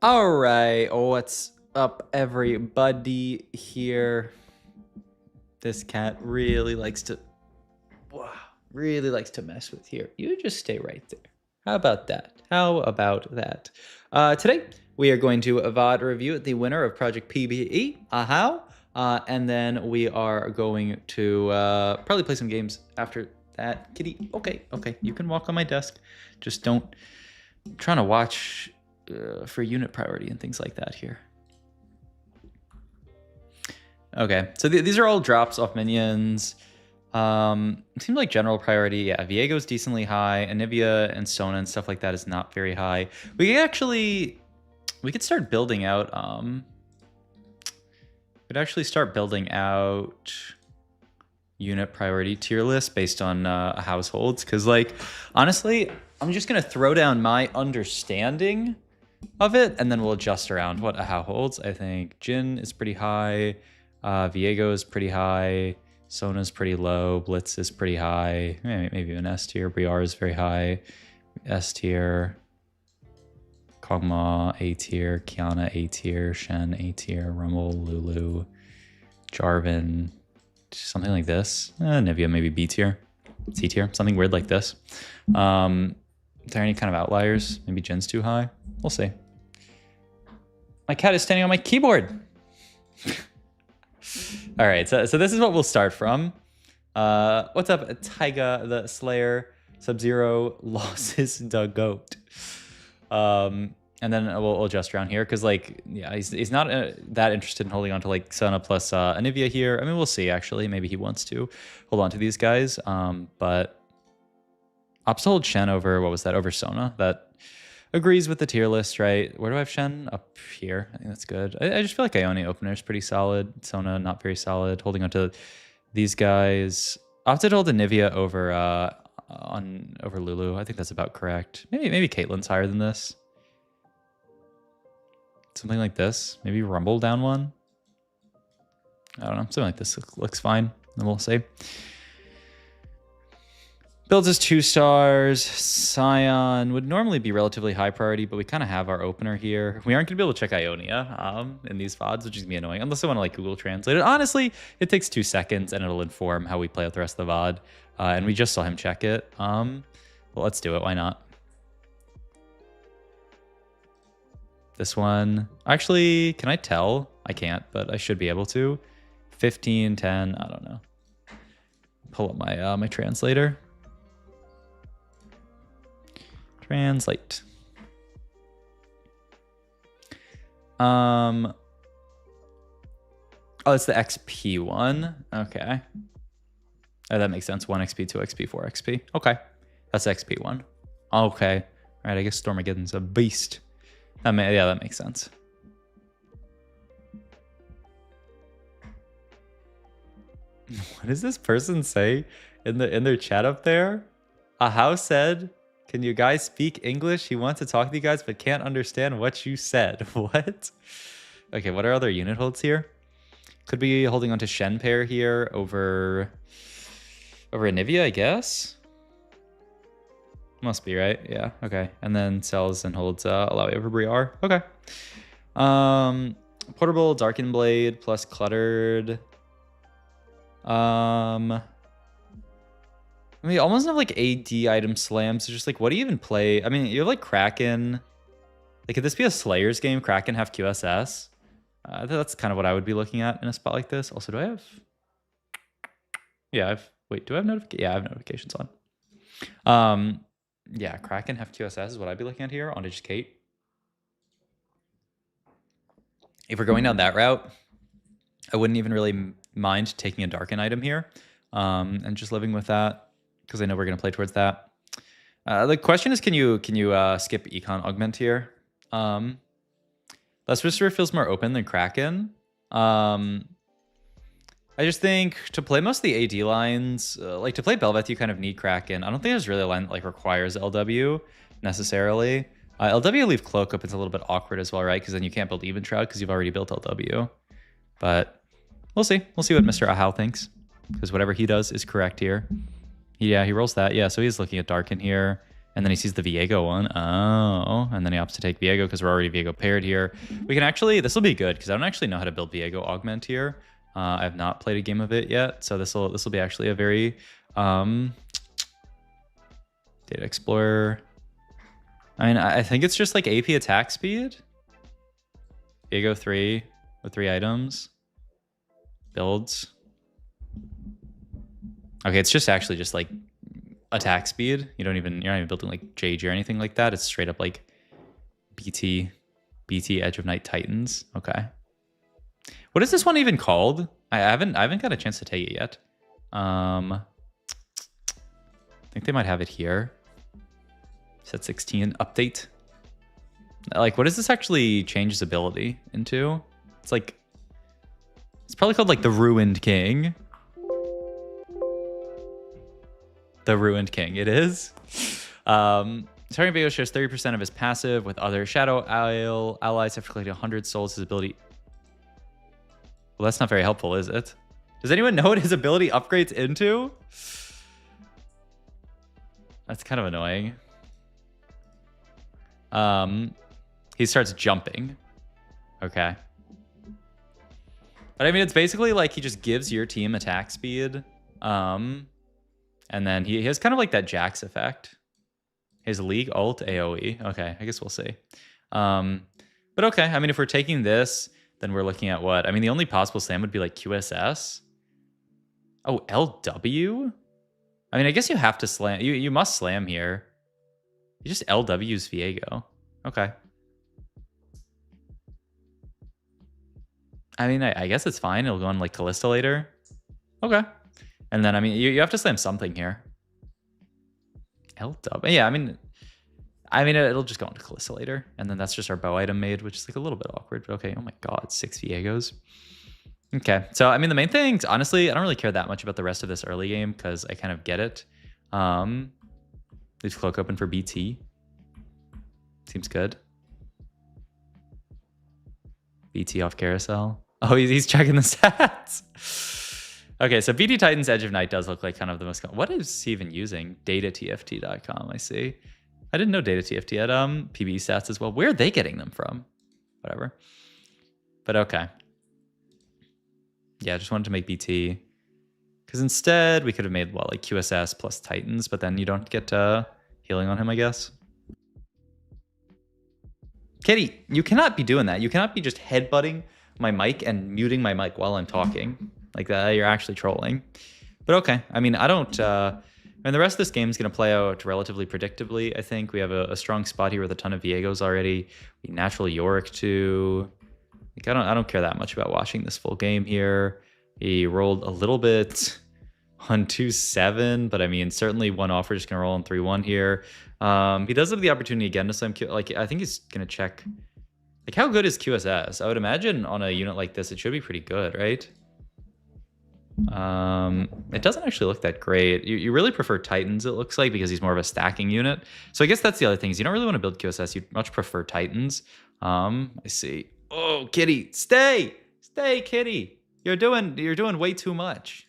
All right, what's up, everybody here? This cat really likes to, really likes to mess with here. You just stay right there. How about that? How about that? Today, we are going to VOD review the winner of Project PBE, and then we are going to probably play some games after that. Kitty, okay, you can walk on my desk. Just don't, I'm trying to watch for unit priority and things like that here. Okay, so these are all drops off minions. It seems like general priority, yeah, Viego's decently high, Anivia and Sona and stuff like that is not very high. We could start building out, we'd actually start building out unit priority tier list based on households, because like, honestly, I'm just gonna throw down my understanding of it, and then we'll adjust around what a households. I think Jin is pretty high, Viego is pretty high, Sona's pretty low, Blitz is pretty high, maybe even S tier, Briar is very high, S tier, Kog'Maw A tier, Kiana A tier, Shen A tier, Rumble, Lulu, Jarvan, something like this. Nivea maybe B tier, C tier, something weird like this. Are there any kind of outliers? Maybe Jin's too high? We'll see. My cat is standing on my keyboard. All right, so this is what we'll start from. What's up, Taiga the Slayer, Sub-Zero, Losses the Goat. And then we'll adjust around here, because like, yeah, he's not that interested in holding on to like Sona plus Anivia here. I mean, we'll see, actually. Maybe he wants to hold on to these guys, but opts to hold Shen over, what was that, over Sona. That agrees with the tier list, right? Where do I have Shen? Up here. I think that's good. I just feel like Ione opener is pretty solid. Sona, not very solid. Holding on to these guys. Opted to hold Anivia over over Lulu. I think that's about correct. Maybe Caitlyn's higher than this. Something like this. Maybe Rumble down one. I don't know. Something like this looks fine. And we'll see. Builds is 2 stars. Scion would normally be relatively high priority, but we kind of have our opener here. We aren't going to be able to check Ionia in these VODs, which is going to be annoying, unless I want to like Google Translate it. Honestly, it takes 2 seconds and it'll inform how we play out the rest of the VOD. And we just saw him check it. Well, let's do it. Why not? This one, actually, can I tell? I can't, but I should be able to. 15, 10, I don't know. Pull up my my translator. Translate. Oh, it's the XP one. Okay. Oh, that makes sense. 1 XP, 2 XP, 4 XP. Okay. That's XP one. Okay. All right, I guess Stormageddon's a beast. Yeah, that makes sense. What does this person say in their chat up there? Ahau said, "Can you guys speak English? He wants to talk to you guys, but can't understand what you said." What? Okay, what are other unit holds here? Could be holding on to Shen pair here over Anivia, I guess. Must be, right? Yeah, okay. And then sells and holds Alawi over Briar. Okay. Portable, Darkened Blade, plus Cluttered. I mean, almost have like AD item slams. So just like, what do you even play? I mean, you have like Kraken. Like, could this be a Slayers game? Kraken have QSS? That's kind of what I would be looking at in a spot like this. Also, do I have... Yeah, wait, do I have notifications? Yeah, I have notifications on. Yeah, Kraken have QSS is what I'd be looking at here on just Kate. If we're going down that route, I wouldn't even really mind taking a Darken item here and just living with that, because I know we're going to play towards that. The question is, can you skip Econ Augment here? Less Whisperer feels more open than Kraken. I just think to play most of the AD lines, like to play Bel'Veth, you kind of need Kraken. I don't think there's really a line that like requires LW necessarily. LW leave Cloak up, it's a little bit awkward as well, right? Because then you can't build Even Shroud because you've already built LW. But we'll see. We'll see what Mr. Ahau thinks, because whatever he does is correct here. Yeah, he rolls that. Yeah, so he's looking at Darken here. And then he sees the Viego one. Oh, and then he opts to take Viego because we're already Viego paired here. We can actually, this will be good because I don't actually know how to build Viego Augment here. I have not played a game of it yet. So this will be actually a very Data Explorer. I mean, I think it's just like AP attack speed. Viego 3 with 3 items. Builds. Okay, it's just actually just like attack speed. You're not even building like JG or anything like that. It's straight up like BT Edge of Night Titans. Okay. What is this one even called? I haven't got a chance to take it yet. I think they might have it here. Set 16 update. Like, what does this actually change his ability into? It's like, it's probably called like the Ruined King. The Ruined King, it is. Starting Viego shares 30% of his passive with other Shadow Isle allies after collecting 100 souls. His ability. Well, that's not very helpful, is it? Does anyone know what his ability upgrades into? That's kind of annoying. He starts jumping. Okay. But I mean, it's basically like he just gives your team attack speed. And then he has kind of like that Jax effect. His League ult AoE. Okay, I guess we'll see. But okay, I mean, if we're taking this, then we're looking at what? I mean, the only possible slam would be like QSS. Oh, LW? I mean, I guess you have to slam. You must slam here. You just LW's Viego. Okay. I mean, I guess it's fine. It'll go on like Callista later. Okay. And then, I mean, you have to slam something here. LW. Yeah, I mean, it'll just go into Callista later. And then that's just our bow item made, which is like a little bit awkward. But okay, oh my god, 6 Viegos. Okay, so I mean, the main things, honestly, I don't really care that much about the rest of this early game because I kind of get it. Leaves Cloak open for BT. Seems good. BT off Carousel. Oh, he's checking the stats. Okay, so BT Titan's Edge of Night does look like kind of the most... What is he even using? DataTFT.com, I see. I didn't know DataTFT had PBE stats as well. Where are they getting them from? Whatever. But okay. Yeah, I just wanted to make BT. Because instead, we could have made, what, like QSS plus Titans, but then you don't get healing on him, I guess. Kitty, you cannot be doing that. You cannot be just headbutting my mic and muting my mic while I'm talking. Like that, you're actually trolling. But okay, I mean, I don't... I mean, the rest of this game is going to play out relatively predictably, I think. We have a strong spot here with a ton of Viegos already. We natural Warwick too. Like, I don't care that much about watching this full game here. He rolled a little bit on 2-7, but I mean, certainly one off. We're just going to roll on 3-1 here. He does have the opportunity again to slam Q. Like, I think he's going to check. Like, how good is QSS? I would imagine on a unit like this, it should be pretty good, right? It doesn't actually look that great. You really prefer Titans, it looks like, because he's more of a stacking unit. So I guess that's the other thing, is you don't really want to build QSS. You'd much prefer Titans. I see. Oh, Kitty, stay, Kitty. You're doing way too much.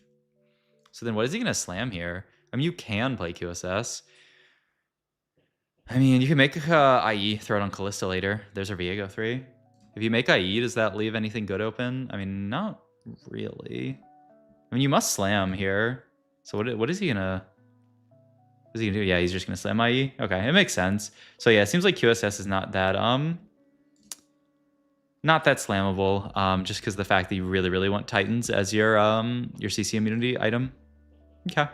So then, what is he gonna slam here? I mean, you can play QSS. I mean, you can make IE, throw it on Callista later. There's our Viego 3. If you make IE, does that leave anything good open? I mean, not really. I mean, you must slam here. So what is he gonna... What is he gonna do? Yeah, he's just gonna slam IE. Okay, it makes sense. So yeah, it seems like QSS is not that slammable. Just because of the fact that you really, really want Titans as your CC immunity item. Okay.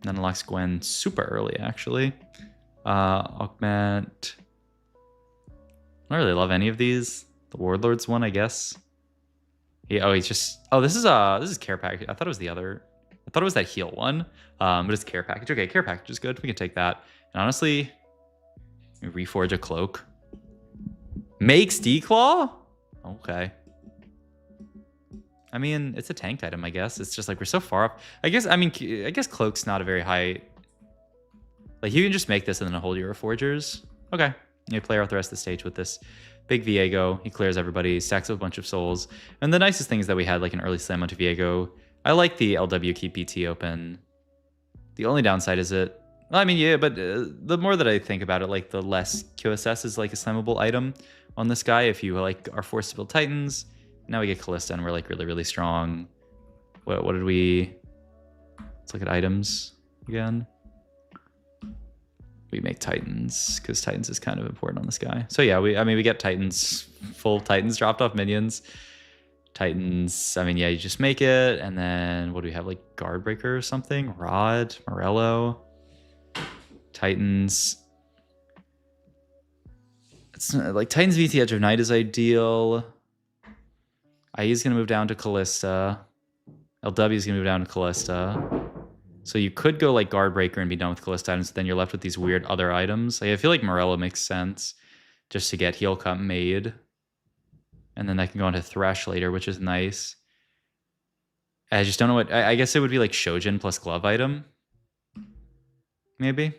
Then unlocks Gwen super early, actually. Augment. I don't really love any of these. The Warlords one, I guess. He's just... Oh, this is care package. I thought it was the other... I thought it was that heal one. But it's care package. Okay, care package is good. We can take that. And honestly, reforge a cloak. Makes Declaw? Okay. I mean, it's a tank item, I guess. It's just like we're so far up. I guess cloak's not a very high... Like, you can just make this and then hold your Reforgers. Okay. You play out the rest of the stage with this big Viego. He clears everybody, stacks up a bunch of souls. And the nicest thing is that we had like an early slam onto Viego. I like the LW keep BT open. The only downside is it I mean, yeah, but the more that I think about it, like the less QSS is like a slammable item on this guy. If you like are forced to build Titans, now we get Callista and we're like really, really strong. What did we? Let's look at items again. We make Titans because Titans is kind of important on this guy. So yeah, I mean, we get Titans, full Titans dropped off minions. Titans, I mean, yeah, you just make it. And then what do we have? Like Guard Breaker or something? Rod, Morello, Titans. It's not, like Titans VT Edge of Night is ideal. IE is going to move down to Callista. LW is going to move down to Callista. So you could go like Guard Breaker and be done with Callista items, then you're left with these weird other items. Like, I feel like Morello makes sense just to get Heal Cup made. And then that can go into Thresh later, which is nice. I just don't know what... I guess it would be like Shojin plus glove item. Maybe.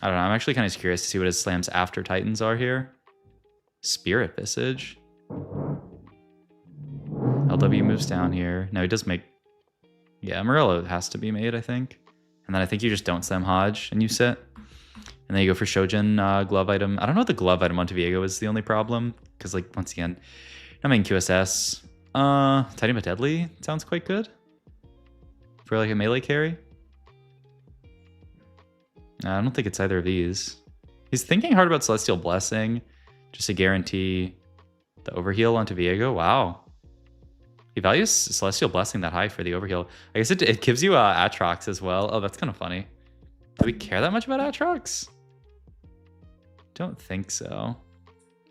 I don't know. I'm actually kind of curious to see what his slams after Titans are here. Spirit Visage. LW moves down here. No, he does make... Yeah, Morello has to be made, I think. And then I think you just don't slam Hodge and you sit. And then you go for Shojin glove item. I don't know what the glove item onto Viego is the only problem. Because, like, once again, I'm in QSS. Tiny but Deadly sounds quite good. For, like, a melee carry. I don't think it's either of these. He's thinking hard about Celestial Blessing. Just to guarantee the overheal onto Viego. Wow. He values Celestial Blessing that high for the overheal. I guess it gives you Atrox as well. Oh, that's kind of funny. Do we care that much about Atrox? Don't think so.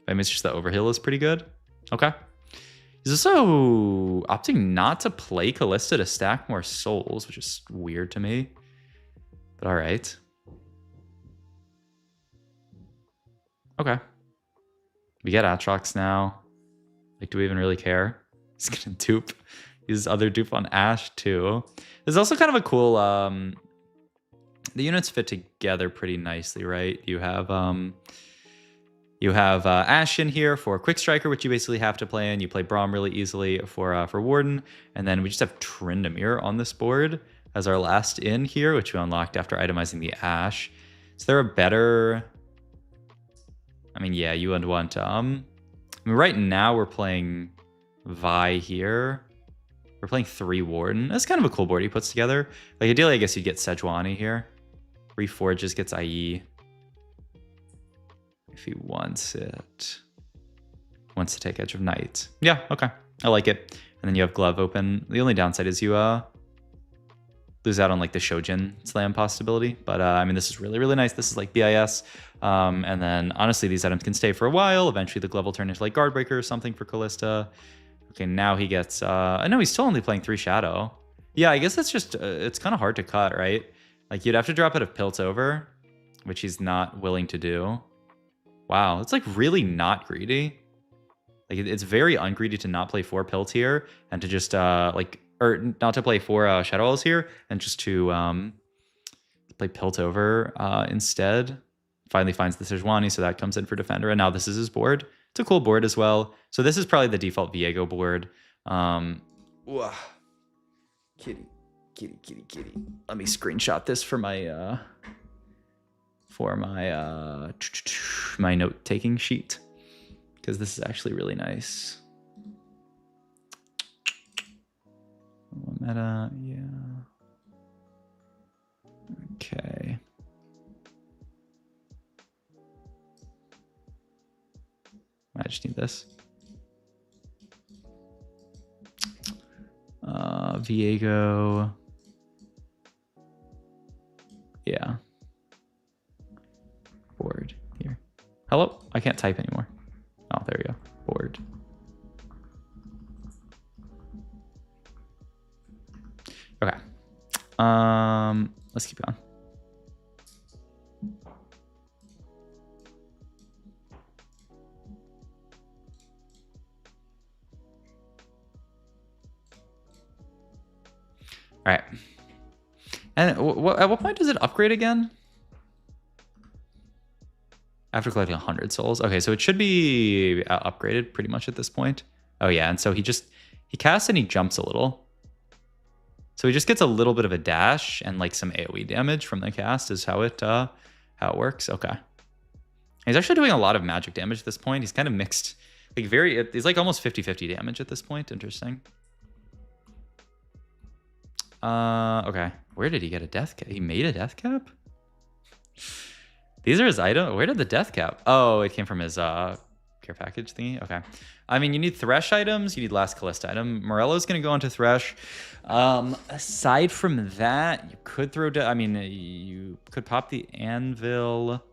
I mean, it's just the overheal is pretty good. Okay. He's also opting not to play Callista to stack more souls, which is weird to me. But all right. Okay. We get Atrox now. Like, do we even really care? He's gonna dupe. Use other dupe on Ashe too. There's also kind of a cool the units fit together pretty nicely, right? You have Ashe in here for Quick Striker, which you basically have to play in. You play Braum really easily for Warden, and then we just have Tryndamere on this board as our last in here, which we unlocked after itemizing the Ashe. Is there a better? I mean, yeah, you would want. I mean, right now we're playing Vi here. We're playing 3 Warden. That's kind of a cool board he puts together. Like, ideally, I guess you'd get Sejuani here. Reforges gets IE. If he wants it. Wants to take Edge of Night. Yeah, okay. I like it. And then you have Glove open. The only downside is you lose out on, like, the Shojin slam possibility. But, I mean, this is really, really nice. This is, like, BIS. And then, honestly, these items can stay for a while. Eventually, the Glove will turn into, like, Guard Breaker or something for Callista. Okay, now he gets... I know he's still only playing 3 Shadow. Yeah, I guess that's just... it's kind of hard to cut, right? Like, you'd have to drop out of Piltover, which he's not willing to do. Wow, it's, like, really not greedy. Like, it's very ungreedy to not play 4 Pilt here and to just, like... Or not to play 4 Shadow Walls here and just to play Piltover instead. Finally finds the Sejuani, so that comes in for Defender. And now this is his board. It's a cool board as well. So this is probably the default Viego board. Kitty, kitty, kitty, kitty. Let me screenshot this for my my note-taking sheet, because this is actually really nice. Meta, yeah. Okay. I just need this. Viego. Yeah. Board here. Hello? I can't type anymore. Oh, there we go. Board. Okay. Let's keep going. All right. And at what point does it upgrade again? After collecting 100 souls. Okay, so it should be upgraded pretty much at this point. Oh yeah, and so he casts and he jumps a little. So he just gets a little bit of a dash and like some AoE damage from the cast is how it works. Okay. He's actually doing a lot of magic damage at this point. He's kind of mixed, like he's like almost 50-50 damage at this point. Interesting. Okay. Where did he get a death cap? He made a death cap? These are his items. Where did the death cap? Oh, it came from his care package thingy. Okay. I mean, you need Thresh items. You need Last Callista item. Morello's going to go into Thresh. Aside from that, you could throw... I mean, you could pop the Anvil.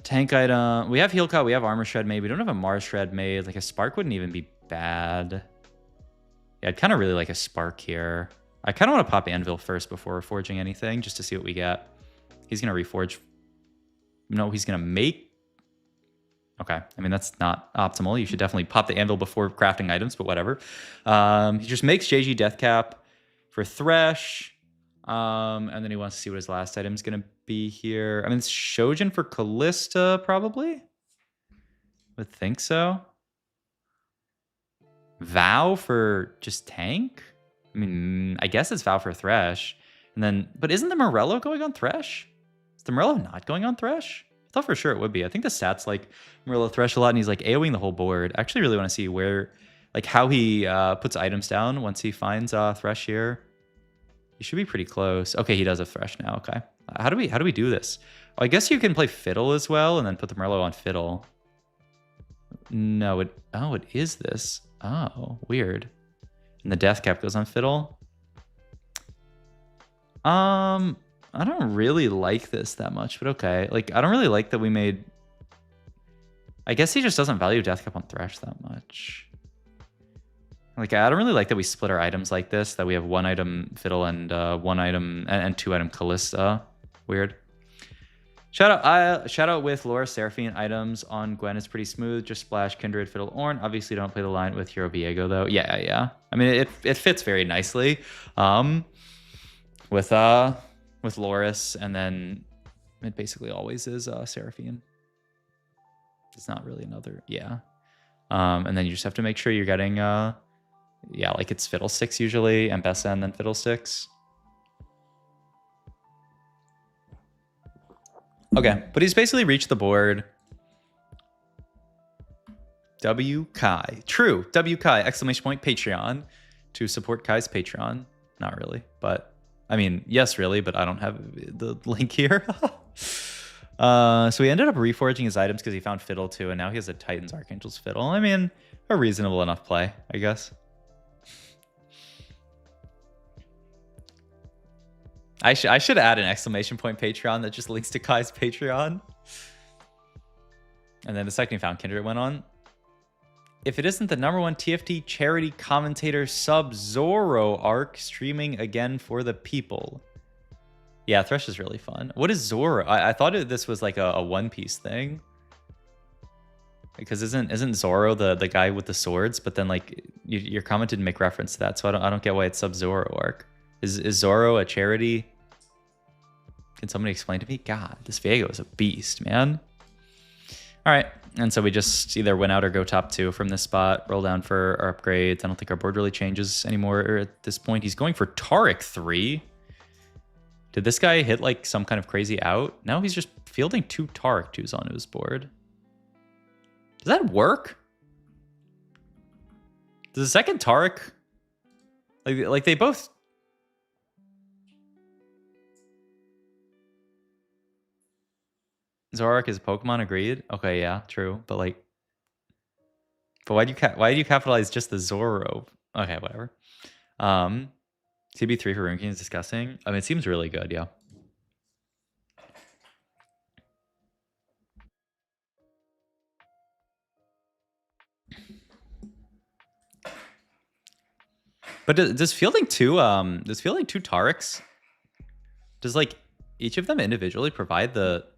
Tank item. We have Heal Cut. We have Armor Shred made. We don't have a Mars Shred made. Like, a Spark wouldn't even be bad. Yeah, I'd kind of really like a Spark here. I kind of want to pop Anvil first before forging anything, just to see what we get. He's going to reforge. No, he's going to make... Okay, I mean, that's not optimal. You should definitely pop the Anvil before crafting items, but whatever. He just makes JG Death Cap for Thresh. And then he wants to see what his last item is going to be here. I mean, it's Shojin for Callista, probably? Would think so. Vow for just tank? I mean, I guess it's Vow for Thresh. And then, but isn't the Morello going on Thresh? Is the Morello not going on Thresh? I thought for sure it would be. I think the stats like Morello Thresh a lot, and he's like AoEing the whole board. I actually really want to see where, like how he puts items down once he finds Thresh here. He should be pretty close. Okay, he does have Thresh now. Okay, how do we do this? Oh, I guess you can play Fiddle as well, and then put the Morello on Fiddle. No, it is this. Oh, weird. And the Death Cap goes on Fiddle. I don't really like this that much, but okay. Like, I don't really like that we made... I guess he just doesn't value Death Cap on Thresh that much. Like, I don't really like that we split our items like this, that we have one item Fiddle and one item and two item Callista. Weird. Shout out with Laura Seraphine items on Gwen is pretty smooth. Just splash Kindred, Fiddle, Ornn. Obviously, don't play the line with Hero Viego, though. Yeah. I mean, it fits very nicely. With Loris, and then it basically always is Seraphine. It's not really another, yeah. And then you just have to make sure you're getting, yeah, like it's Fiddlesticks usually, and Bessa, and then Fiddlesticks. Okay, but he's basically reached the board. W Kai. True, W Kai, exclamation point, Patreon. To support Kai's Patreon. Not really, but... I mean, yes, really, but I don't have the link here. So he ended up reforging his items because he found Fiddle too, and now he has a Titan's Archangel's Fiddle. I mean, a reasonable enough play, I guess. I should add an exclamation point Patreon that just links to Kai's Patreon. And then the second he found Kindred went on. If it isn't the #1 TFT charity commentator Sub-Zoro arc streaming again for the people. Yeah, Thresh is really fun. What is Zoro? I thought this was like a One Piece thing. Because isn't Zoro the guy with the swords? But then like your comment didn't make reference to that, so I don't get why it's Sub-Zoro arc. Is Zoro a charity? Can somebody explain to me? God, this Viego is a beast, man. All right, and so we just either win out or go top 2 from this spot, roll down for our upgrades. I don't think our board really changes anymore at this point. He's going for Taric 3. Did this guy hit like some kind of crazy out? No, he's just fielding 2 Taric 2s onto his board. Does that work? Does the second Taric... Like they both... Zorak is Pokemon, agreed. Okay, yeah, true. But like, why do you capitalize just the Zoro? Okay, whatever. TB3 for ranking is disgusting. I mean, it seems really good, yeah. But does fielding two Tarics, does like each of them individually provide the...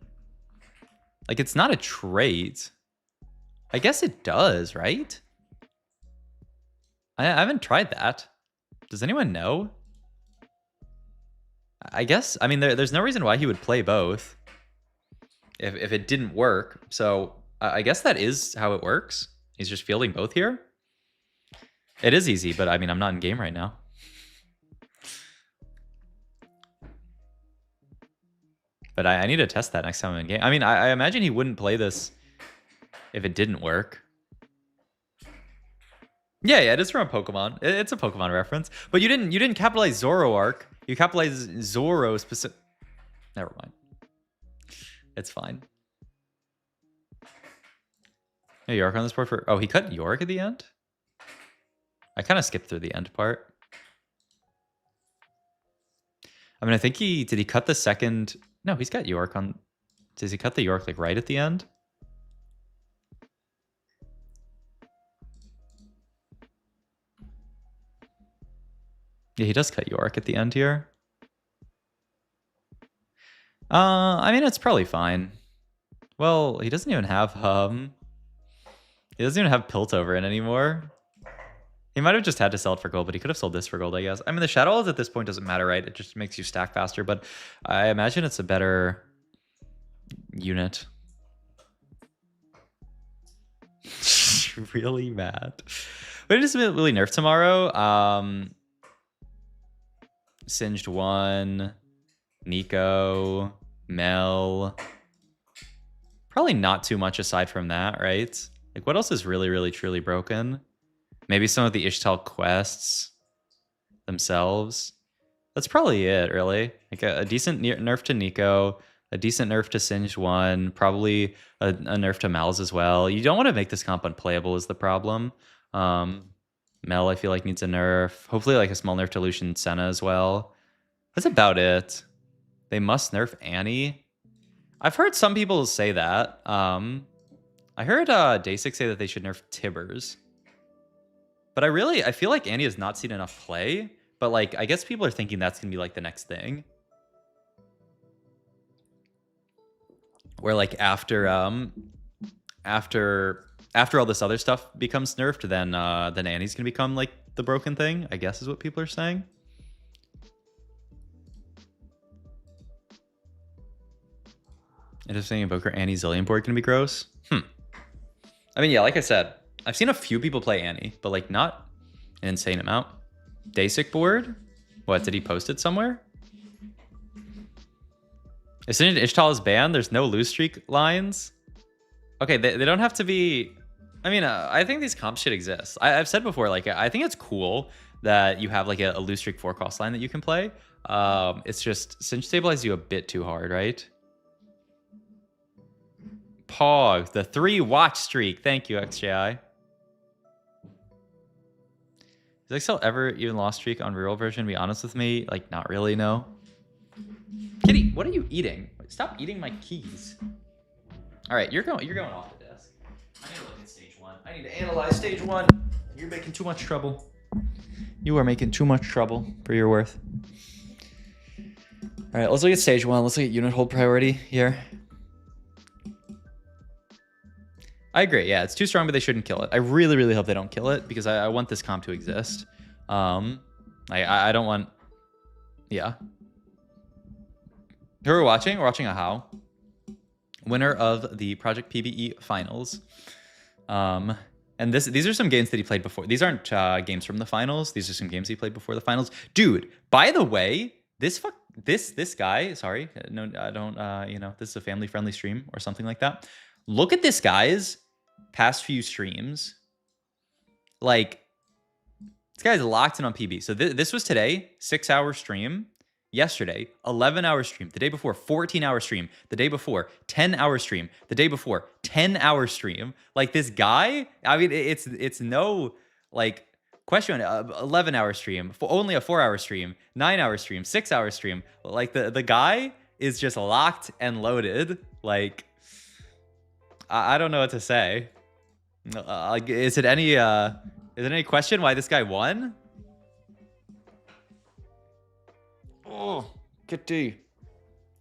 Like, it's not a trait. I guess it does, right? I haven't tried that. Does anyone know? I guess, I mean, there's no reason why he would play both if it didn't work. So I guess that is how it works. He's just fielding both here. It is easy, but I mean, I'm not in game right now. But I need to test that next time I'm in game. I mean, I imagine he wouldn't play this if it didn't work. Yeah, it is from a Pokemon. It's a Pokemon reference. But you didn't capitalize Zoroark. You capitalized Zoro specific. Never mind. It's fine. Yeah, York on this board for... Oh, he cut York at the end? I kind of skipped through the end part. I mean, I think he... Did he cut the second... No, he's got York on... Does he cut the York, like, right at the end? Yeah, he does cut York at the end here. I mean, it's probably fine. Well, he doesn't even have... He doesn't even have Piltover in anymore. He might have just had to sell it for gold, but he could have sold this for gold, I guess. I mean, the Shadow Elves at this point doesn't matter, right? It just makes you stack faster, but I imagine it's a better unit. Really mad. But it is really nerfed tomorrow. Singed 1, Nico, Mel. Probably not too much aside from that, right? Like, what else is really, really, truly broken? Maybe some of the Ishtal quests themselves. That's probably it, really. Like a decent nerf to Nico, a decent nerf to Singed 1, probably a nerf to Mal's as well. You don't want to make this comp unplayable is the problem. Mel, I feel like, needs a nerf. Hopefully, like, a small nerf to Lucian Senna as well. That's about it. They must nerf Annie. I've heard some people say that. I heard Dasik say that they should nerf Tibbers. But I feel like Annie has not seen enough play. But, like, I guess people are thinking that's going to be, like, the next thing. Where, like, after all this other stuff becomes nerfed, then Annie's going to become, like, the broken thing, I guess is what people are saying. Interesting. Invoker Annie Zilean board going to be gross. I mean, yeah, like I said, I've seen a few people play Annie, but, like, not an insane amount. Dasik board? What, did he post it somewhere? As soon as Ishtal is banned, there's no lose streak lines? Okay, they don't have to be... I mean, I think these comps should exist. I've said before, like, I think it's cool that you have, like, a lose streak 4-cost line that you can play. It's just, Cinch stabilize you a bit too hard, right? Pog, the 3-watch streak. Thank you, XJI. Does Excel ever even lost streak on Reroll version? Be honest with me, like, not really, no. Kitty, what are you eating? Stop eating my keys. All right, you're going off the desk. I need to look at stage 1. I need to analyze stage 1. You're making too much trouble. You are making too much trouble for your worth. All right, let's look at stage 1. Let's look at unit hold priority here. I agree. Yeah, it's too strong, but they shouldn't kill it. I really, really hope they don't kill it because I want this comp to exist. I don't want... Yeah. Who are we watching? We're watching a How. Winner of the Project PBE finals. And these are some games that he played before. These aren't games from the finals. These are some games he played before the finals. Dude, by the way, this guy, sorry, no, I don't, you know, this is a family-friendly stream or something like that. Look at this guy's past few streams. Like, this guy's locked in on PB. So this was today, 6-hour stream. Yesterday, 11-hour stream. The day before, 14-hour stream. The day before, 10-hour stream. The day before, 10-hour stream. Like, this guy, I mean, it's no, like, question. 11-hour stream, only a 4-hour stream, 9-hour stream, 6-hour stream. Like, the guy is just locked and loaded. Like, I don't know what to say. Like, is it any question why this guy won? Oh, kitty.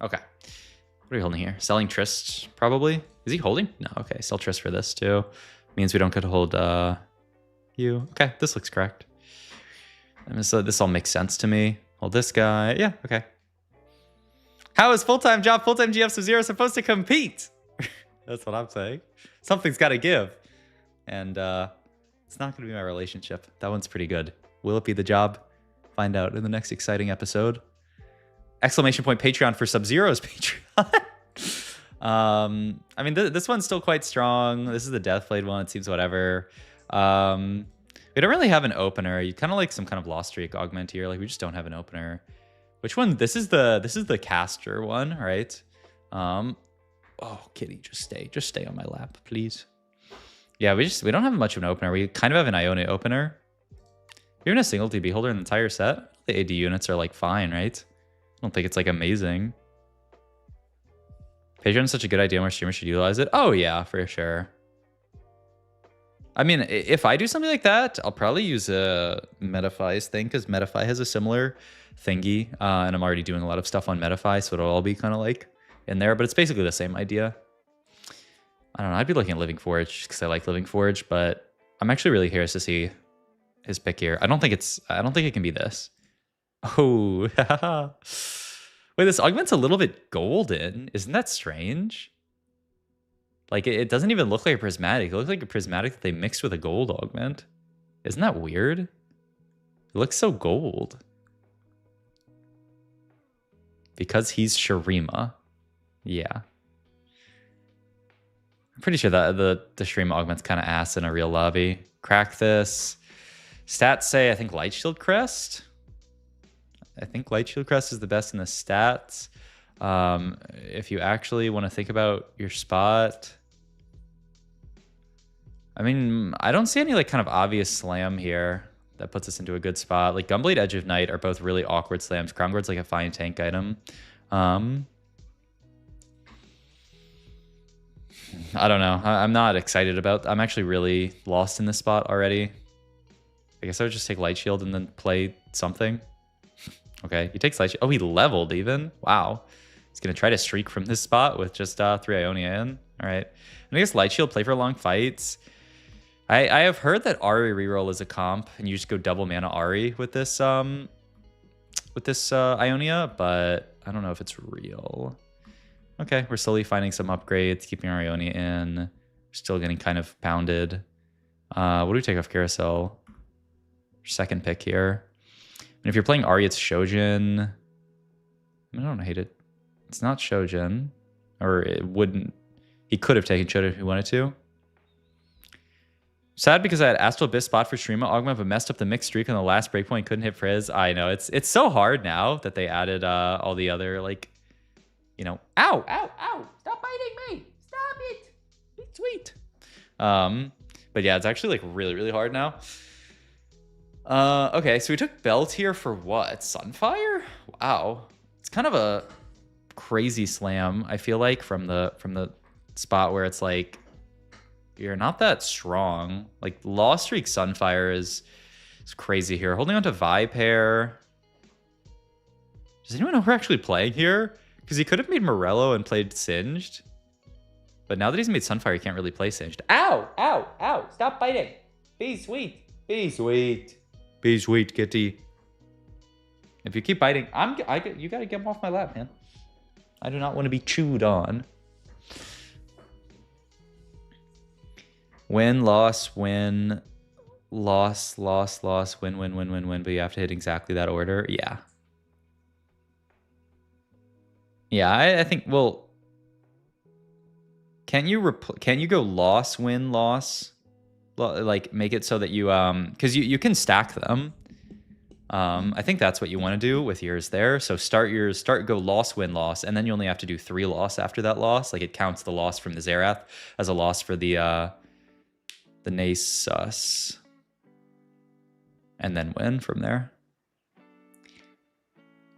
Okay. What are you holding here? Selling Trist, probably? Is he holding? No, okay. Sell Trist for this, too. Means we don't get to hold you. Okay, this looks correct. And so this all makes sense to me. Hold this guy. Yeah, okay. How is full-time job, full-time GF Sub-Zero supposed to compete? That's what I'm saying. Something's got to give. And it's not going to be my relationship. That one's pretty good. Will it be the job? Find out in the next exciting episode. exclamation point Patreon for Sub-Zero's Patreon. I mean, this one's still quite strong. This is the Deathblade one. It seems whatever. We don't really have an opener. You kind of like some kind of Lost Streak augment here. Like we just don't have an opener. Which one? This is the caster one, right? Oh, kitty, just stay on my lap, please. Yeah, we don't have much of an opener. We kind of have an Ionia opener. Even a single DB holder in the entire set. The AD units are like fine, right? I don't think it's like amazing. Patreon is such a good idea. More streamers should utilize it. Oh yeah, for sure. I mean, if I do something like that, I'll probably use a Metafy's thing because Metafy has a similar thingy, and I'm already doing a lot of stuff on Metafy, so it'll all be kind of like in there. But it's basically the same idea. I don't know. I'd be looking at Living Forge because I like Living Forge, but I'm actually really curious to see his pick here. I don't think it can be this. Oh, wait, this augment's a little bit golden. Isn't that strange? Like, it doesn't even look like a prismatic. It looks like a prismatic that they mixed with a gold augment. Isn't that weird? It looks so gold. Because he's Shurima. Yeah. I'm pretty sure that the Shurima augment's kind of ass in a real lobby. Crack this. Stats say, I think Light Shield Crest. I think Light Shield Crest is the best in the stats. If you actually want to think about your spot, I mean, I don't see any like kind of obvious slam here that puts us into a good spot. Like Gunblade, Edge of Night are both really awkward slams. Crown Guard's like a fine tank item. I don't know. I'm not excited about. I'm actually really lost in this spot already. I guess I would just take Light Shield and then play something. Okay, he takes Light Shield. Oh, he leveled even. Wow. He's going to try to streak from this spot with just 3 Ionia in. All right. And I guess Light Shield, play for long fights. I have heard that Ahri reroll is a comp, and you just go double mana Ahri with this Ionia, but I don't know if it's real. Okay, we're slowly finding some upgrades, keeping our Ionia in. We're still getting kind of pounded. What do we take off Carousel? Second pick here. And if you're playing Ahri, it's Shojin. I don't hate it. It's not Shojin. Or it wouldn't. He could have taken Shojin if he wanted to. Sad because I had Astral Abyss spot for Shurima Augment, but messed up the mixed streak on the last breakpoint. Couldn't hit Frizz. I know. It's so hard now that they added all the other, like, you know. Ow! Ow! Ow! Stop biting me! Stop it! Be sweet. But yeah, it's actually like really, really hard now. Okay, so we took Belt here for what? Sunfire? Wow. It's kind of a crazy slam, I feel like, from the spot where it's like you're not that strong. Like Lost Streak Sunfire is crazy here. Holding on to Vipair. Does anyone know who we're actually playing here? Because he could have made Morello and played Singed. But now that he's made Sunfire, he can't really play Singed. Ow! Ow! Ow! Stop biting! Be sweet! Be sweet! Be sweet, kitty. If you keep biting, you gotta get him off my lap, man. I do not want to be chewed on. Win, loss, win, loss, loss, loss, win, win, win, win, win. But you have to hit exactly that order. Yeah. Yeah, I think. Well, can you go loss, win, loss? Like make it so that you because you can stack them. I think that's what you want to do with yours there. So go loss, win, loss, and then you only have to do 3 loss after that loss. Like it counts the loss from the Zerath as a loss for the Nasus, and then win from there.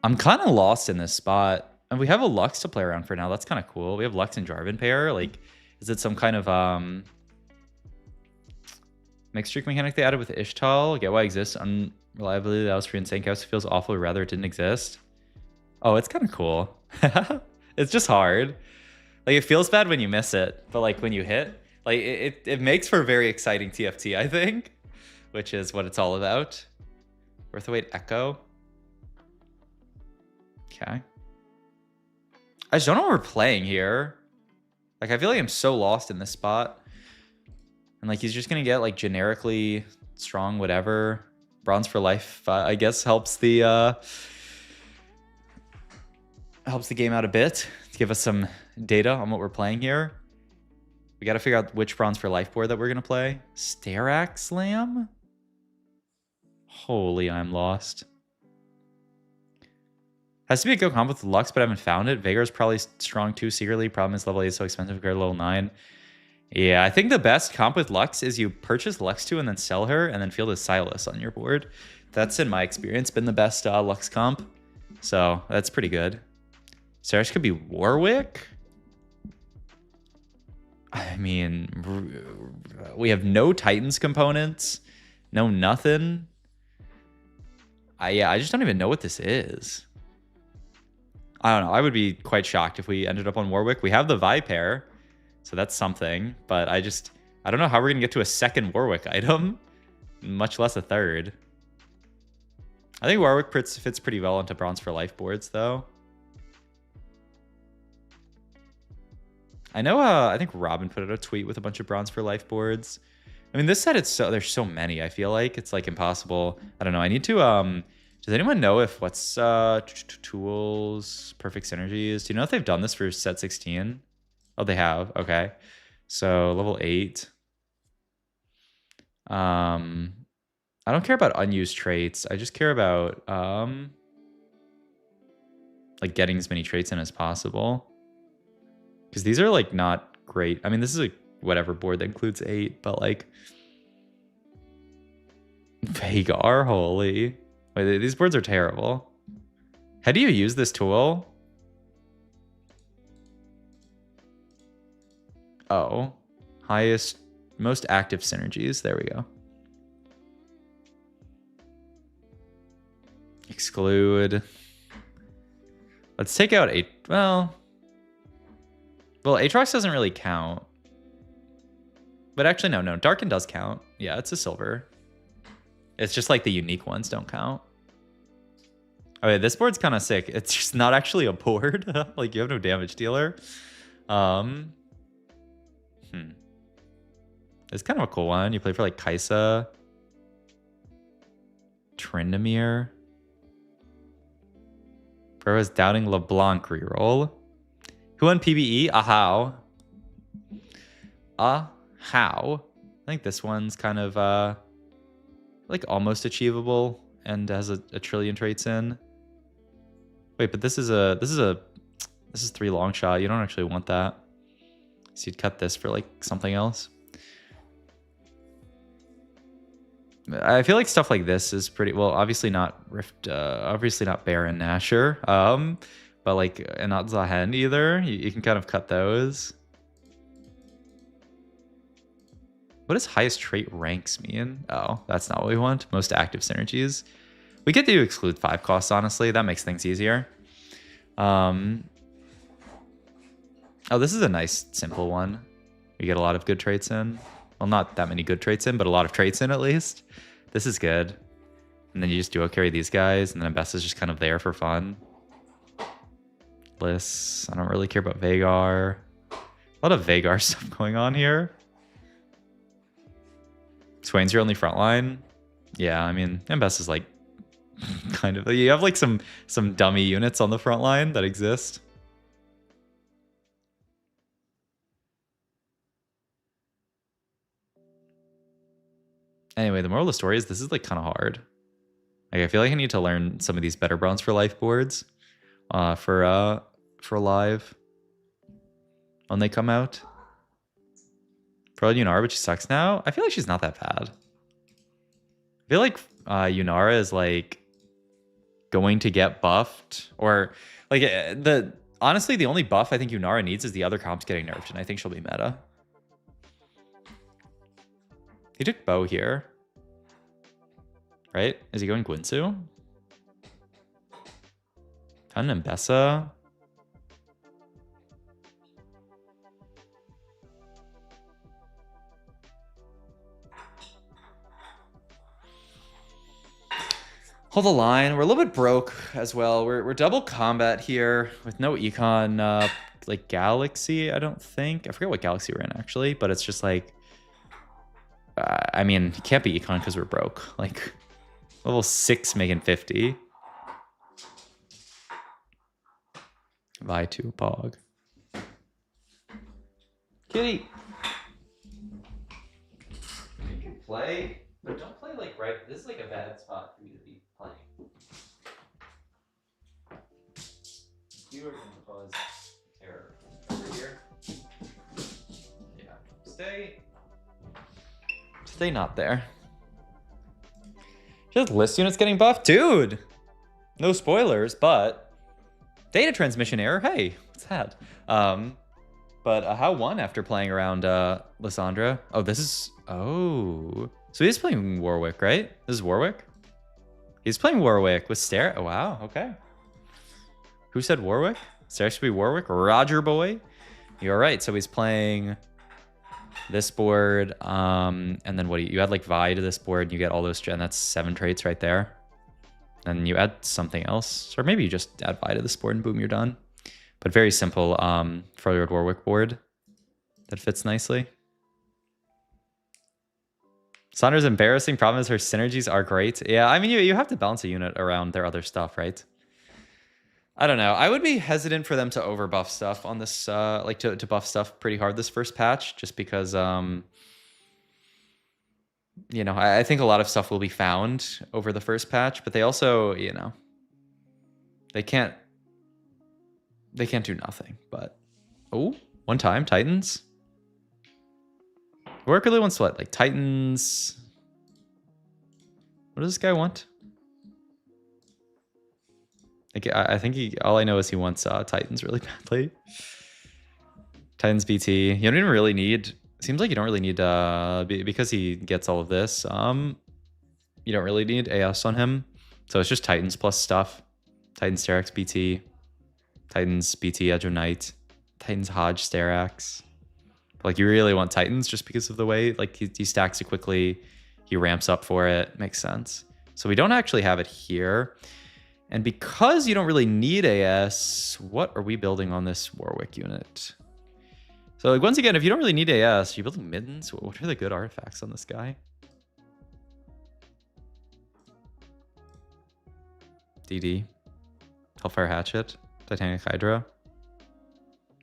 I'm kind of lost in this spot, and we have a Lux to play around for now. That's kind of cool. We have Lux and Jarvan pair. Like, is it some kind of mixed streak mechanic they added with Ishtal? Get why it exists. Unreliability that was free insane chaos. It feels awful. Rather, it didn't exist. Oh, it's kind of cool. It's just hard. Like, it feels bad when you miss it, but like when you hit, like it makes for a very exciting TFT, I think, which is what it's all about. Worth the wait, Echo. Okay. I just don't know what we're playing here. Like, I feel like I'm so lost in this spot. And like, he's just gonna get like generically strong, whatever. Bronze for life, I guess, helps the Helps the game out a bit to give us some data on what we're playing here. We got to figure out which bronze for life board that we're going to play. Starac Slam? Holy, I'm lost. Has to be a go comp with Lux, but I haven't found it. Viego is probably strong too secretly. Problem is level 8 is so expensive compared to level 9. Yeah, I think the best comp with Lux is you purchase Lux 2 and then sell her and then field a Silas on your board. That's, in my experience, been the best Lux comp. So that's pretty good. Sarge could be Warwick. I mean, we have no Titans components. No nothing. Yeah, I just don't even know what this is. I don't know. I would be quite shocked if we ended up on Warwick. We have the Viper, so that's something. But I don't know how we're going to get to a second Warwick item, much less a third. I think Warwick fits pretty well into bronze for life boards, though. I know, I think Robin put out a tweet with a bunch of bronze for life boards. I mean, this set, there's so many, I feel like. It's, like, impossible. I don't know. I need to, does anyone know if what's, tools, perfect synergies? Do you know if they've done this for set 16? Oh, they have. Okay. So, level 8. I don't care about unused traits. I just care about, like, getting as many traits in as possible. Because these are, like, not great. I mean, this is a whatever board that includes 8, but, like... Vagar, holy. Wait, these boards are terrible. How do you use this tool? Oh. Highest, most active synergies. There we go. Exclude. Let's take out 8. Well, Aatrox doesn't really count. But actually, no. Darken does count. Yeah, it's a silver. It's just like the unique ones don't count. Okay, this board's kind of sick. It's just not actually a board. Like, you have no damage dealer. It's kind of a cool one. You play for, like, Kaisa. Tryndamere. Bro is doubting LeBlanc reroll. Who won PBE? How? How? I think this one's kind of like almost achievable and has a trillion traits in. Wait, but this is 3 long shot. You don't actually want that. So you'd cut this for like something else. I feel like stuff like this is pretty well. Obviously not Rift. Obviously not Baron Nashor. But like, and not Zahen either. You can kind of cut those. What does highest trait ranks mean? Oh, that's not what we want. Most active synergies. We get to exclude 5 costs, honestly. That makes things easier. Oh, this is a nice, simple one. We get a lot of good traits in. Well, not that many good traits in, but a lot of traits in at least. This is good. And then you just duo carry these guys, and then Bess is just kind of there for fun. Bliss. I don't really care about Vagar. A lot of Vagar stuff going on here. Swain's your only frontline. Yeah, I mean, Bess is like kind of. You have like some dummy units on the front line that exist. Anyway, the moral of the story is this is like kind of hard. Like, I feel like I need to learn some of these better bronze for life boards for live when they come out. Pro Yunara, but she sucks now. I feel like she's not that bad. I feel like Yunara is like going to get buffed, or like honestly the only buff I think Yunara needs is the other comps getting nerfed, and I think she'll be meta. He took Bow here. Right? Is he going Gwinsu? Ton and Bessa. Hold the line. We're a little bit broke as well. We're double combat here with no econ like Galaxy, I don't think. I forget what Galaxy we're in actually, but it's just like I mean, it can't be econ because we're broke. Like, level 6 making 50. Vi to Pog. Kitty. You can play, but don't play like right. This is like a bad spot for you to be playing. You are going to cause error over here. Yeah. Stay not there. Just list units getting buffed? Dude! No spoilers, but data transmission error. Hey, what's that? But how one after playing around Lysandra? Oh, this is... Oh. So he's playing Warwick, right? This is Warwick? He's playing Warwick with Stare... Oh, wow, okay. Who said Warwick? Stare should be Warwick? Roger boy. You're right, so he's playing... this board, and then what do you add like Vi to this board, and you get all those, and that's 7 traits right there. And you add something else, or maybe you just add Vi to this board and boom, you're done. But very simple Freljord Warwick board that fits nicely. Sandra's embarrassing problem is her synergies are great. Yeah, I mean, you have to balance a unit around their other stuff, right? I don't know. I would be hesitant for them to overbuff stuff on this, like to buff stuff pretty hard this first patch, just because, you know, I think a lot of stuff will be found over the first patch, but they also, you know, they can't do nothing. But oh, one time Titans. Warwick really wants to let like Titans. What does this guy want? I think all I know is he wants Titans really badly. Titans BT. You don't even really need... Seems like you don't really need... because he gets all of this, you don't really need AS on him. So it's just Titans plus stuff. Titans Sterax BT. Titans BT Edge of Night. Titans Hodge Sterax. Like, you really want Titans just because of the way... Like, he stacks it quickly. He ramps up for it. Makes sense. So we don't actually have it here. And because you don't really need AS, what are we building on this Warwick unit? So like once again, if you don't really need AS, you're building middens. What are the good artifacts on this guy? DD. Hellfire Hatchet. Titanic Hydra.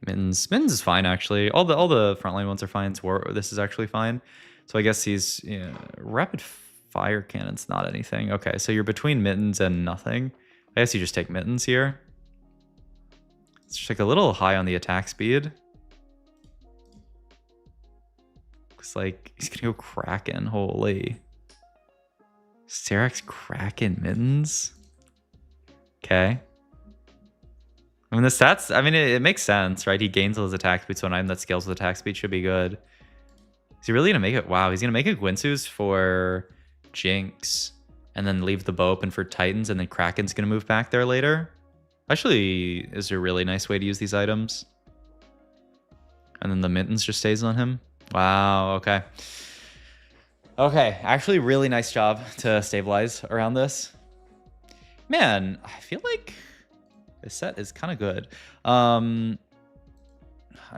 Mittens. Mittens is fine, actually. All the frontline ones are fine. This is actually fine. So I guess he's... Yeah, Rapid Fire Cannon's not anything. Okay, so you're between mittens and nothing. I guess you just take mittens here. It's just like a little high on the attack speed. Looks like he's gonna go Kraken. Holy. Sterax Kraken mittens. Okay. I mean, the stats, I mean, it makes sense, right? He gains all his attack speed, so an item that scales with attack speed should be good. Is he really gonna make it? Wow, he's gonna make a Gwinsu's for Jinx. And then leave the bow open for Titans, and then Kraken's going to move back there later. Actually, is a really nice way to use these items. And then the mittens just stays on him. Wow, okay. Okay, actually really nice job to stabilize around this. Man, I feel like this set is kind of good. I mean,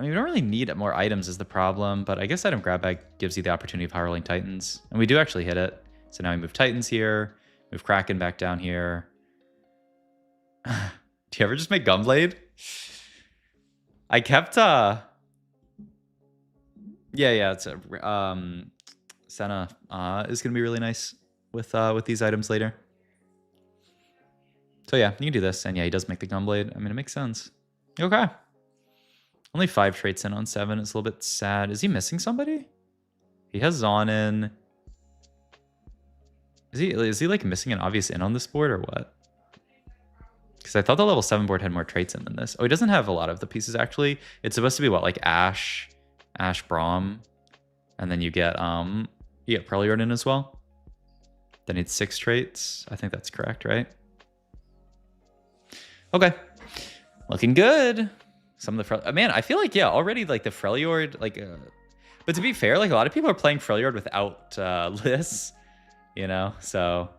we don't really need more items is the problem, but I guess item grab bag gives you the opportunity of high rolling Titans. And we do actually hit it. So now we move Titans here, move Kraken back down here. Do you ever just make Gunblade? I kept yeah, it's Senna is gonna be really nice with these items later. So yeah, you can do this, and yeah, he does make the Gunblade. I mean, it makes sense. Okay. Only 5 traits in on 7. It's a little bit sad. Is he missing somebody? He has Zonin. Is he like missing an obvious in on this board or what? Because I thought the level 7 board had more traits in than this. Oh, he doesn't have a lot of the pieces actually. It's supposed to be what, like Ash Braum, and then you get Freljord in as well. That needs 6 traits. I think that's correct, right? Okay, looking good. Some of the man, I feel like yeah, already like the Freljord like. But to be fair, like a lot of people are playing Freljord without Liss. You know, so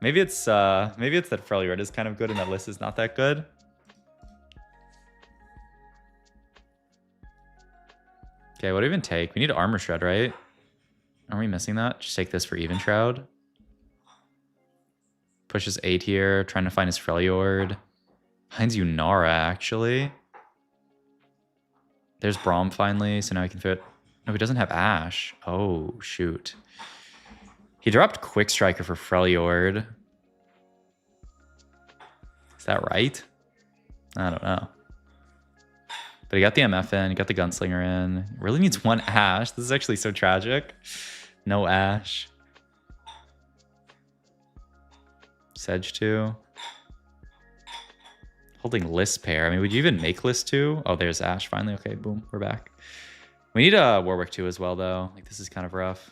maybe it's that Freljord is kind of good and that Liss is not that good. Okay, what do we even take? We need Armor Shred, right? Are we missing that? Just take this for Even Shroud. Pushes 8 here, trying to find his Freljord. Finds Yunara, actually. There's Braum finally, so now he can fit. No, he doesn't have Ash. Oh, shoot. He dropped Quick Striker for Freljord. Is that right? I don't know. But he got the MF in, he got the Gunslinger in. He really needs one Ash. This is actually so tragic. No Ash. Sedge 2. Holding list pair. I mean, would you even make list 2? Oh, there's Ash finally. Okay, boom, we're back. We need a Warwick 2 as well, though. Like, this is kind of rough.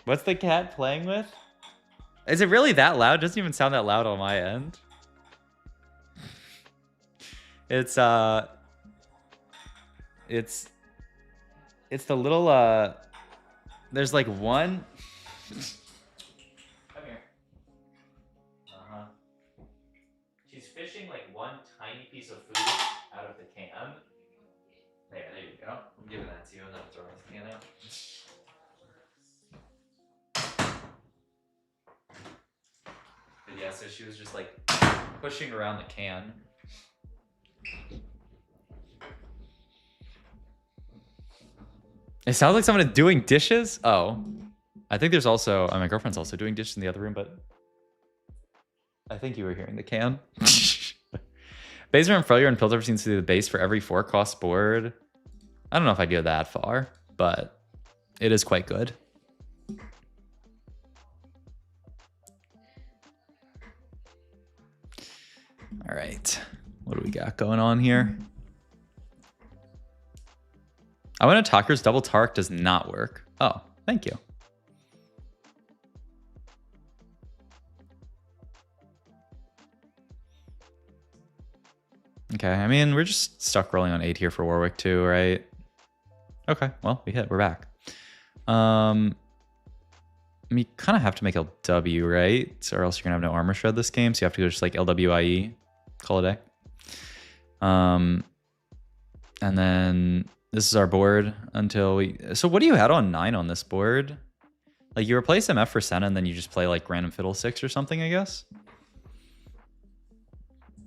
What's the cat playing with? Is it really that loud? It doesn't even sound that loud on my end. It's the little there's like one. Come here. She's fishing like one tiny piece of food out of the can. There you go. I'm giving that to you and then I'm throwing the can out. But yeah, so she was just like pushing around the can. It sounds like someone is doing dishes. Oh, I think there's also, my girlfriend's also doing dishes in the other room, but I think you were hearing the can. Base from Freljord and Piltover seems to be the base for every 4-cost board. I don't know if I'd go that far, but it is quite good. All right, what do we got going on here? I want Talker's double Tark does not work. Oh, thank you. Okay, I mean, we're just stuck rolling on 8 here for Warwick too, right? Okay, well, we hit. We're back. We kind of have to make a W, right? Or else you're going to have no armor shred this game, so you have to go just like LWIE, call it a day. And then this is our board until we... So what do you had on 9 on this board? Like, you replace MF for Senna, and then you just play, like, random Fiddlesticks or something, I guess?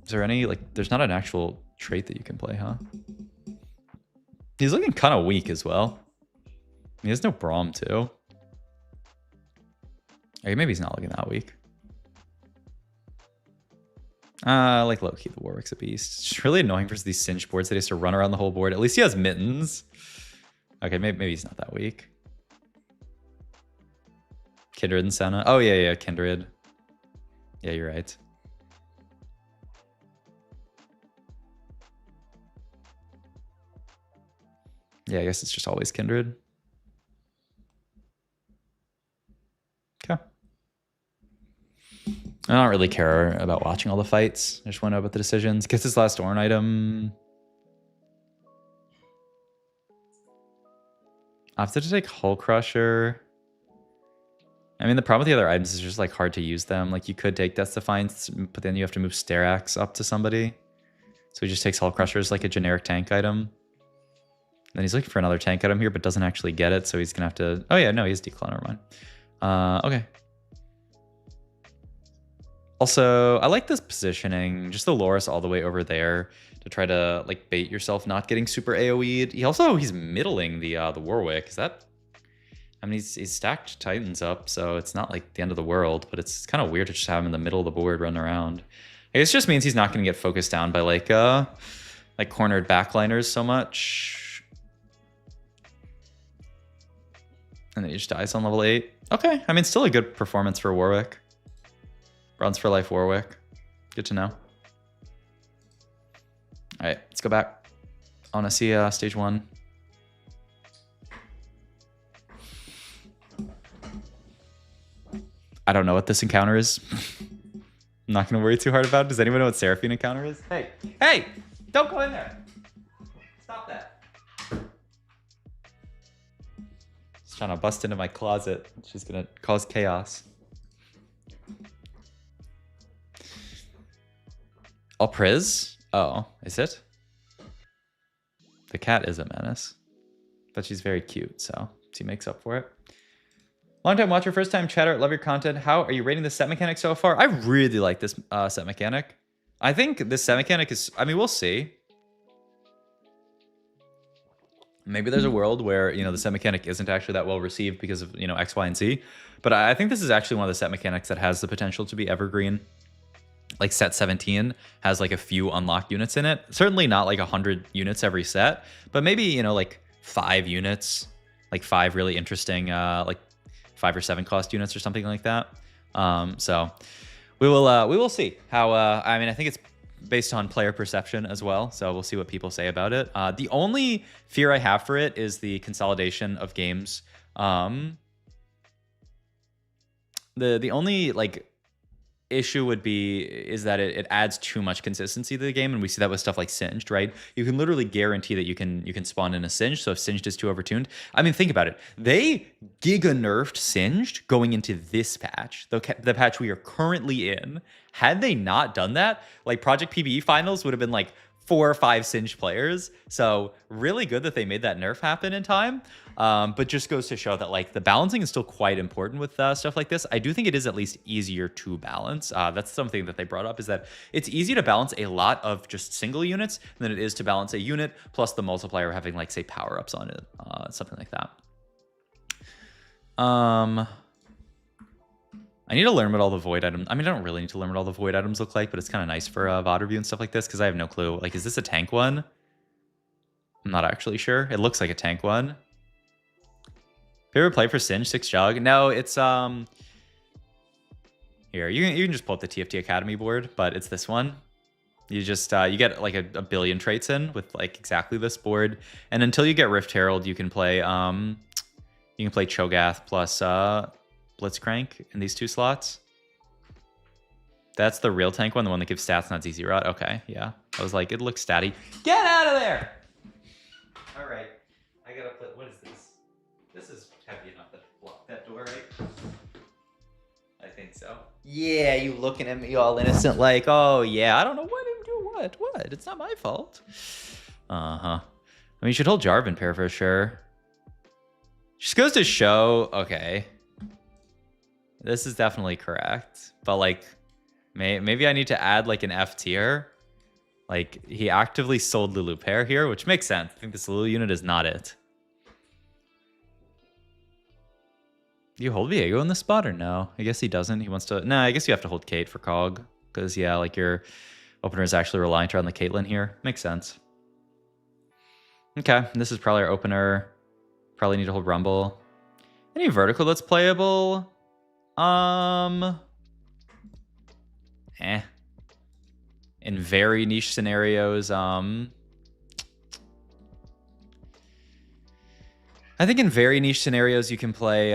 Is there any, like... There's not an actual trait that you can play, huh? He's looking kind of weak as well. He has no Braum, too. Okay, maybe he's not looking that weak. Like low-key, the Warwick's a beast. It's really annoying for these cinch boards that he has to run around the whole board. At least he has mittens. Okay, maybe he's not that weak. Kindred and Senna. Oh, yeah, Kindred. Yeah, you're right. Yeah, I guess it's just always Kindred. Okay. I don't really care about watching all the fights. I just want to know about the decisions. Gets his last Ornn item. I have to take Hull Crusher. I mean, the problem with the other items is just like hard to use them. Like you could take Death's Defiance, but then you have to move Starax up to somebody. So he just takes Hull Crusher as like a generic tank item. Then he's looking for another tank item here, but doesn't actually get it. So he's going to have to... Oh yeah, no, he's Decline, never mind. Okay. Also, I like this positioning. Just the Loris all the way over there to try to like bait yourself not getting super AoE'd. He's middling the Warwick. Is that... I mean, he's stacked Titans up, so it's not like the end of the world, but it's kind of weird to just have him in the middle of the board running around. I guess it just means he's not going to get focused down by like cornered backliners so much. And then he just dies on level 8. Okay, I mean, still a good performance for Warwick. Runs for life Warwick. Good to know. All right, let's go back. I want to see stage 1. I don't know what this encounter is. I'm not going to worry too hard about it. Does anyone know what Seraphine encounter is? Hey! Hey! Don't go in there! Stop that. She's trying to bust into my closet. She's going to cause chaos. Alpriz? Oh, is it? The cat is a menace. But she's very cute, so she makes up for it. Long time watcher, first time chatter, love your content. How are you rating the set mechanic so far? I really like this set mechanic. I think this set mechanic is, I mean, we'll see. Maybe there's a world where, you know, the set mechanic isn't actually that well received because of, you know, X, Y, and Z. But I think this is actually one of the set mechanics that has the potential to be evergreen. Like set 17 has like a few unlocked units in it. Certainly not like 100 units every set, but maybe, you know, like 5 units, like 5 really interesting, like 5 or 7 cost units or something like that. So we will see how, I mean, I think it's based on player perception as well. So we'll see what people say about it. The only fear I have for it is the consolidation of games. The only like issue would be is that it adds too much consistency to the game, and we see that with stuff like Singed, right? You can literally guarantee that you can spawn in a Singed. So if Singed is too overtuned, I mean, think about it. They giga nerfed Singed going into this patch, the patch we are currently in. Had they not done that, like Project PBE finals would have been like 4 or 5 Singed players. So really good that they made that nerf happen in time. But just goes to show that like the balancing is still quite important with stuff like this. I do think it is at least easier to balance. That's something that they brought up, is that it's easy to balance a lot of just single units than it is to balance a unit plus the multiplier having like say power-ups on it, something like that. I need to learn what all the void items. I mean, I don't really need to learn what all the void items look like, but it's kind of nice for VOD review and stuff like this because I have no clue. Like, is this a tank one? I'm not actually sure. It looks like a tank one. Favorite play for Singe 6 Jug? No, it's here. You can just pull up the TFT Academy board, but it's this one. You just you get like a billion traits in with like exactly this board, and until you get Rift Herald, you can play Cho'Gath plus Blitzcrank in these 2 slots. That's the real tank one, the one that gives stats, not ZZ Rot. Okay, yeah. I was like, it looks statty. Get out of there! All right, I gotta play. What is this? This is heavy enough to block that door, right? I think so. Yeah, you looking at me all innocent like, oh yeah, I don't know what to do. What? It's not my fault. I mean, you should hold Jarvan pair for sure. Just goes to show, okay. This is definitely correct, but like, maybe I need to add like an F tier. Like, he actively sold Lulu pair here, which makes sense. I think this Lulu unit is not it. Do you hold Viego in this spot or no? I guess he doesn't. He wants to... No, I guess you have to hold Kate for Cog. Because, yeah, like your opener is actually reliant on the Caitlyn here. Makes sense. Okay, this is probably our opener. Probably need to hold Rumble. Any vertical that's playable? In very niche scenarios, I think in very niche scenarios you can play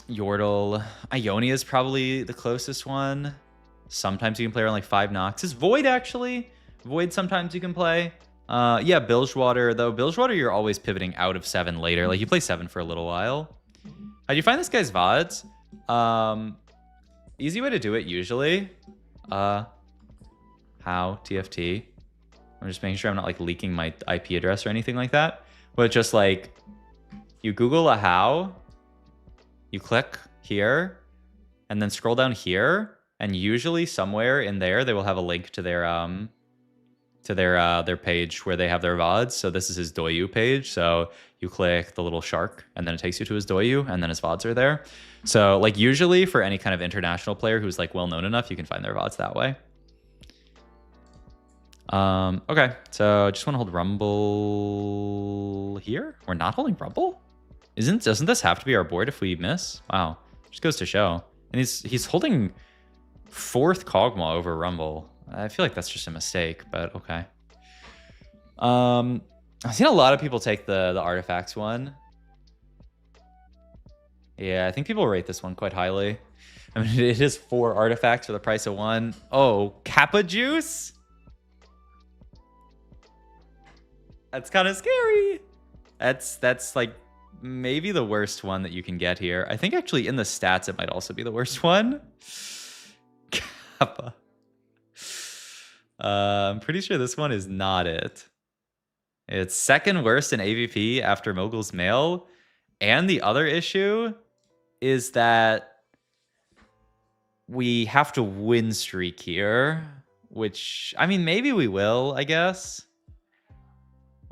Yordle. Ionia is probably the closest one. Sometimes you can play around like 5 Noxes. Void, actually. Void sometimes you can play. Yeah, Bilgewater, though. Bilgewater, you're always pivoting out of 7 later. Like, you play 7 for a little while. How do you find this guy's VODs? Easy way to do it, usually. How? TFT. I'm just making sure I'm not, like, leaking my IP address or anything like that. But just, like, you Google a how, you click here, and then scroll down here, and usually somewhere in there, they will have a link to their page where they have their VODs. So this is his Doyu page. So you click the little shark, and then it takes you to his Doyu, and then his VODs are there. So, like, usually for any kind of international player who's, like, well-known enough, you can find their VODs that way. Okay, so just want to hold Rumble here. We're not holding Rumble? Doesn't this have to be our board if we miss? Wow, just goes to show. And he's holding 4th Kog'Maw over Rumble. I feel like that's just a mistake, but okay. I've seen a lot of people take the artifacts one. Yeah, I think people rate this one quite highly. I mean, it is 4 artifacts for the price of 1. Oh, Kappa Juice? That's kind of scary. That's like maybe the worst one that you can get here. I think actually in the stats it might also be the worst one. Kappa. I'm pretty sure this one is not it. It's 2nd worst in AVP after Mogul's Mail. And the other issue is that we have to win streak here, which, I mean, maybe we will, I guess.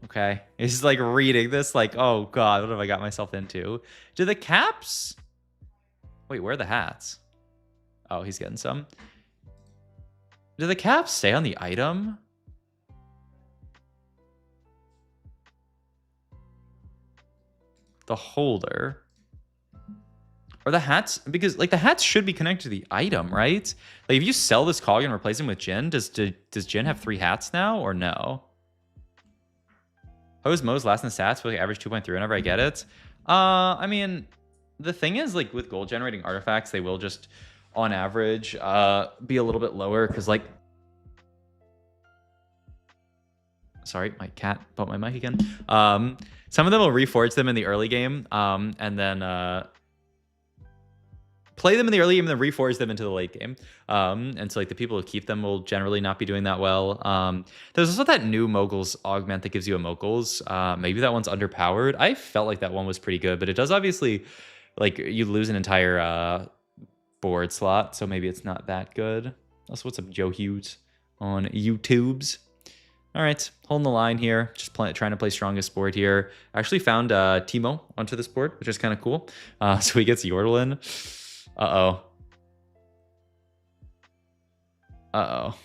Okay. He's like reading this like, oh god, what have I got myself into? Do the caps... Wait, where are the hats? Oh, he's getting some. Do the caps stay on the item? The holder. Or the hats? Because like the hats should be connected to the item, right? Like if you sell this cog and replace him with Jin, does Jin have 3 hats now or no? Hose Mo's last in the stats with like average 2.3 whenever I get it. I mean, the thing is like with gold generating artifacts, they will just on average be a little bit lower because like... Sorry, my cat bumped my mic again. Some of them will reforge them in the early game and then play them in the early game and then reforge them into the late game. And so like the people who keep them will generally not be doing that well. There's also that new Moguls augment that gives you a Moguls. Maybe that one's underpowered. I felt like that one was pretty good, but it does obviously, like you lose an entire board slot. So maybe it's not that good. Also, what's up, Joe Hughes on YouTubes? All right, holding the line here. Just trying to play strongest board here. I actually found Timo onto this board, which is kind of cool. So he gets Yordle in. Uh-oh. Uh-oh.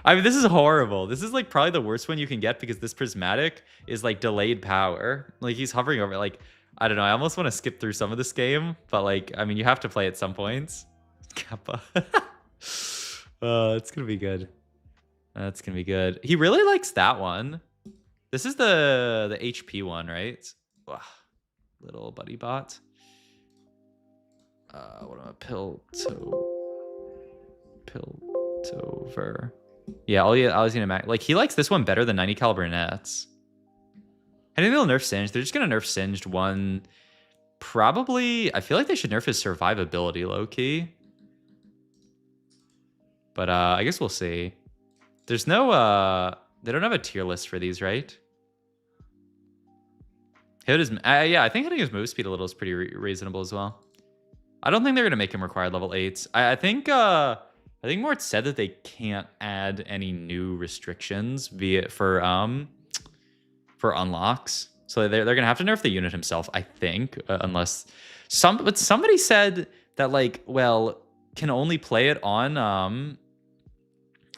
I mean, this is horrible. This is like probably the worst one you can get because this prismatic is like delayed power. Like he's hovering over it. Like, I don't know. I almost want to skip through some of this game, but like, I mean, you have to play at some points. Kappa. It's going to be good. That's going to be good. He really likes that one. This is the HP one, right? Ugh. Little buddy bot. What am I? Piltover. Yeah, I was gonna like he likes this one better than 90 caliber nets. I think they'll nerf Singed. They're just gonna nerf Singed one. Probably, I feel like they should nerf his survivability low key. But I guess we'll see. There's no they don't have a tier list for these, right? Yeah, I think hitting his move speed a little is pretty reasonable as well. I don't think they're gonna make him required level 8s. I think Mort said that they can't add any new restrictions for unlocks. So they're gonna have to nerf the unit himself, I think, unless but somebody said that like, well, can only play it on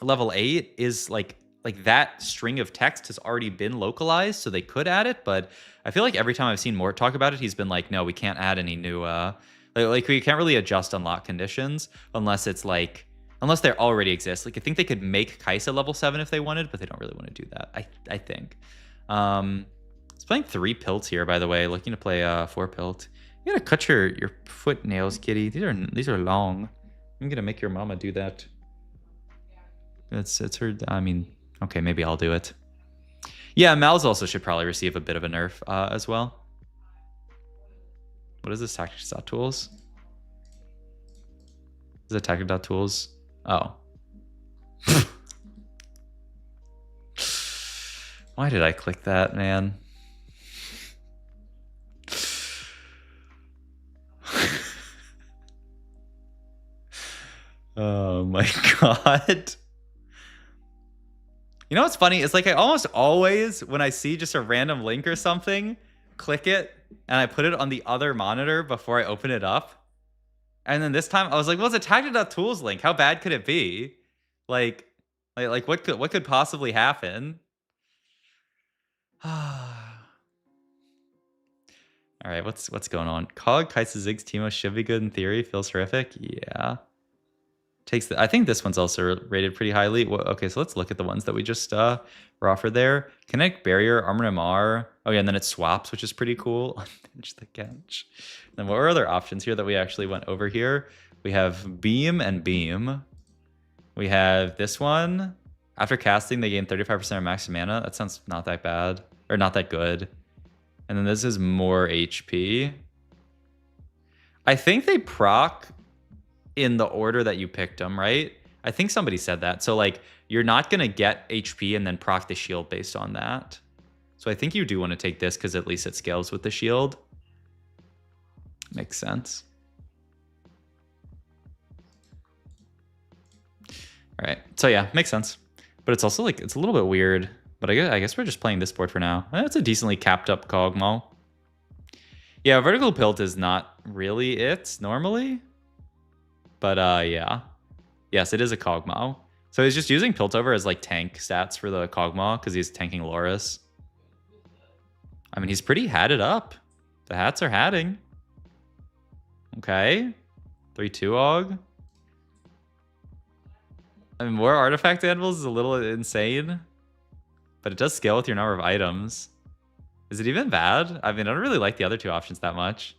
level 8 is like that string of text has already been localized, so they could add it, but I feel like every time I've seen Mort talk about it, he's been like, no, we can't add any new like we can't really adjust unlock conditions unless it's like unless they already exist. Like I think they could make Kaisa level 7 if they wanted, but they don't really want to do that. I think. It's playing 3 Pilts here, by the way. Looking to play 4 Pilt. You gotta cut your foot nails, kitty. These are long. I'm gonna make your mama do that. It's her. I mean, okay, maybe I'll do it. Yeah, Mal's also should probably receive a bit of a nerf as well. What is this? Tactics tools? Is it tactics tools? Oh. Why did I click that, man? Oh my god. You know what's funny? It's like I almost always, when I see just a random link or something, click it, and I put it on the other monitor before I open it up. And then this time I was like, well, it's a tactic.tools link. How bad could it be? Like what could possibly happen? All right, what's going on? Cog, Kaisa, Ziggs, Timo should be good in theory. Feels horrific. Yeah. I think this one's also rated pretty highly. Well, okay, so let's look at the ones that we just were offered there. Connect Barrier, Armor MR. Oh yeah, and then it swaps, which is pretty cool. Unpinch the catch. Then what were other options here that we actually went over here? We have Beam and Beam. We have this one. After casting, they gain 35% of max mana. That sounds not that bad. Or not that good. And then this is more HP. I think they proc in the order that you picked them, right? I think somebody said that. So like you're not going to get HP and then proc the shield based on that. So I think you do want to take this because at least it scales with the shield. Makes sense. All right. So yeah, makes sense. But it's also like, it's a little bit weird. But I guess we're just playing this board for now. It's a decently capped up Kog'Maw. Yeah, vertical pilt is not really it normally. But yeah. Yes, it is a Kog'Maw. So he's just using Piltover as like tank stats for the Kog'Maw because he's tanking Loris. I mean, he's pretty hatted up. The hats are hatting. Okay. 3-2 Aug. I mean, more artifact animals is a little insane. But it does scale with your number of items. Is it even bad? I mean, I don't really like the other two options that much.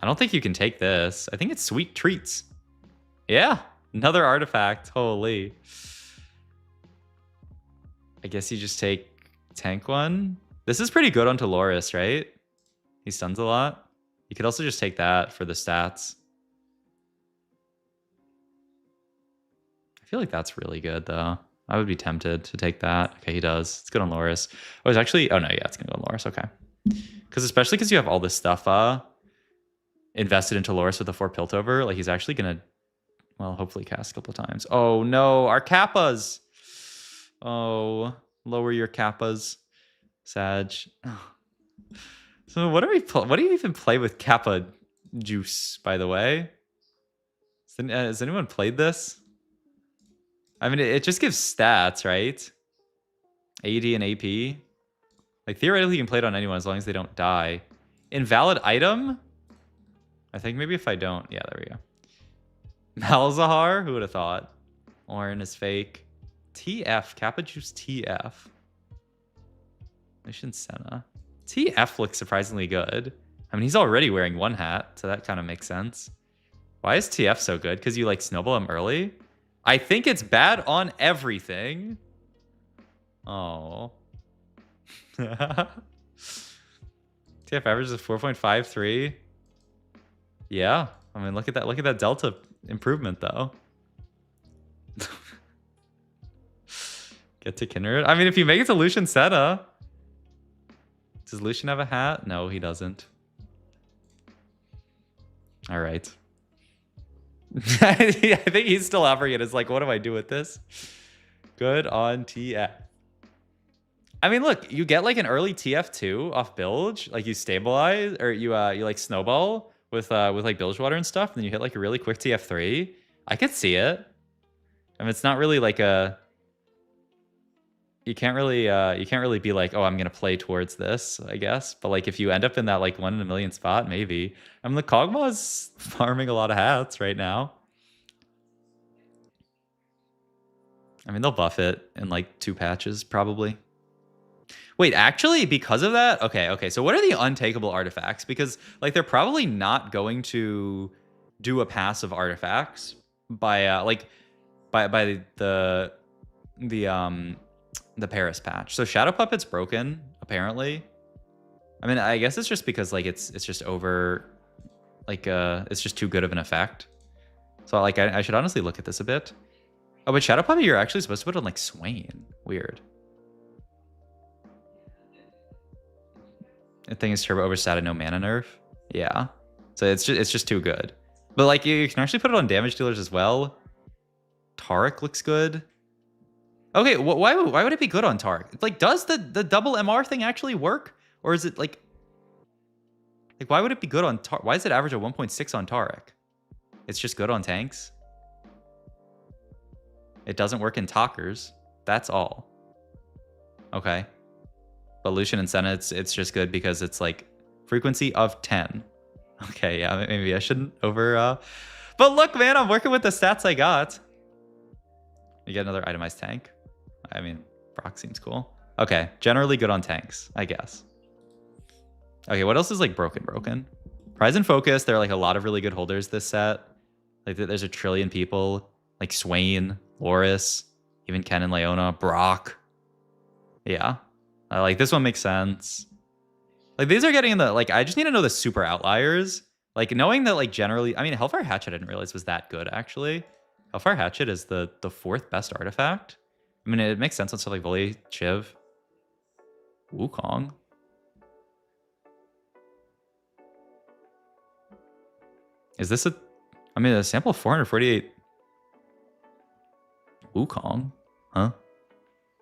I don't think you can take this. I think it's sweet treats. Yeah, another artifact. Holy. I guess you just take tank one. This is pretty good onto Loris, right? He stuns a lot. You could also just take that for the stats. I feel like that's really good, though. I would be tempted to take that. Okay, he does. It's good on Loris. Oh, it's actually... Oh, no, yeah, it's going to go on Loris. Okay. Especially because you have all this stuff invested into Loris with the 4 Piltover. Like, he's actually going to, well, hopefully cast a couple of times. Oh, no. Our Kappas. Oh, lower your Kappas, Sag. So what do you even play with Kappa juice, by the way? Has anyone played this? I mean, it just gives stats, right? AD and AP. Like, theoretically, you can play it on anyone as long as they don't die. Invalid item? I think maybe if I don't... Yeah, there we go. Malzahar? Who would have thought? Orin is fake. TF. Kappa Juice TF. Mission Senna. TF looks surprisingly good. I mean, he's already wearing one hat, so that kind of makes sense. Why is TF so good? Because you, like, snowball him early? I think it's bad on everything. Oh. TF average is 4.53. Yeah. I mean, look at that. Look at that delta improvement, though. Get to Kindred. I mean, if you make it to Lucian Senna. Does Lucian have a hat? No, he doesn't. All right. I think he's still offering it. It's like, what do I do with this? Good on TF. I mean, look, you get like an early TF2 off bilge, like you stabilize or you like snowball with like bilge water and stuff, and then you hit like a really quick TF3. I could see it. I mean, it's not really like a... You can't really be like, oh, I'm gonna play towards this, I guess. But like if you end up in that like 1 in a million spot, maybe. I mean, the Kog'Maw is farming a lot of hats right now. I mean, they'll buff it in like 2 patches probably. Wait, actually, because of that, okay. So what are the untakeable artifacts? Because like they're probably not going to do a passive artifacts by the Paris patch. So Shadow Puppet's broken, apparently. I mean, I guess it's just because like it's just over, like it's just too good of an effect. So like I should honestly look at this a bit. Oh, but Shadow Puppet you're actually supposed to put on like Swain. Weird. The thing is turbo overstated, no mana nerf. Yeah. So it's just too good. But like you can actually put it on damage dealers as well. Taric looks good. Okay, why would it be good on Taric? Like, does the double MR thing actually work? Or is it like why would it be good on Taric? Why is it average at 1.6 on Taric? It's just good on tanks. It doesn't work in talkers. That's all. Okay. But Lucian and Senna, it's just good because it's like frequency of 10. Okay, yeah, maybe I shouldn't over... But look, man, I'm working with the stats I got. You get another itemized tank. I mean, Brock seems cool. Okay, generally good on tanks, I guess. Okay, what else is like broken? Prize and Focus, there are like a lot of really good holders this set. Like there's a trillion people. Like Swain, Loris, even Ken and Leona, Brock. Yeah. Like this one makes sense. Like these are getting in the, like, I just need to know the super outliers. Like knowing that like generally, I mean, Hellfire Hatchet I didn't realize was that good actually. Hellfire Hatchet is the 4th best artifact. I mean, it makes sense on stuff like Volley, Chiv, Wukong. Is this a... I mean, a sample of 448 Wukong? Huh?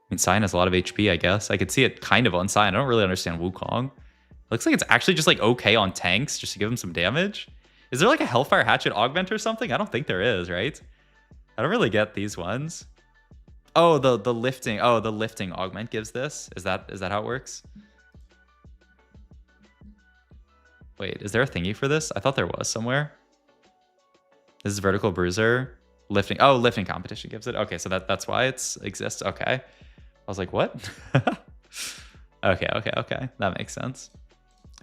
mean, Cyan has a lot of HP, I guess. I could see it kind of on Cyan. I don't really understand Wukong. Looks like it's actually just like okay on tanks, just to give him some damage. Is there like a Hellfire Hatchet Augment or something? I don't think there is, right? I don't really get these ones. Oh, the lifting. Oh, the lifting Augment gives this. Is that how it works? Wait, is there a thingy for this? I thought there was somewhere. This is Vertical Bruiser. Lifting. Oh, lifting competition gives it. Okay, so that's why it exists. Okay. I was like, what? Okay. That makes sense.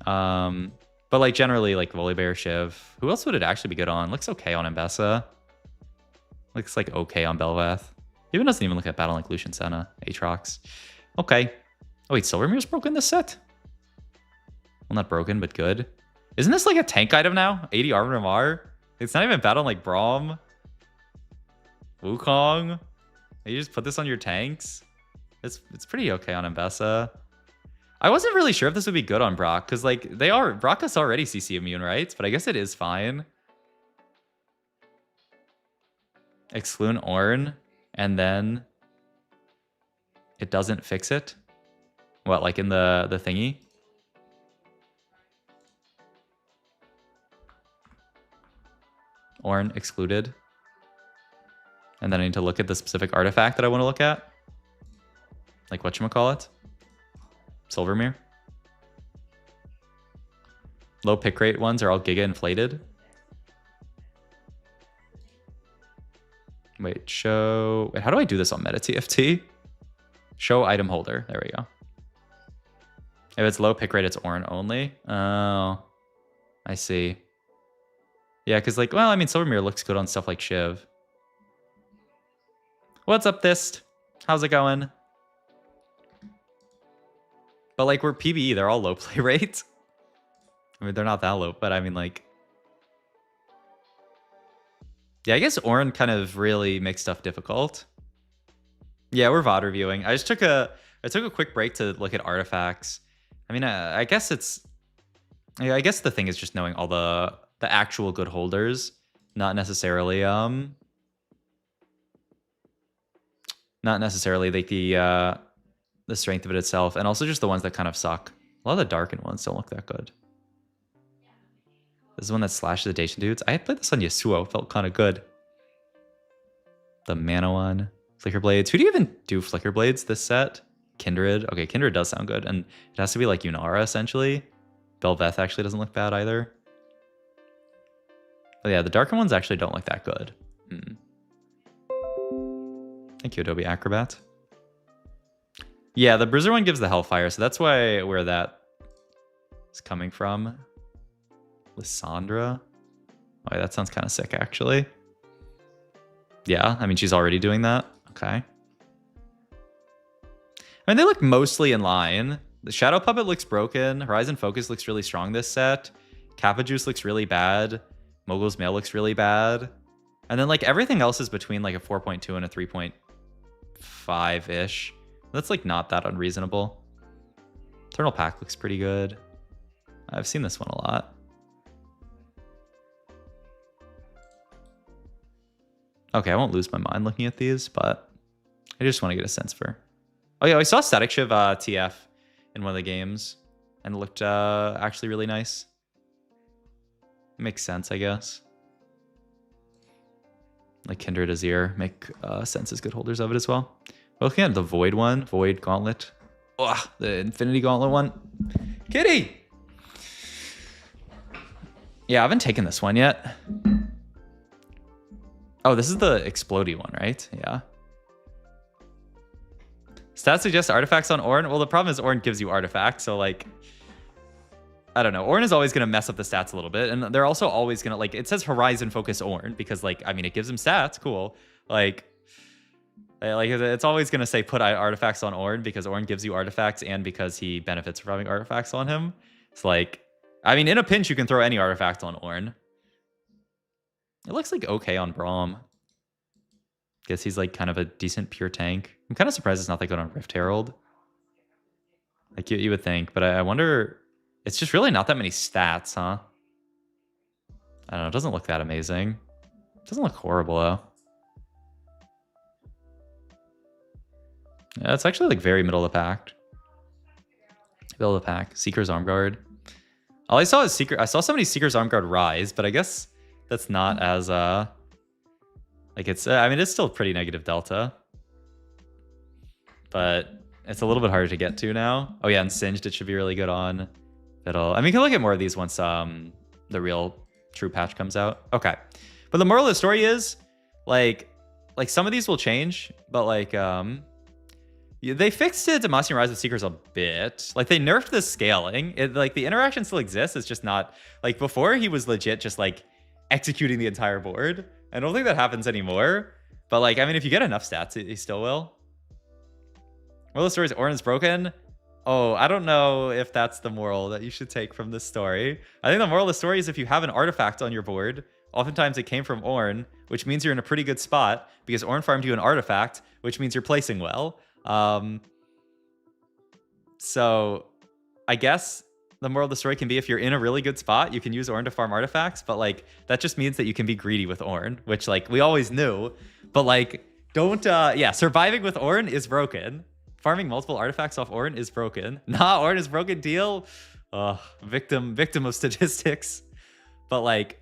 But like generally like Volibear, Shiv. Who else would it actually be good on? Looks okay on Mbessa. Looks like okay on Bel'Veth. Even doesn't even look at battle like Lucian Senna, Aatrox. Okay. Oh wait, Silvermere's broken this set? Well, not broken, but good. Isn't this like a tank item now? 80 Armor MR? It's not even battle like Braum. Wukong. You just put this on your tanks. It's pretty okay on Mbessa. I wasn't really sure if this would be good on Brock, because like Brock is already CC immune, right? But I guess it is fine. Exclude Ornn, and then it doesn't fix it. What, like in the thingy? Ornn excluded. And then I need to look at the specific artifact that I want to look at. Like whatchamacallit? Silvermere. Low pick rate ones are all giga inflated. Wait, show... Wait, how do I do this on Meta TFT? Show item holder. There we go. If it's low pick rate, it's Ornn only. Oh, I see. Yeah, because like, well, I mean, Silvermere looks good on stuff like Shiv. What's up, Thist? How's it going? But like, we're PBE, they're all low play rates. I mean, they're not that low, but I mean, like... Yeah, I guess Ornn kind of really makes stuff difficult. Yeah, we're VOD reviewing. I took a quick break to look at artifacts. I mean, I guess it's... I guess the thing is just knowing all the actual good holders, not necessarily like the strength of it itself, and also just the ones that kind of suck. A lot of the darkened ones don't look that good. This is one that slashes the Dacian dudes. I had played this on Yasuo, felt kind of good. The mana one. Flicker Blades. Who do you even do Flicker Blades this set? Kindred. Okay, Kindred does sound good, and it has to be like Yunara, essentially. Bel'Veth actually doesn't look bad either. But yeah, the darkened ones actually don't look that good. Thank you, Adobe Acrobat. Yeah, the Bruiser one gives the Hellfire, so that's where that is coming from. Lysandra. Oh, that sounds kind of sick, actually. Yeah, I mean, she's already doing that. Okay. I mean, they look mostly in line. The Shadow Puppet looks broken. Horizon Focus looks really strong this set. Kappa Juice looks really bad. Mogul's Mail looks really bad. And then, like, everything else is between, like, a 4.2 and a 3.5-ish. That's, like, not that unreasonable. Eternal Pack looks pretty good. I've seen this one a lot. Okay, I won't lose my mind looking at these, but I just want to get a sense for... Oh, yeah, I saw Static Shiv TF in one of the games, and it looked actually really nice. Makes sense, I guess. Like Kindred Azir make sense as good holders of it as well. Looking at the Void one, Void Gauntlet. Ugh, the Infinity Gauntlet one. Kitty! Yeah, I haven't taken this one yet. Oh, this is the Explodey one, right? Yeah. Stats suggest artifacts on Ornn. Well, the problem is Ornn gives you artifacts, so like... I don't know. Ornn is always going to mess up the stats a little bit, and they're also always going to, like, it says Horizon Focus Ornn, because, like, I mean, it gives him stats, cool. Like it's always going to say put artifacts on Ornn, because Ornn gives you artifacts, and because he benefits from having artifacts on him. It's like, I mean, in a pinch, you can throw any artifact on Ornn. It looks like okay on Braum. Guess he's, like, kind of a decent pure tank. I'm kind of surprised it's not that good on Rift Herald. Like, you would think, but I wonder... It's just really not that many stats, huh? I don't know. It doesn't look that amazing. It doesn't look horrible, though. Yeah, it's actually like very middle of the pack. Middle of the pack. Seeker's Arm Guard. All I saw is Seeker. I saw somebody's Seeker's Arm Guard rise, but I guess that's not as like it's. I mean, it's still pretty negative delta, but it's a little bit harder to get to now. Oh yeah, and Singed it should be really good on Fiddle. I mean, you can look at more of these once the real true patch comes out. Okay, but the moral of the story is like some of these will change, but like they fixed it Demacian Rise with Seekers a bit. Like they nerfed the scaling. Like the interaction still exists. It's just not like before he was legit just like executing the entire board. I don't think that happens anymore. But like, I mean, if you get enough stats, he still will. Moral of the story is Ornn is broken. Oh, I don't know if that's the moral that you should take from this story. I think the moral of the story is if you have an artifact on your board, oftentimes it came from Ornn, which means you're in a pretty good spot because Ornn farmed you an artifact, which means you're placing well. So I guess the moral of the story can be if you're in a really good spot, you can use Ornn to farm artifacts, but like that just means that you can be greedy with Ornn, which like we always knew, but like don't yeah, surviving with Ornn is broken. Farming multiple artifacts off Ornn is broken. Nah, Ornn is broken deal. Victim of statistics. But like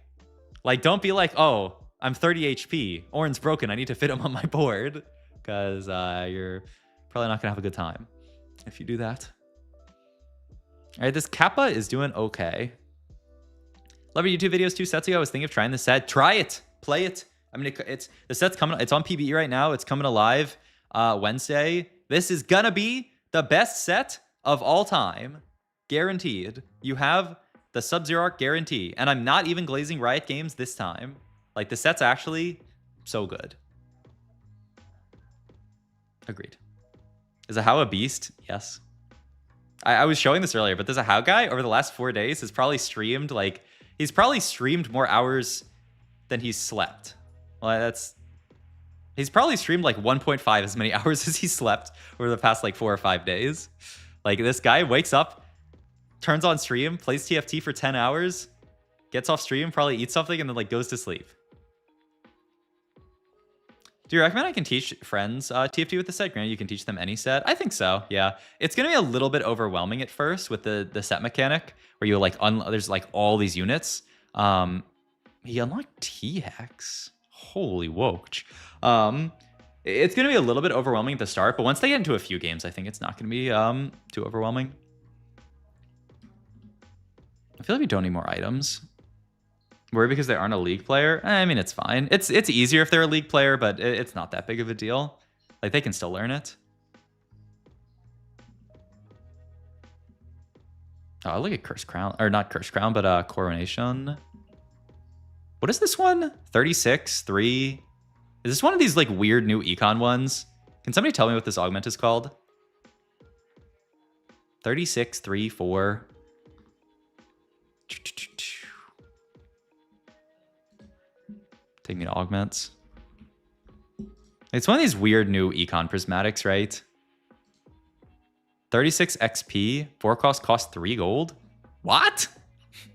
don't be like, oh, I'm 30 HP. Ornn's broken. I need to fit him on my board. Because you're probably not going to have a good time if you do that. All right, this Kappa is doing okay. Love your YouTube videos 2 sets ago. I was thinking of trying this set. Try it. Play it. I mean, it's the set's coming. It's on PBE right now. It's coming alive Wednesday. This is going to be the best set of all time. Guaranteed. You have the Sub-Zero arc guarantee. And I'm not even glazing Riot Games this time. Like, the set's actually so good. Agreed. Is a How a beast? Yes. I was showing this earlier, but there's a How guy over the last 4 days has probably streamed, like, he's probably streamed more hours than he's slept. Well, he's probably streamed like 1.5 as many hours as he slept over the past like 4 or 5 days. Like this guy wakes up, turns on stream, plays TFT for 10 hours, gets off stream, probably eats something, and then like goes to sleep. Do you recommend I can teach friends TFT with the set? Granted, you can teach them any set. I think so, yeah. It's going to be a little bit overwhelming at first with the set mechanic, where you like, there's like all these units. He unlocked T-Hex. Holy wokch. It's going to be a little bit overwhelming at the start, but once they get into a few games, I think it's not going to be too overwhelming. I feel like we don't need more items. Worry because they aren't a league player? I mean, it's fine. It's easier if they're a league player, but it's not that big of a deal. Like, they can still learn it. Oh, look at Cursed Crown. Or not Cursed Crown, but Coronation. What is this one? 36, 3. Is this one of these like weird new econ ones? Can somebody tell me what this augment is called? 36, 3, 4. Take me to augments. It's one of these weird new econ prismatics, right? 36 XP. 4 cost 3 gold. What?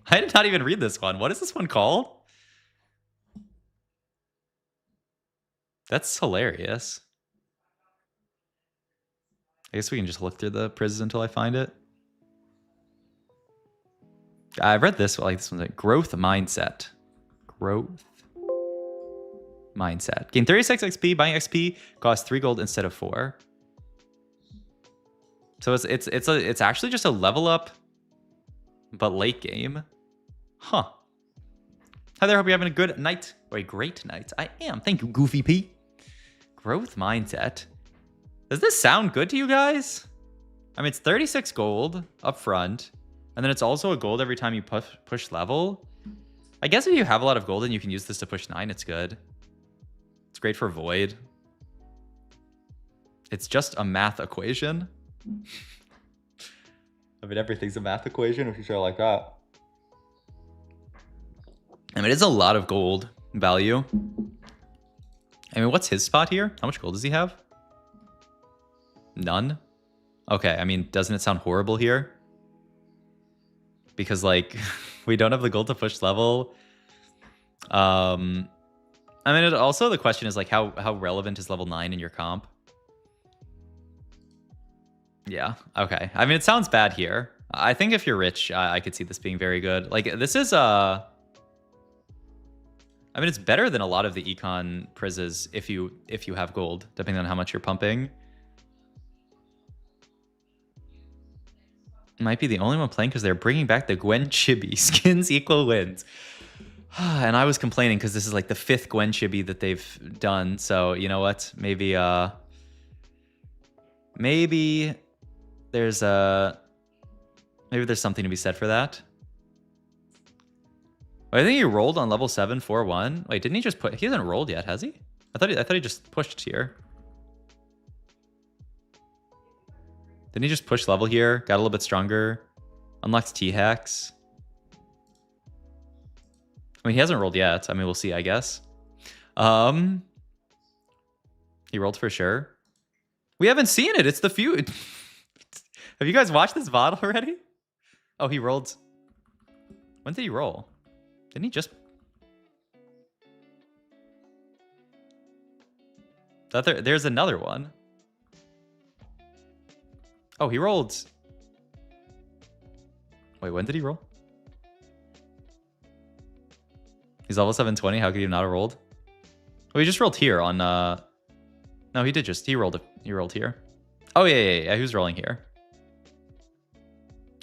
I did not even read this one. What is this one called? That's hilarious. I guess we can just look through the prizes until I find it. I've read this, like this one's like Growth Mindset. Growth Mindset. Gain 36 XP, buying XP costs 3 gold instead of 4. So it's actually just a level up, but late game. Huh. Hi there, hope you're having a good night, or a great night. I am. Thank you, Goofy P. Growth Mindset. Does this sound good to you guys? I mean, it's 36 gold up front, and then it's also a gold every time you push level. I guess if you have a lot of gold and you can use this to push 9, it's good. It's great for Void. It's just a math equation. I mean, everything's a math equation if you try like that. I mean, it's a lot of gold value. I mean, what's his spot here? How much gold does he have? None? Okay, I mean, doesn't it sound horrible here? Because, like, we don't have the gold to push level. I mean, also the question is, like, how relevant is level 9 in your comp? Yeah, okay. I mean, it sounds bad here. I think if you're rich, I could see this being very good. Like, this is, I mean, it's better than a lot of the econ prizes if you have gold, depending on how much you're pumping. Might be the only one playing because they're bringing back the Gwen Chibi. Skins equal wins. And I was complaining because this is like the 5th Gwen Chibi that they've done. So, you know what? Maybe there's something to be said for that. I think he rolled on level 7 4-1. Wait, didn't he just put? He hasn't rolled yet, has he? I thought he just pushed here. Didn't he just push level here? Got a little bit stronger. Unlocked T-Hex. I mean, he hasn't rolled yet. I mean, we'll see, I guess. He rolled for sure. We haven't seen it. It's the feud. Have you guys watched this VOD already? Oh, he rolled. When did he roll? Didn't he just... There's another one. Oh, he rolled. Wait, when did he roll? He's level 720. How could he not have rolled? Oh, he just rolled here on... No, he did just... He rolled here. Oh, yeah. He was rolling here.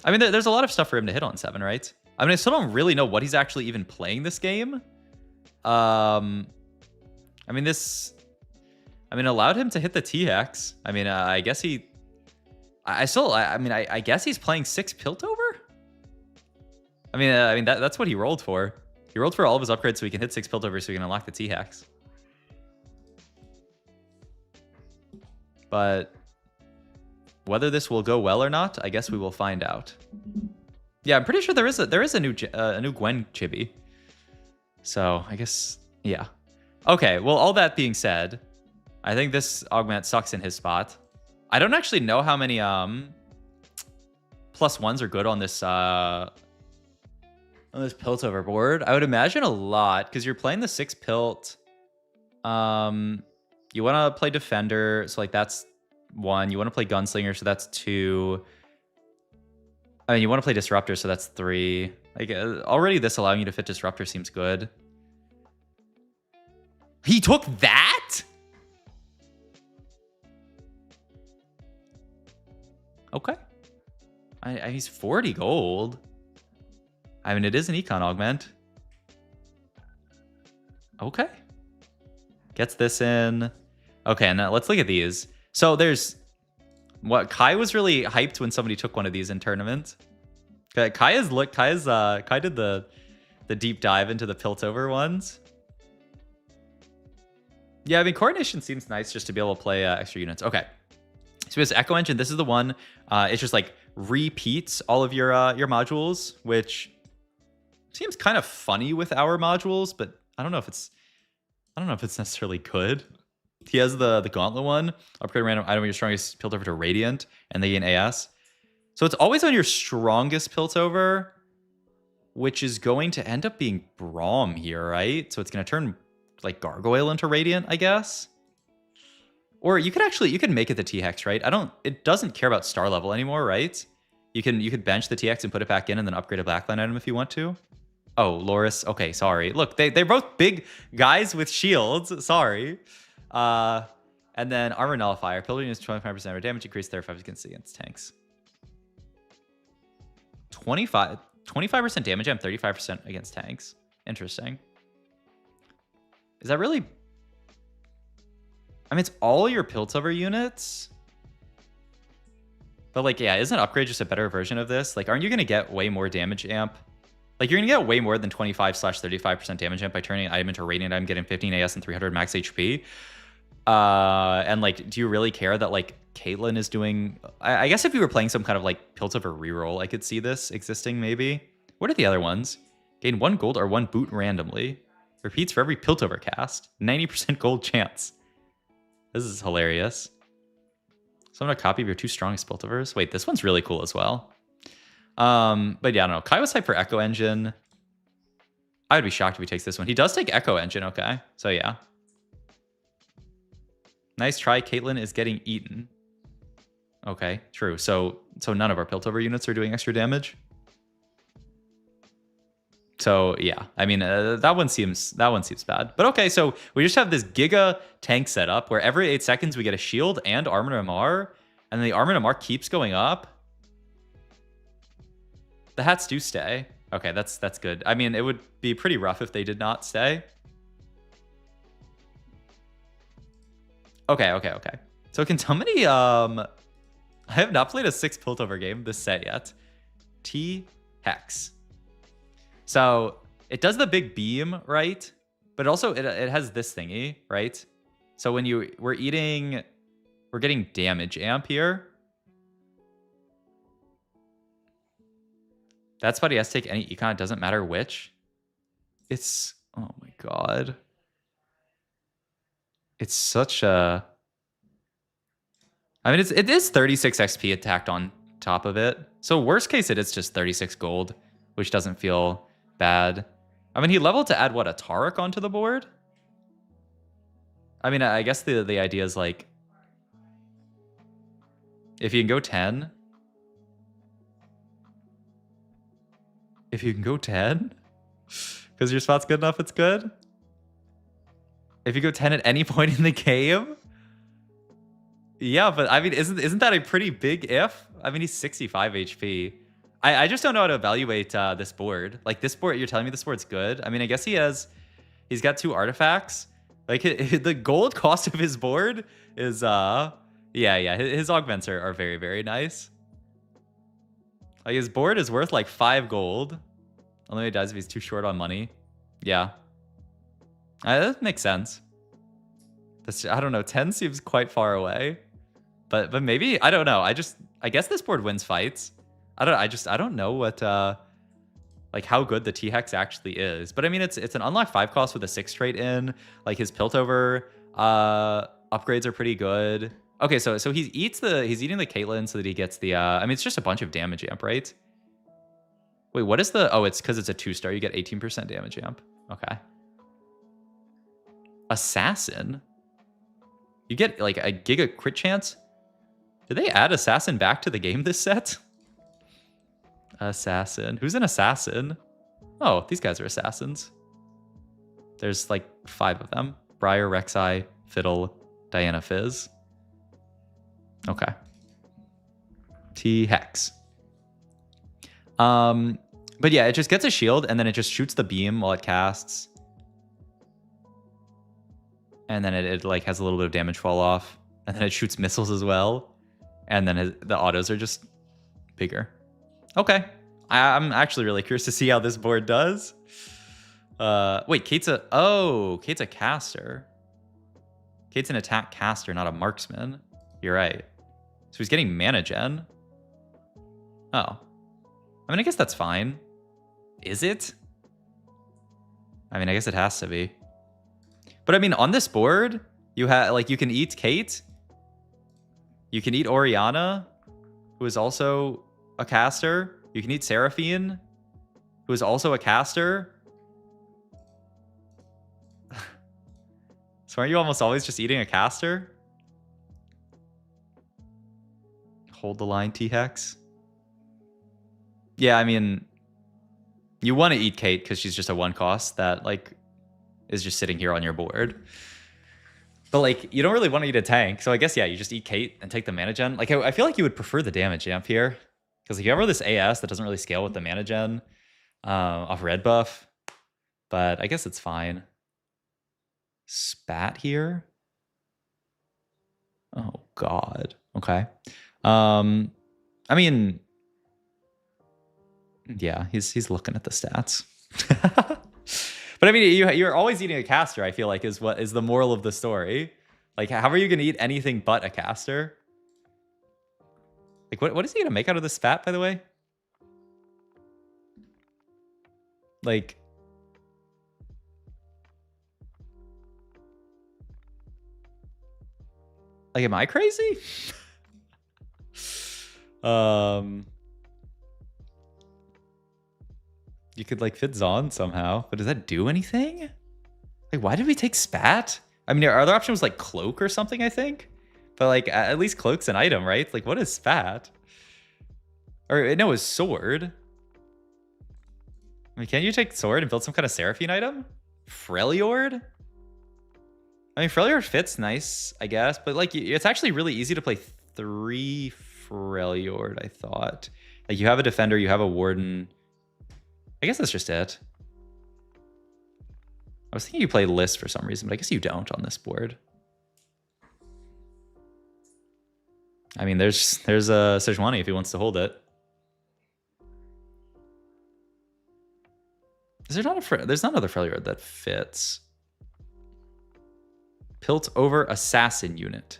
I mean, there's a lot of stuff for him to hit on 7, right? I mean, I still don't really know what he's actually even playing this game. I mean, allowed him to hit the T-Hex. I mean, I guess he... I guess he's playing 6 Piltover? I mean, that's what he rolled for. He rolled for all of his upgrades so he can hit 6 Piltover so he can unlock the T-Hex. But whether this will go well or not, I guess we will find out. Yeah, I'm pretty sure there is a new Gwen Chibi. So I guess, yeah. Okay, well, all that being said, I think this Augment sucks in his spot. I don't actually know how many +1s are good on this Piltover board. I would imagine a lot because you're playing the 6 Pilt. You want to play Defender, so like that's 1. You want to play Gunslinger, so that's 2. I mean, you want to play Disruptor, so that's 3. Like already, this allowing you to fit Disruptor seems good. He took that? Okay. He's 40 gold. I mean, it is an econ augment. Okay. Gets this in. Okay, now let's look at these. So there's... What, Kai was really hyped when somebody took one of these in tournament. Kai did the deep dive into the Piltover ones. Yeah, I mean, Coordination seems nice just to be able to play extra units. Okay. So it's Echo Engine. This is the one. It just like repeats all of your modules, which seems kind of funny with our modules, but I don't know if it's necessarily good. He has the Gauntlet one. Upgrade random item of your strongest Piltover to Radiant, and they gain AS. So it's always on your strongest Piltover, which is going to end up being Braum here, right? So it's going to turn like Gargoyle into Radiant, I guess. Or you could make it the T-Hex, right? It doesn't care about star level anymore, right? You could bench the T-Hex and put it back in and then upgrade a Blackline item if you want to. Oh, Loris. Okay, sorry. Look, they're both big guys with shields. Sorry. And then Armor Nullifier. Piltover is 25% or damage increase 35% against tanks. 25% damage and 35% against tanks. Interesting. Is that really... I mean, it's all your Piltover units. But like, yeah, isn't Upgrade just a better version of this? Like, aren't you going to get way more damage amp? Like, you're going to get way more than 25/35% damage amp by turning an item into a Radiant item, getting 15 AS and 300 max HP. And like, do you really care that like Caitlyn is doing... I guess if you were playing some kind of like Piltover reroll, I could see this existing maybe. What are the other ones? Gain 1 gold or 1 boot randomly. Repeats for every Piltover cast. 90% gold chance. This is hilarious. So I'm gonna copy of your 2 strongest Piltovers. Wait, this one's really cool as well. But yeah, I don't know. Kai was hyped for Echo Engine. I would be shocked if he takes this one. He does take Echo Engine, okay. So yeah. Nice try. Caitlyn is getting eaten. Okay, true. So none of our Piltover units are doing extra damage. So yeah, I mean that one seems bad. But okay, so we just have this Giga tank setup where every 8 seconds we get a shield and armored MR, and the armored MR keeps going up. The hats do stay. Okay, that's good. I mean, it would be pretty rough if they did not stay. Okay. So can somebody I have not played a 6 Piltover game this set yet. T-Hex. So it does the big beam, right? But also it has this thingy, right? So when we're getting damage amp here. That's why he has to take any econ. It doesn't matter which. It's, oh my god. It's such a... I mean, it is 36 XP attacked on top of it. So worst case, it is just 36 gold, which doesn't feel bad. I mean, he leveled to add, what, a Taric onto the board? I mean, I guess the idea is, like, if you can go 10... If you can go 10? Because your spot's good enough, it's good? If you go 10 at any point in the game? Yeah, but I mean, isn't that a pretty big if? I mean, he's 65 HP. I just don't know how to evaluate this board. Like, this board, you're telling me this board's good? I mean, I guess he's got 2 artifacts. Like, the gold cost of his board is, yeah, his augments are very, very nice. Like, his board is worth, like, 5 gold. Only he dies if he's too short on money. Yeah. That makes sense. I don't know, 10 seems quite far away. But maybe, I don't know. I guess this board wins fights. I don't know what like how good the T-Hex actually is. But I mean, it's an unlock 5 cost with a 6 trait in. Like, his Piltover upgrades are pretty good. Okay, so he's eating the Caitlyn so that he gets the I mean, it's just a bunch of damage amp, right? Wait, what is the... Oh, it's because it's a 2-star. You get 18% damage amp. Okay. Assassin? You get, like, a Giga crit chance? Did they add Assassin back to the game this set? Assassin. Who's an Assassin? Oh, these guys are Assassins. There's, like, 5 of them. Briar, Rek'Sai, Fiddle, Diana Fizz. Okay. T-Hex. But yeah, it just gets a shield, and then it just shoots the beam while it casts. And then it like has a little bit of damage fall off. And then it shoots missiles as well. And then the autos are just bigger. Okay. I'm actually really curious to see how this board does. Wait, Kate's a caster. Kate's an attack caster, not a marksman. You're right. So he's getting mana gen. Oh. I mean, I guess that's fine. Is it? I mean, I guess it has to be. But I mean, on this board, you have, like, you can eat Kate. You can eat Orianna, who is also a caster. You can eat Seraphine, who is also a caster. So aren't you almost always just eating a caster? Hold the line, T-Hex. Yeah, I mean, you want to eat Kate because she's just a 1 cost that, like, is just sitting here on your board. But, like, you don't really want to eat a tank. So I guess, yeah, you just eat Kate and take the mana gen. Like, I feel like you would prefer the damage amp here. Because, like, you have this AS that doesn't really scale with the mana gen off red buff. But I guess it's fine. Spat here? Oh, God. Okay. I mean... Yeah, he's looking at the stats. But I mean, you're always eating a caster, I feel like, is the moral of the story. Like, how are you going to eat anything but a caster? Like, what is he going to make out of the spat, by the way? Like... Like, am I crazy? You could, like, fit Zon somehow, but does that do anything? Like, why did we take Spat? I mean, our other option was, like, Cloak or something, I think. But like, at least cloak's an item, right? Like, what is spat? Or no, it's sword. I mean, can't you take sword and build some kind of Seraphine item? Freljord? I mean, Freljord fits nice, I guess. But like, it's actually really easy to play 3 Freljord, I thought. Like, you have a defender, you have a warden. I guess that's just it. I was thinking you play list for some reason, but I guess you don't on this board. I mean, there's a Sejuani if he wants to hold it. Is there not there's not another Freljord that fits. Piltover assassin unit.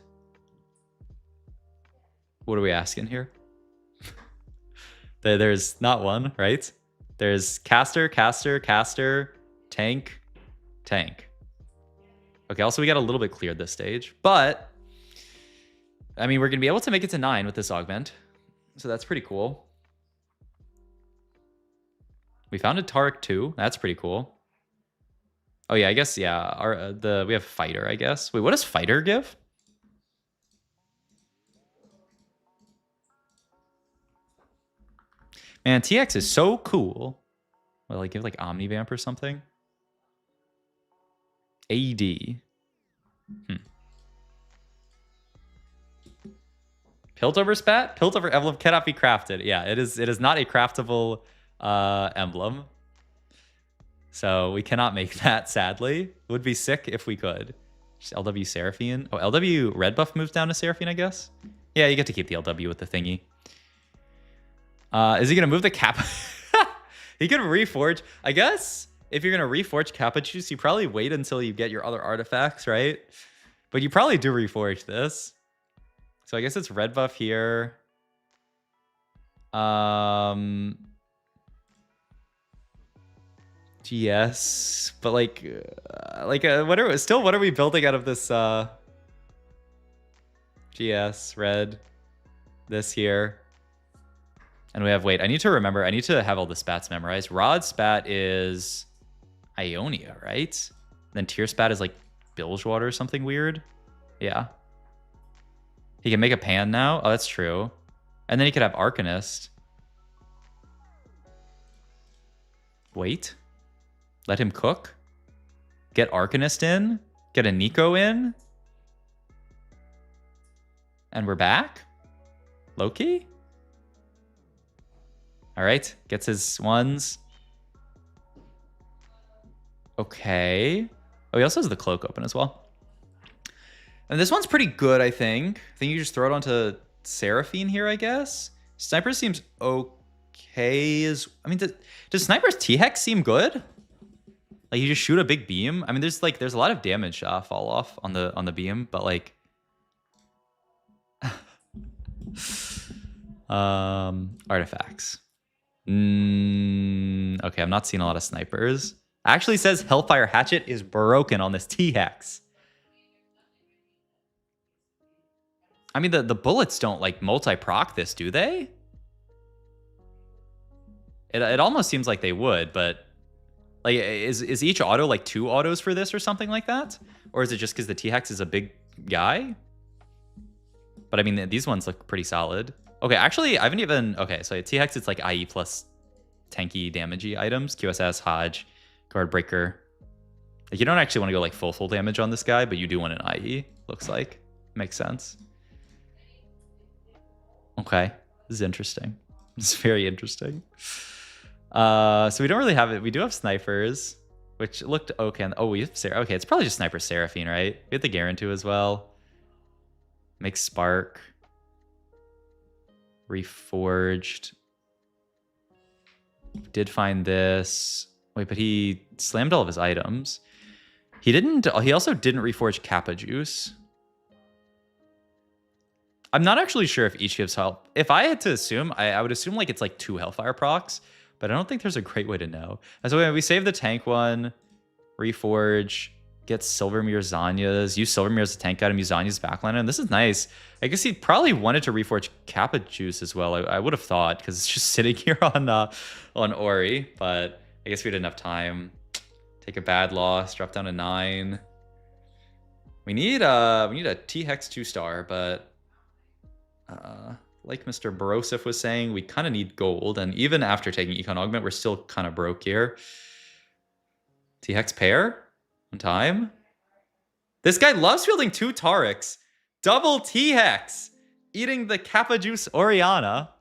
What are we asking here? There's not one, right? There's caster, caster, caster, tank, tank. Okay, also we got a little bit cleared this stage, but I mean, we're going to be able to make it to 9 with this augment. So that's pretty cool. We found a Taric too. That's pretty cool. Oh yeah, I guess, yeah. We have fighter, I guess. Wait, what does fighter give? Man, T-Hex is so cool. Well, like give like Omnivamp or something. AD. Piltover spat? Piltover emblem cannot be crafted. Yeah, it is not a craftable emblem. So we cannot make that, sadly. Would be sick if we could. Just LW Seraphine. Oh, LW red buff moves down to Seraphine, I guess? Yeah, you get to keep the LW with the thingy. Is he going to move the Kappa? He could reforge. I guess if you're going to reforge Kappa Juice, you probably wait until you get your other artifacts, right? But you probably do reforge this. So I guess it's red buff here. Yes, but like what are we building out of this GS red this here? And we have, wait, I need to remember, I need to have all the spats memorized. Rod spat is Ionia, right? Then tier spat is like Bilgewater or something weird. Yeah. He can make a pan now. Oh, that's true. And then he could have Arcanist. Wait. Let him cook. Get Arcanist in. Get a Nico in. And we're back? Loki? All right. Gets his ones. Okay. Oh, he also has the cloak open as well. And this one's pretty good, I think. I think you just throw it onto Seraphine here, I guess. Sniper seems okay. I mean, does Sniper's T-Hex seem good? Like, you just shoot a big beam. I mean, there's a lot of damage fall off on the beam, but like, artifacts. Okay, I'm not seeing a lot of snipers. Actually says Hellfire Hatchet is broken on this T-Hex. I mean, the bullets don't like multi-proc this, do they? It almost seems like they would, but like, is each auto like 2 autos for this or something like that? Or is it just because the T-Hex is a big guy? But I mean, these ones look pretty solid. Okay, actually, I haven't even... Okay, so T-Hex, it's like IE plus tanky, damagey items. QSS, Hodge, Guard Breaker. Like, you don't actually want to go like full damage on this guy, but you do want an IE, looks like. Makes sense. Okay, this is interesting. This is very interesting. So we don't really have it. We do have snipers, which looked okay. Oh, we have okay. It's probably just Sniper Seraphine, right? We have the Garantu as well. Make Spark. Reforged. Did find this. Wait, but he slammed all of his items. He didn't. He also didn't reforge Kappa Juice. I'm not actually sure if each gives help. If I had to assume, I would assume like it's like 2 Hellfire procs, but I don't think there's a great way to know. And so we save the tank one, reforge, get Silvermere Zanya's, use Silvermere as a tank item, use Zanya's backliner, and this is nice. I guess he probably wanted to reforge Kappa Juice as well. I would have thought, because it's just sitting here on Ori, but I guess we didn't have time. Take a bad loss, drop down to 9. We need a T-Hex 2-star, but like Mr. Borosif was saying, we kind of need gold, and even after taking Econ Augment, we're still kind of broke here. T-Hex pair on time. This guy loves fielding 2 Tarics. Double T-Hex eating the Kappa Juice Oriana.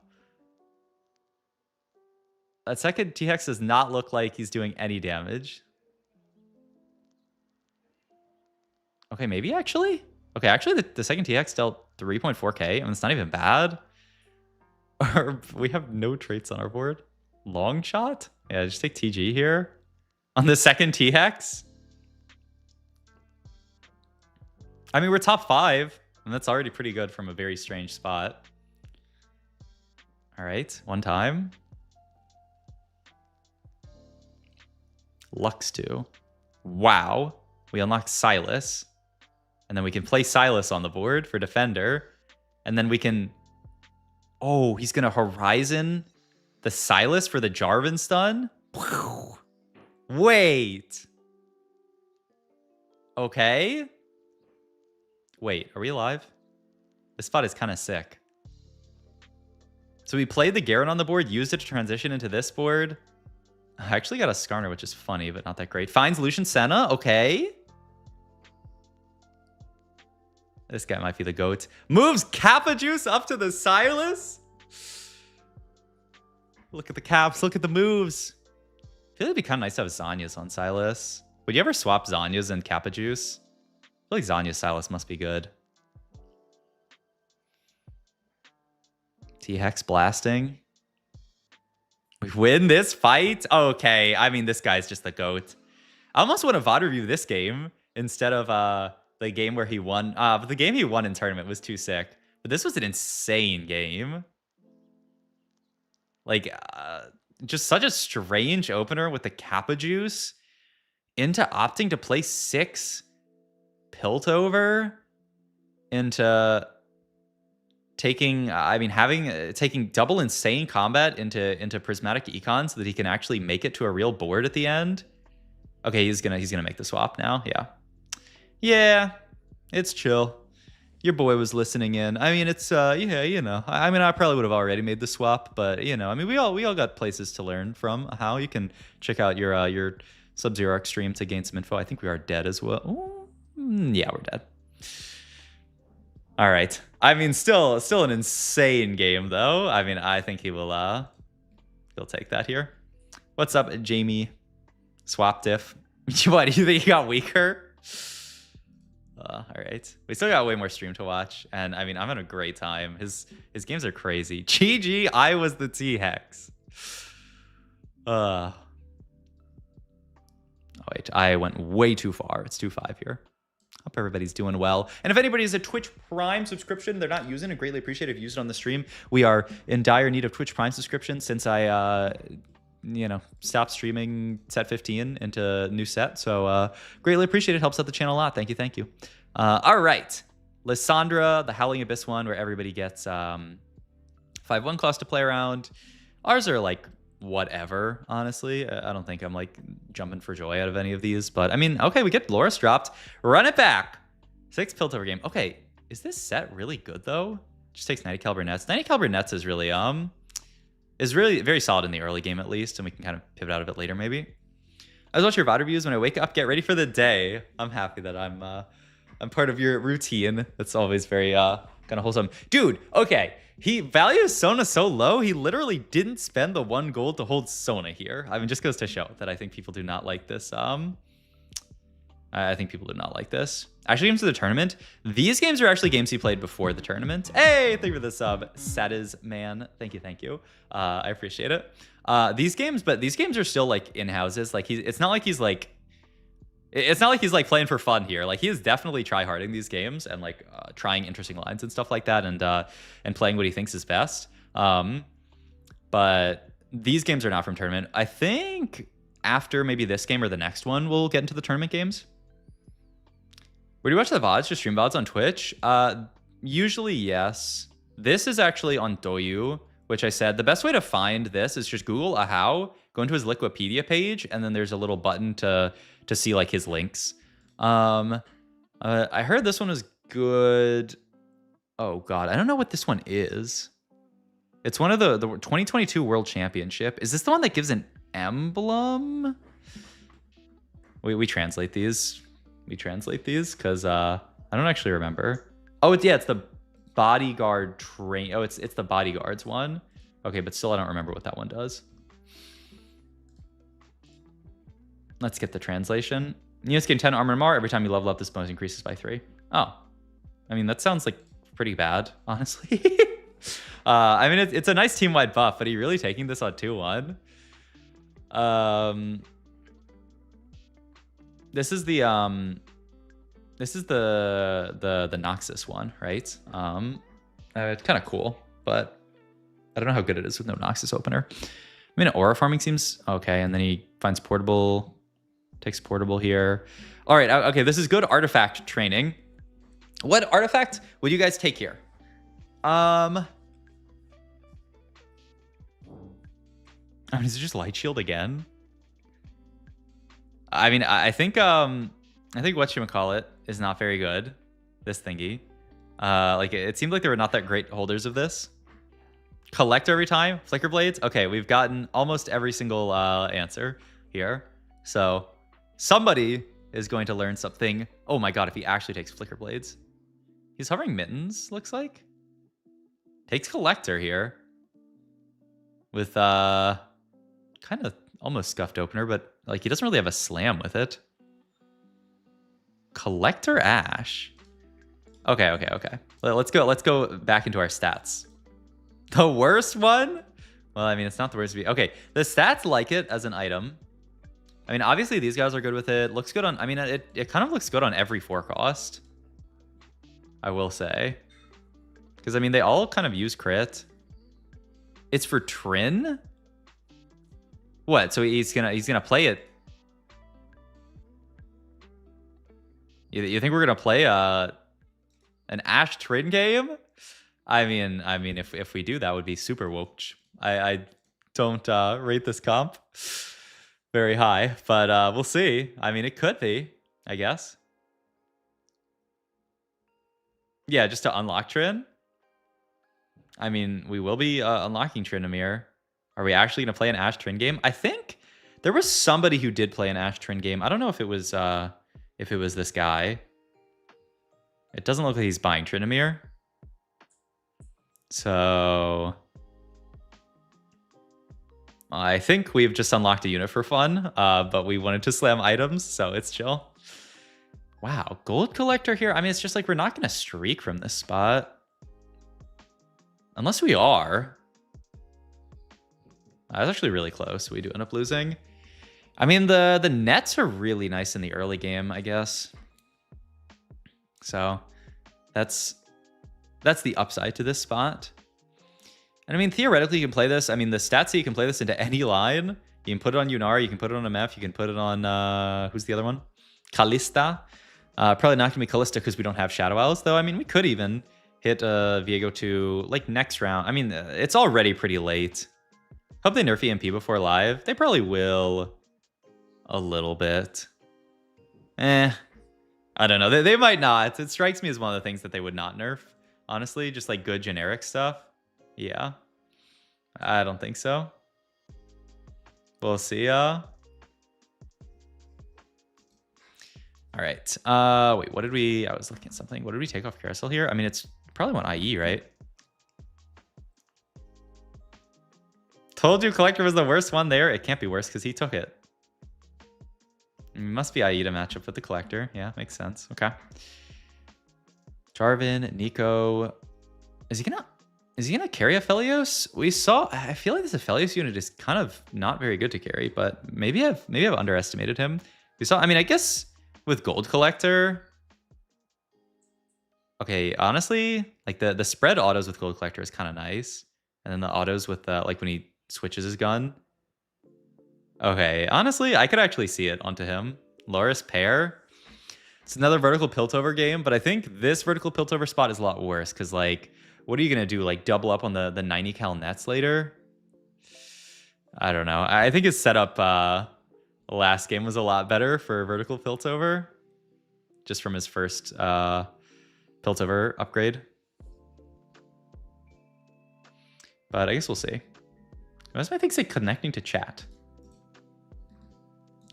That second T-Hex does not look like he's doing any damage. Okay, maybe actually? Okay, actually the second T-Hex dealt 3.4k. I mean, it's not even bad. We have no traits on our board. Long shot? Yeah, just take TG here. On the second T-Hex? I mean, we're top 5, and that's already pretty good from a very strange spot. All right, one time. Lux 2. Wow. We unlock Silas. And then we can play Silas on the board for defender. And then we can... Oh, he's going to Horizon the Silas for the Jarvan stun? Wait. Okay. Wait, are we alive? This spot is kind of sick. So we played the Garen on the board, used it to transition into this board. I actually got a Skarner, which is funny, but not that great. Finds Lucian Senna. Okay. This guy might be the GOAT. Moves Kappa Juice up to the Silas. Look at the caps. Look at the moves. I feel like it'd be kind of nice to have Zanya's on Silas. Would you ever swap Zanya's and Kappa Juice? I feel like Zanya's Silas must be good. T-Hex blasting. We win this fight? Okay, I mean, this guy's just the GOAT. I almost want to VOD review this game instead of the game where he won. But the game he won in tournament was too sick. But this was an insane game. Like, just such a strange opener with the Kappa Juice into opting to play 6 Piltover into taking, taking double insane combat into prismatic econ so that he can actually make it to a real board at the end. Okay, he's gonna make the swap now. Yeah, it's chill. Your boy was listening in. I mean, it's yeah, you know. I mean, I probably would have already made the swap, but you know, I mean, we all got places to learn from. How you can check out your Sub-Zero Arc stream to gain some info. I think we are dead as well. Yeah, we're dead. All right. I mean, still an insane game though. I mean, I think he'll take that here. What's up, Jamie? Swap diff. What, do you think he got weaker? All right. We still got way more stream to watch, and I mean, I'm having a great time. His games are crazy. GG, I was the T-Hex. Oh wait, I went way too far. It's 2-5 here. Hope everybody's doing well. And if anybody has a Twitch Prime subscription they're not using, I greatly appreciate if you use it on the stream. We are in dire need of Twitch Prime subscriptions since I stopped streaming set 15 into new set. So greatly appreciate it. Helps out the channel a lot. Thank you. All right. Lysandra, the Howling Abyss one, where everybody gets 5-1 claws to play around. Ours are like whatever, honestly. I don't think I'm like jumping for joy out of any of these. But I mean, okay, we get Loris dropped. Run it back. 6 Piltover game. Okay, is this set really good though? Just takes 90 caliber nets. 90 caliber nets is really very solid in the early game at least, and we can kind of pivot out of it later maybe. I was watching your VOD reviews when I wake up, get ready for the day. I'm happy that I'm part of your routine. That's always very kind of wholesome. Dude, okay. He values Sona so low, he literally didn't spend the 1 gold to hold Sona here. I mean, just goes to show that I think people do not like this. I think people do not like this. Actually, games of the tournament. These games are actually games he played before the tournament. Hey, thank you for the sub, Satiz man. Thank you. I appreciate it. These games are still like in houses. Like it's not like he's like playing for fun here. Like he is definitely tryharding these games and like trying interesting lines and stuff like that, and playing what he thinks is best. But these games are not from tournament. I think after maybe this game or the next one, we'll get into the tournament games. Where do you watch the VODs? Just stream VODs on Twitch? Usually, yes. This is actually on Douyu, which I said the best way to find this is just Google Ahau, go into his Liquipedia page, and then there's a little button to see like his links. I heard this one was good. Oh god, I don't know what this one is. It's one of the 2022 World Championship. Is this the one that gives an emblem? We translate these. We translate these because I don't actually remember. Oh, it's the bodyguard train. Oh, it's the bodyguards one. Okay, but still I don't remember what that one does. Let's get the translation. Units gain 10 armor and more. Every time you level up, this bonus increases by 3. Oh. I mean, that sounds like pretty bad, honestly. I mean, it's a nice team-wide buff, but are you really taking this on 2-1? This is the Noxus one, right? It's kind of cool, but I don't know how good it is with no Noxus opener. I mean, aura farming seems okay, and then he finds portable, takes portable here. All right, okay, this is good artifact training. What artifact would you guys take here? I mean, is it just Light Shield again? I mean, I think whatchamacallit is not very good. This thingy. Like, it seemed like there were not that great holders of this. Collect every time? Flicker Blades? Okay, we've gotten almost every single answer here. So, somebody is going to learn something. Oh my god, if he actually takes Flicker Blades. He's hovering Mittens, looks like. Takes Collector here. With, kind of almost scuffed opener, but, like, he doesn't really have a slam with it. Collector Ash. Okay. Let's go back into our stats. The worst one? Well, I mean, it's not the worst. Okay, the stats like it as an item. I mean, obviously these guys are good with it. Looks good on, I mean, it kind of looks good on every 4-cost. I will say. Because, I mean, they all kind of use crit. It's for Trin? What? So he's gonna play it. You think we're gonna play an Ash Trin game? I mean, if we do, that would be super woke. I don't rate this comp very high, but we'll see. I mean, it could be, I guess. Yeah, just to unlock Trin. I mean, we will be unlocking Tryndamere. Are we actually going to play an Ash Trin game? I think there was somebody who did play an Ash Trin game. I don't know if it was this guy. It doesn't look like he's buying Tryndamere. So I think we've just unlocked a unit for fun, but we wanted to slam items, so it's chill. Wow, gold collector here. I mean, it's just like we're not going to streak from this spot. Unless we are. That was actually really close. We do end up losing. I mean, the nets are really nice in the early game, I guess. So that's the upside to this spot. And I mean, theoretically, you can play this. I mean, the stats say you can play this into any line. You can put it on Yunari. You can put it on MF. You can put it on, who's the other one? Callista. Probably not going to be Callista because we don't have Shadow Owls, though. I mean, we could even hit Viego to, like, next round. I mean, it's already pretty late. Hope they nerf EMP before live. They probably will a little bit. I don't know. They might not. It strikes me as one of the things that they would not nerf. Honestly, just like good generic stuff. Yeah. I don't think so. We'll see. All right. Wait, what did we... I was looking at something. What did we take off Carousel here? I mean, it's probably one IE, right? Told you Collector was the worst one there. It can't be worse because he took it. It must be IE to match up with the Collector. Yeah, makes sense. Okay. Jarvan, Nico. Is he gonna carry Aphelios? We saw... I feel like this Aphelios unit is kind of not very good to carry, but maybe I've underestimated him. We saw... I mean, I guess with Gold Collector... Okay, honestly, like the spread autos with Gold Collector is kind of nice. And then the autos with like when he switches his gun. Okay, honestly, I could actually see it onto him. Loris Pair. It's another vertical Piltover game, but I think this vertical Piltover spot is a lot worse because, like, what are you going to do? Like, double up on the 90 cal nets later? I don't know. I think his setup last game was a lot better for vertical Piltover. just from his first Piltover upgrade. But I guess we'll see. Why does my thing say connecting to chat?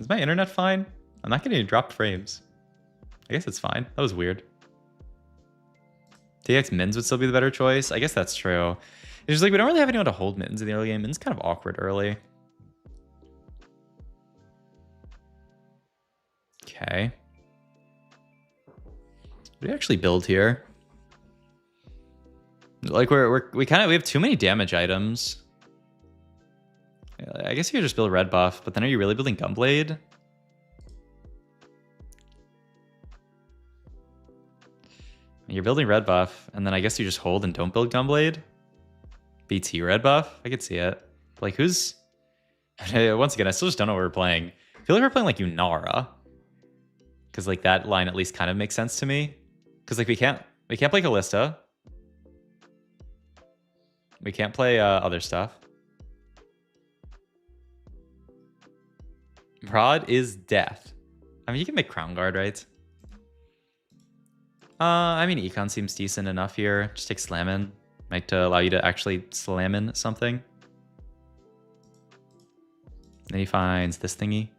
Is my internet fine? I'm not getting any dropped frames. I guess it's fine. That was weird. T-Hex mins would still be the better choice. I guess that's true. It's just like we don't really have anyone to hold mins in the early game. Mins kind of awkward early. Okay. What do we actually build here? Like we have too many damage items. I guess you could just build red buff, but then are you really building Gunblade? You're building red buff, and then I guess you just hold and don't build Gunblade. BT red buff? I could see it. Like who's... Once again, I still just don't know what we're playing. I feel like we're playing like Unara. Because like that line at least kind of makes sense to me. Because like we can't play Callista. We can't play other stuff. Prod is death. I mean, you can make Crown Guard, right? I mean, Econ seems decent enough here. Just take Slammin'. Like to allow you to actually slam in something. Then he finds this thingy.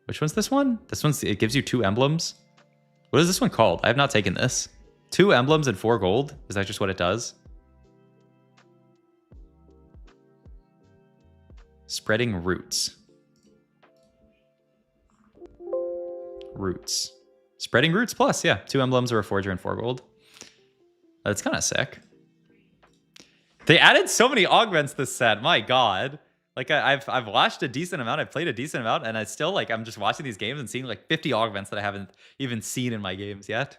Which one's this one? This one's, it gives you 2 emblems. What is this one called? I have not taken this. 2 emblems and 4 gold. Is that just what it does? Spreading roots. Roots. Spreading roots plus, yeah. 2 emblems or a forger and 4 gold. That's kind of sick. They added so many augments this set. My God. Like I've watched a decent amount. I've played a decent amount, and I still like I'm just watching these games and seeing like 50 augments that I haven't even seen in my games yet.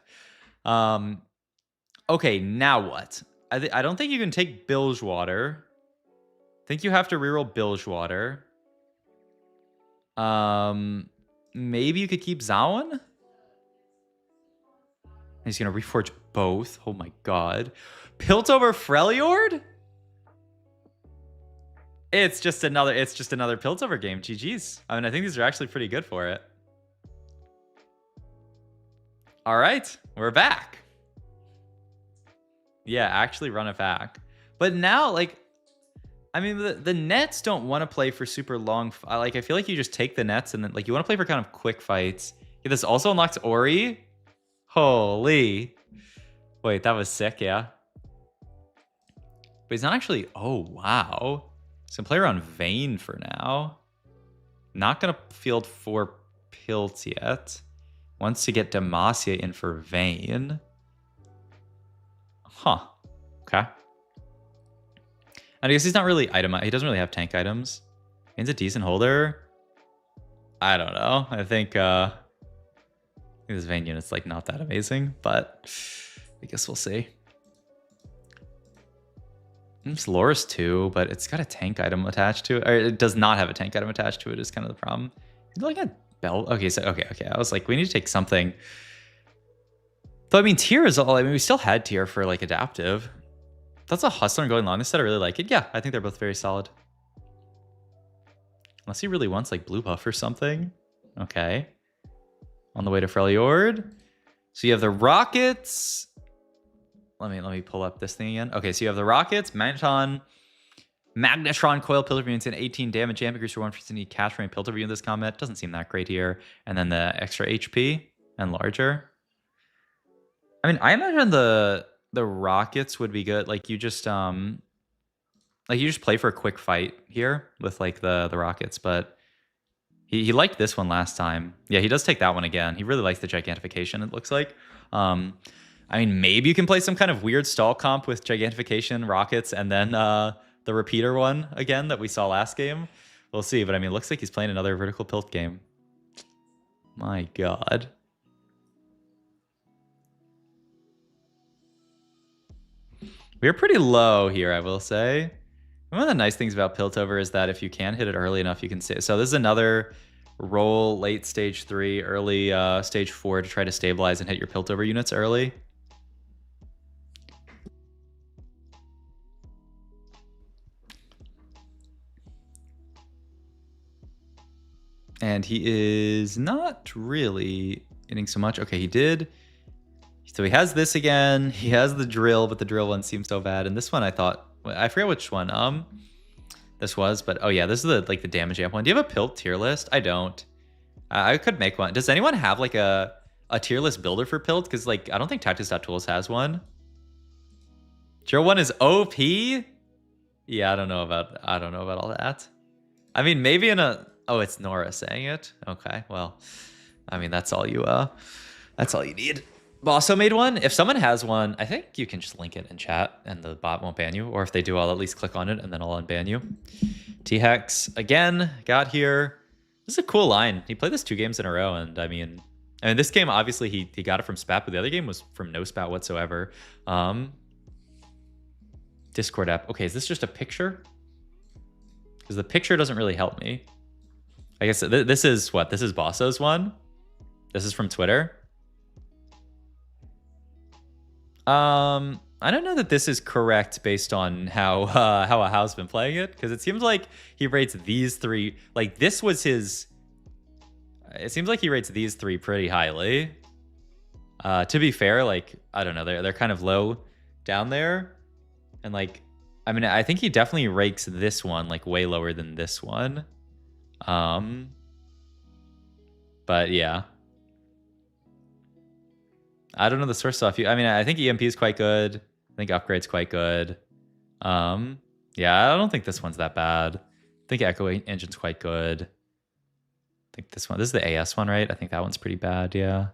Okay, now what? I don't think you can take Bilgewater. I think you have to reroll Bilgewater. Maybe you could keep Zawin. He's gonna reforge both. Oh my God. Piltover Freljord? It's just another Piltover game. GG's. I mean, I think these are actually pretty good for it. All right, we're back. Yeah, actually run it back. But now, like, I mean, the nets don't want to play for super long. Like, I feel like you just take the nets and then, like, you want to play for kind of quick fights. Yeah, this also unlocks Ori. Holy. Wait, that was sick, yeah. But he's not actually... Oh, wow. He's going to play around Vayne for now. Not going to field 4 Pilt yet. Wants to get Demacia in for Vayne. Huh. Okay. I guess he's not really itemized. He doesn't really have tank items. He's a decent holder. I don't know. I think this Vayne unit's like not that amazing, but I guess we'll see. It's Loris too, but it's got a tank item attached to it. Or it does not have a tank item attached to it is kind of the problem. Like a belt. Okay, so okay. I was like, we need to take something. Though I mean, tier is all. I mean, we still had tier for like adaptive. That's a hustler and going long. This set I really like it. Yeah, I think they're both very solid. Unless he really wants like blue buff or something. Okay. On the way to Freljord. So you have the rockets. Let me pull up this thing again. Okay, so you have the rockets, Magnetron Coil, Piltover units in 18 damage, Ambigroost for 1 for any cash frame Piltover unit in this combat. Doesn't seem that great here. And then the extra HP and larger. I mean, I imagine the rockets would be good. Like you just play for a quick fight here with like the rockets, but he liked this one last time. Yeah, he does take that one again. He really likes the gigantification, it looks like. I mean, maybe you can play some kind of weird stall comp with gigantification, rockets, and then the repeater one again that we saw last game. We'll see, but I mean, it looks like he's playing another vertical pilt game. My God. We're pretty low here, I will say. One of the nice things about Piltover is that if you can hit it early enough, you can stay. So this is another roll late stage 3, early stage 4 to try to stabilize and hit your Piltover units early. And he is not really getting so much. Okay, he did. So he has this again. He has the drill, but the drill one seems so bad. And this one I thought, I forget which one this was, but oh yeah, this is the like the damage amp one. Do you have a Pilt tier list? I don't. I could make one. Does anyone have like a tier list builder for Pilt? Because like I don't think Tactics.tools has one. Drill one is OP? Yeah, I don't know about all that. I mean, maybe in a it's Nora saying it. Okay, well, I mean that's all you need. Bosso made one. If someone has one, I think you can just link it in chat and the bot won't ban you. Or if they do, I'll at least click on it and then I'll unban you. T-Hex again got here. This is a cool line. He played this 2 games in a row, and I mean this game obviously he got it from spat, but the other game was from no spat whatsoever. Discord app. Okay, is this just a picture? Because the picture doesn't really help me. I guess this is what? This is Bosso's one. This is from Twitter. I don't know that this is correct based on how a house been playing it, because it seems like he rates these 3 like this was his. It seems like he rates these 3 pretty highly. To be fair, like I don't know, they're kind of low down there, and like I mean I think he definitely ranks this one like way lower than this one. But yeah. I don't know the source stuff. I mean, I think EMP is quite good. I think Upgrade's quite good. Yeah, I don't think this one's that bad. I think Echo Engine's quite good. I think this is the AS one, right? I think that one's pretty bad, yeah.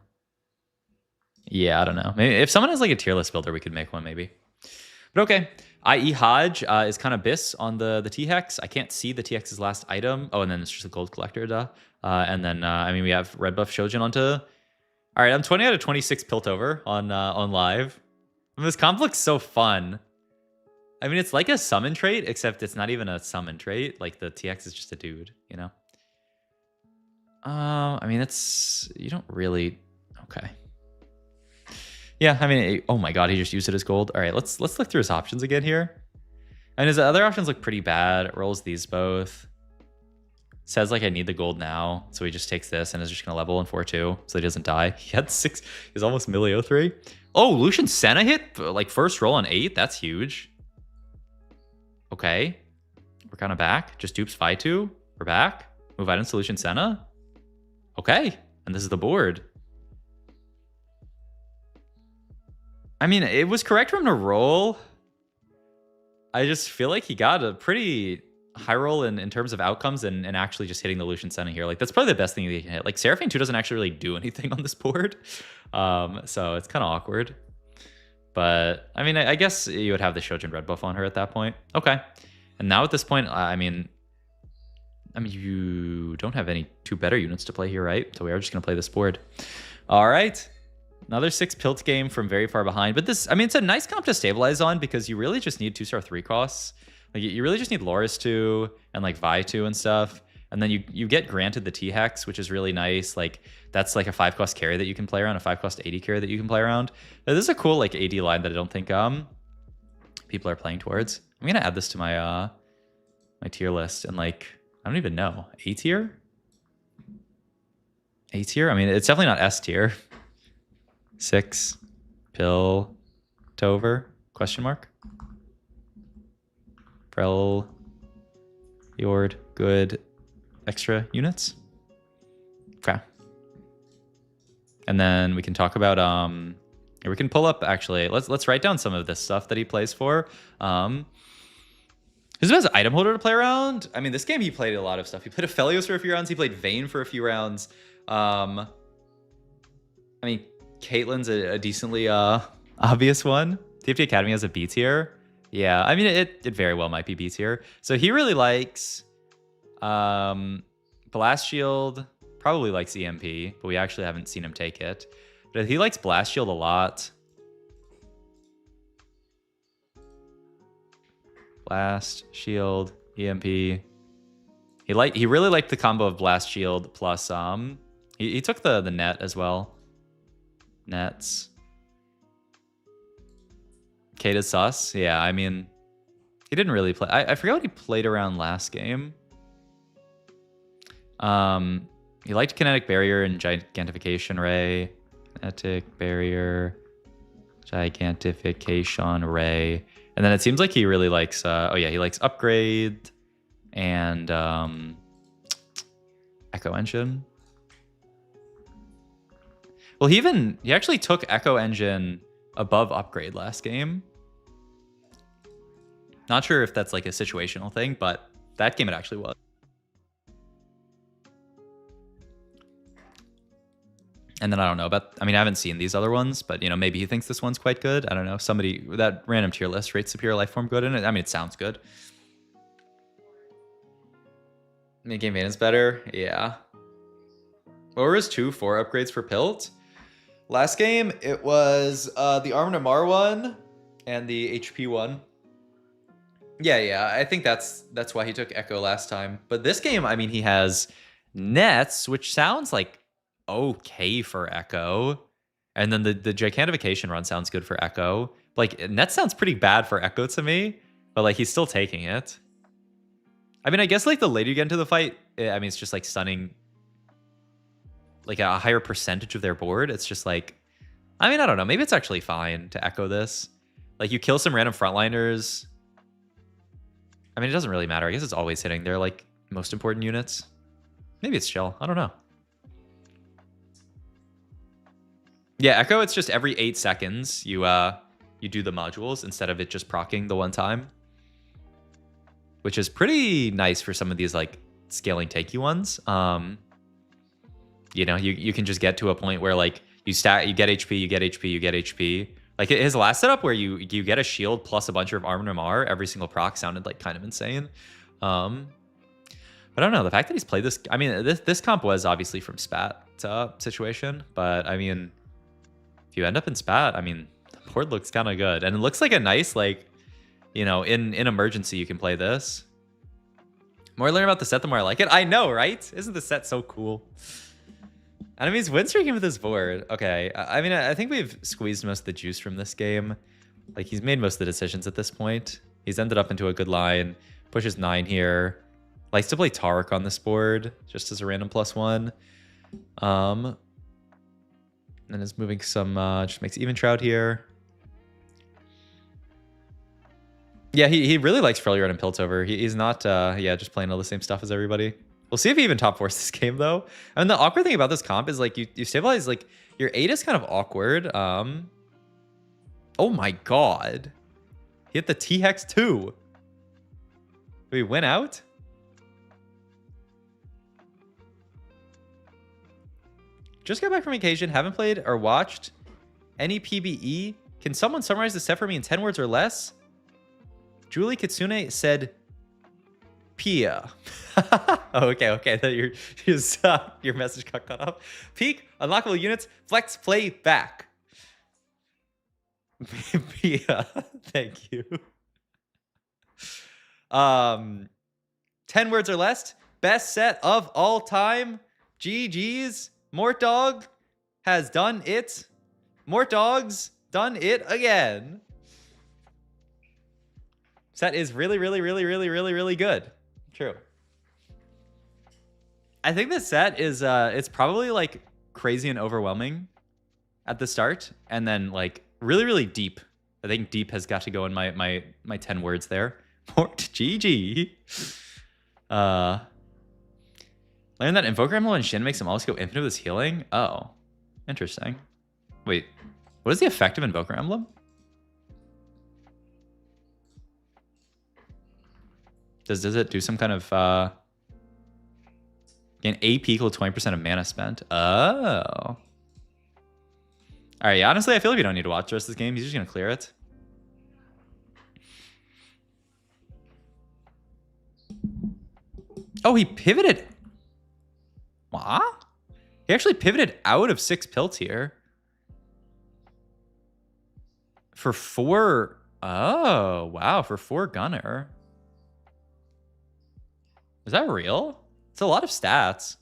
Yeah, I don't know. Maybe if someone has like a tier list builder, we could make one maybe. But okay. IE Hodge is kind of bis on the T-Hex. I can't see the T-Hex's last item. Oh, and then it's just a gold collector, duh. And then, I mean, we have red buff Shojin onto... All right, I'm 20 out of 26 Piltover on live. I mean, this comp looks so fun. I mean, it's like a summon trait, except it's not even a summon trait. Like the TX is just a dude, you know? I mean, you don't really, okay. Yeah, I mean, oh my God, he just used it as gold. All right, let's look through his options again here. And his other options look pretty bad. It rolls these both. Says like I need the gold now, so he just takes this and is just gonna level in 4-2 so he doesn't die. He had 6, he's almost Milio 3. Oh, Lucian Senna hit like first roll on 8. That's huge. Okay, we're kind of back. Just dupes Fitu. We're back. Move items to Lucian Senna. Okay, and this is the board. I mean, it was correct for him to roll. I just feel like he got a pretty high roll in terms of outcomes and actually just hitting the Lucian Senna here. Like that's probably the best thing he can hit. Like Seraphine 2 doesn't actually really do anything on this board. So it's kind of awkward. But I mean, I guess you would have the Shojin red buff on her at that point. Okay. And now at this point, I mean, you don't have any 2 better units to play here, right? So we are just going to play this board. All right. Another 6 Pilt game from very far behind. But this, I mean, it's a nice comp to stabilize on because you really just need 2-star 3 costs. Like you really just need Loris 2 and like Vi 2 and stuff. And then you get granted the T-Hex, which is really nice. Like that's like a 5-cost carry that you can play around, a 5-cost AD carry that you can play around. This is a cool like AD line that I don't think people are playing towards. I'm gonna add this to my my tier list and like I don't even know. A tier? A tier? I mean, it's definitely not S tier. 6 Piltover? Question mark. Prel Yord good extra units. Okay. And then we can talk about we can pull up actually. Let's write down some of this stuff that he plays for. Who has item holder to play around? I mean, this game he played a lot of stuff. He played Aphelios for a few rounds. He played Vayne for a few rounds. I mean, Caitlyn's a decently obvious one. TFT Academy has a B tier. Yeah, I mean, it very well might be B tier. So he really likes Blast Shield, probably likes EMP, but we actually haven't seen him take it. But he likes Blast Shield a lot. Blast Shield, EMP. He really liked the combo of Blast Shield plus he took the net as well. Nets. Kata's sus. Yeah, I mean, he didn't really play. I forget what he played around last game. He liked Kinetic Barrier and Gigantification Ray. Kinetic Barrier, Gigantification Ray. And then it seems like he really likes, oh yeah, he likes Upgrade and Echo Engine. Well, he actually took Echo Engine above Upgrade last game. Not sure if that's like a situational thing, but that game it actually was. And then I don't know about, I mean, I haven't seen these other ones, but you know, maybe he thinks this one's quite good. I don't know. Somebody, that random tier list rates Superior Lifeform good in it. I mean, it sounds good. Mid-game maintenance better? Yeah. What were his 2-4 upgrades for Pilt? Last game, it was the Arm and Amar one and the HP one. Yeah, I think that's why he took Echo last time. But this game, I mean, he has Nets, which sounds like okay for Echo. And then the Gigantification run sounds good for Echo. Like, Nets sounds pretty bad for Echo to me, but like he's still taking it. I mean, I guess like the later you get into the fight, I mean, it's just like stunning like a higher percentage of their board. It's just like, I mean, I don't know. Maybe it's actually fine to Echo this. Like you kill some random frontliners. I mean, it doesn't really matter. I guess it's always hitting their like most important units. Maybe it's chill. I don't know. Yeah, Echo, it's just every 8 seconds you do the modules instead of it just proccing the one time. Which is pretty nice for some of these like scaling takey ones. You know, you can just get to a point where like you get HP, you get HP, you get HP. Like his last setup where you get a shield plus a bunch of Arm and Amar every single proc sounded like kind of insane. But I don't know, the fact that he's played this, I mean, this comp was obviously from Spat situation, but I mean, if you end up in Spat, I mean, the board looks kind of good. And it looks like a nice, like, you know, in emergency, you can play this. The more I learn about the set, the more I like it. I know, right? Isn't the set so cool? Enemies win streaking with his board. Okay, I mean, I think we've squeezed most of the juice from this game. Like, he's made most of the decisions at this point. He's ended up into a good line. Pushes 9 here. Likes to play Tark on this board, just as a random +1. And is moving some, just makes Even Shroud here. Yeah, he really likes Freljord and Piltover. He's not, yeah, just playing all the same stuff as everybody. We'll see if he even top 4s this game, though. And the awkward thing about this comp is, like, you stabilize, like, your 8 is kind of awkward. Oh my god. He hit the T-Hex 2. Did we win out? Just got back from vacation. Haven't played or watched any PBE. Can someone summarize the set for me in 10 words or less? Julie Kitsune said, Pia. Oh, okay. That your message got cut off. Peak, unlockable units, flex, play, back. Pia, thank you. 10 words or less. Best set of all time. GG's. Mort Dog has done it. Mort Dog's done it again. Set is really good. True. I think this set is it's probably like crazy and overwhelming at the start, and then like really deep. I think deep has got to go in my 10 words there. Mort GG. Learn that Invoker Emblem and Shin makes him always go infinite with his healing. Oh, interesting. Wait, what is the effect of Invoker Emblem? Does it do some kind of gain AP equal to 20% of mana spent? Oh. All right, yeah, honestly, I feel like we don't need to watch the rest of this game. He's just gonna clear it. Oh, he pivoted. What? He actually pivoted out of 6 Pilt here. For 4. Oh, wow. For 4 Gunner. Is that real? It's a lot of stats.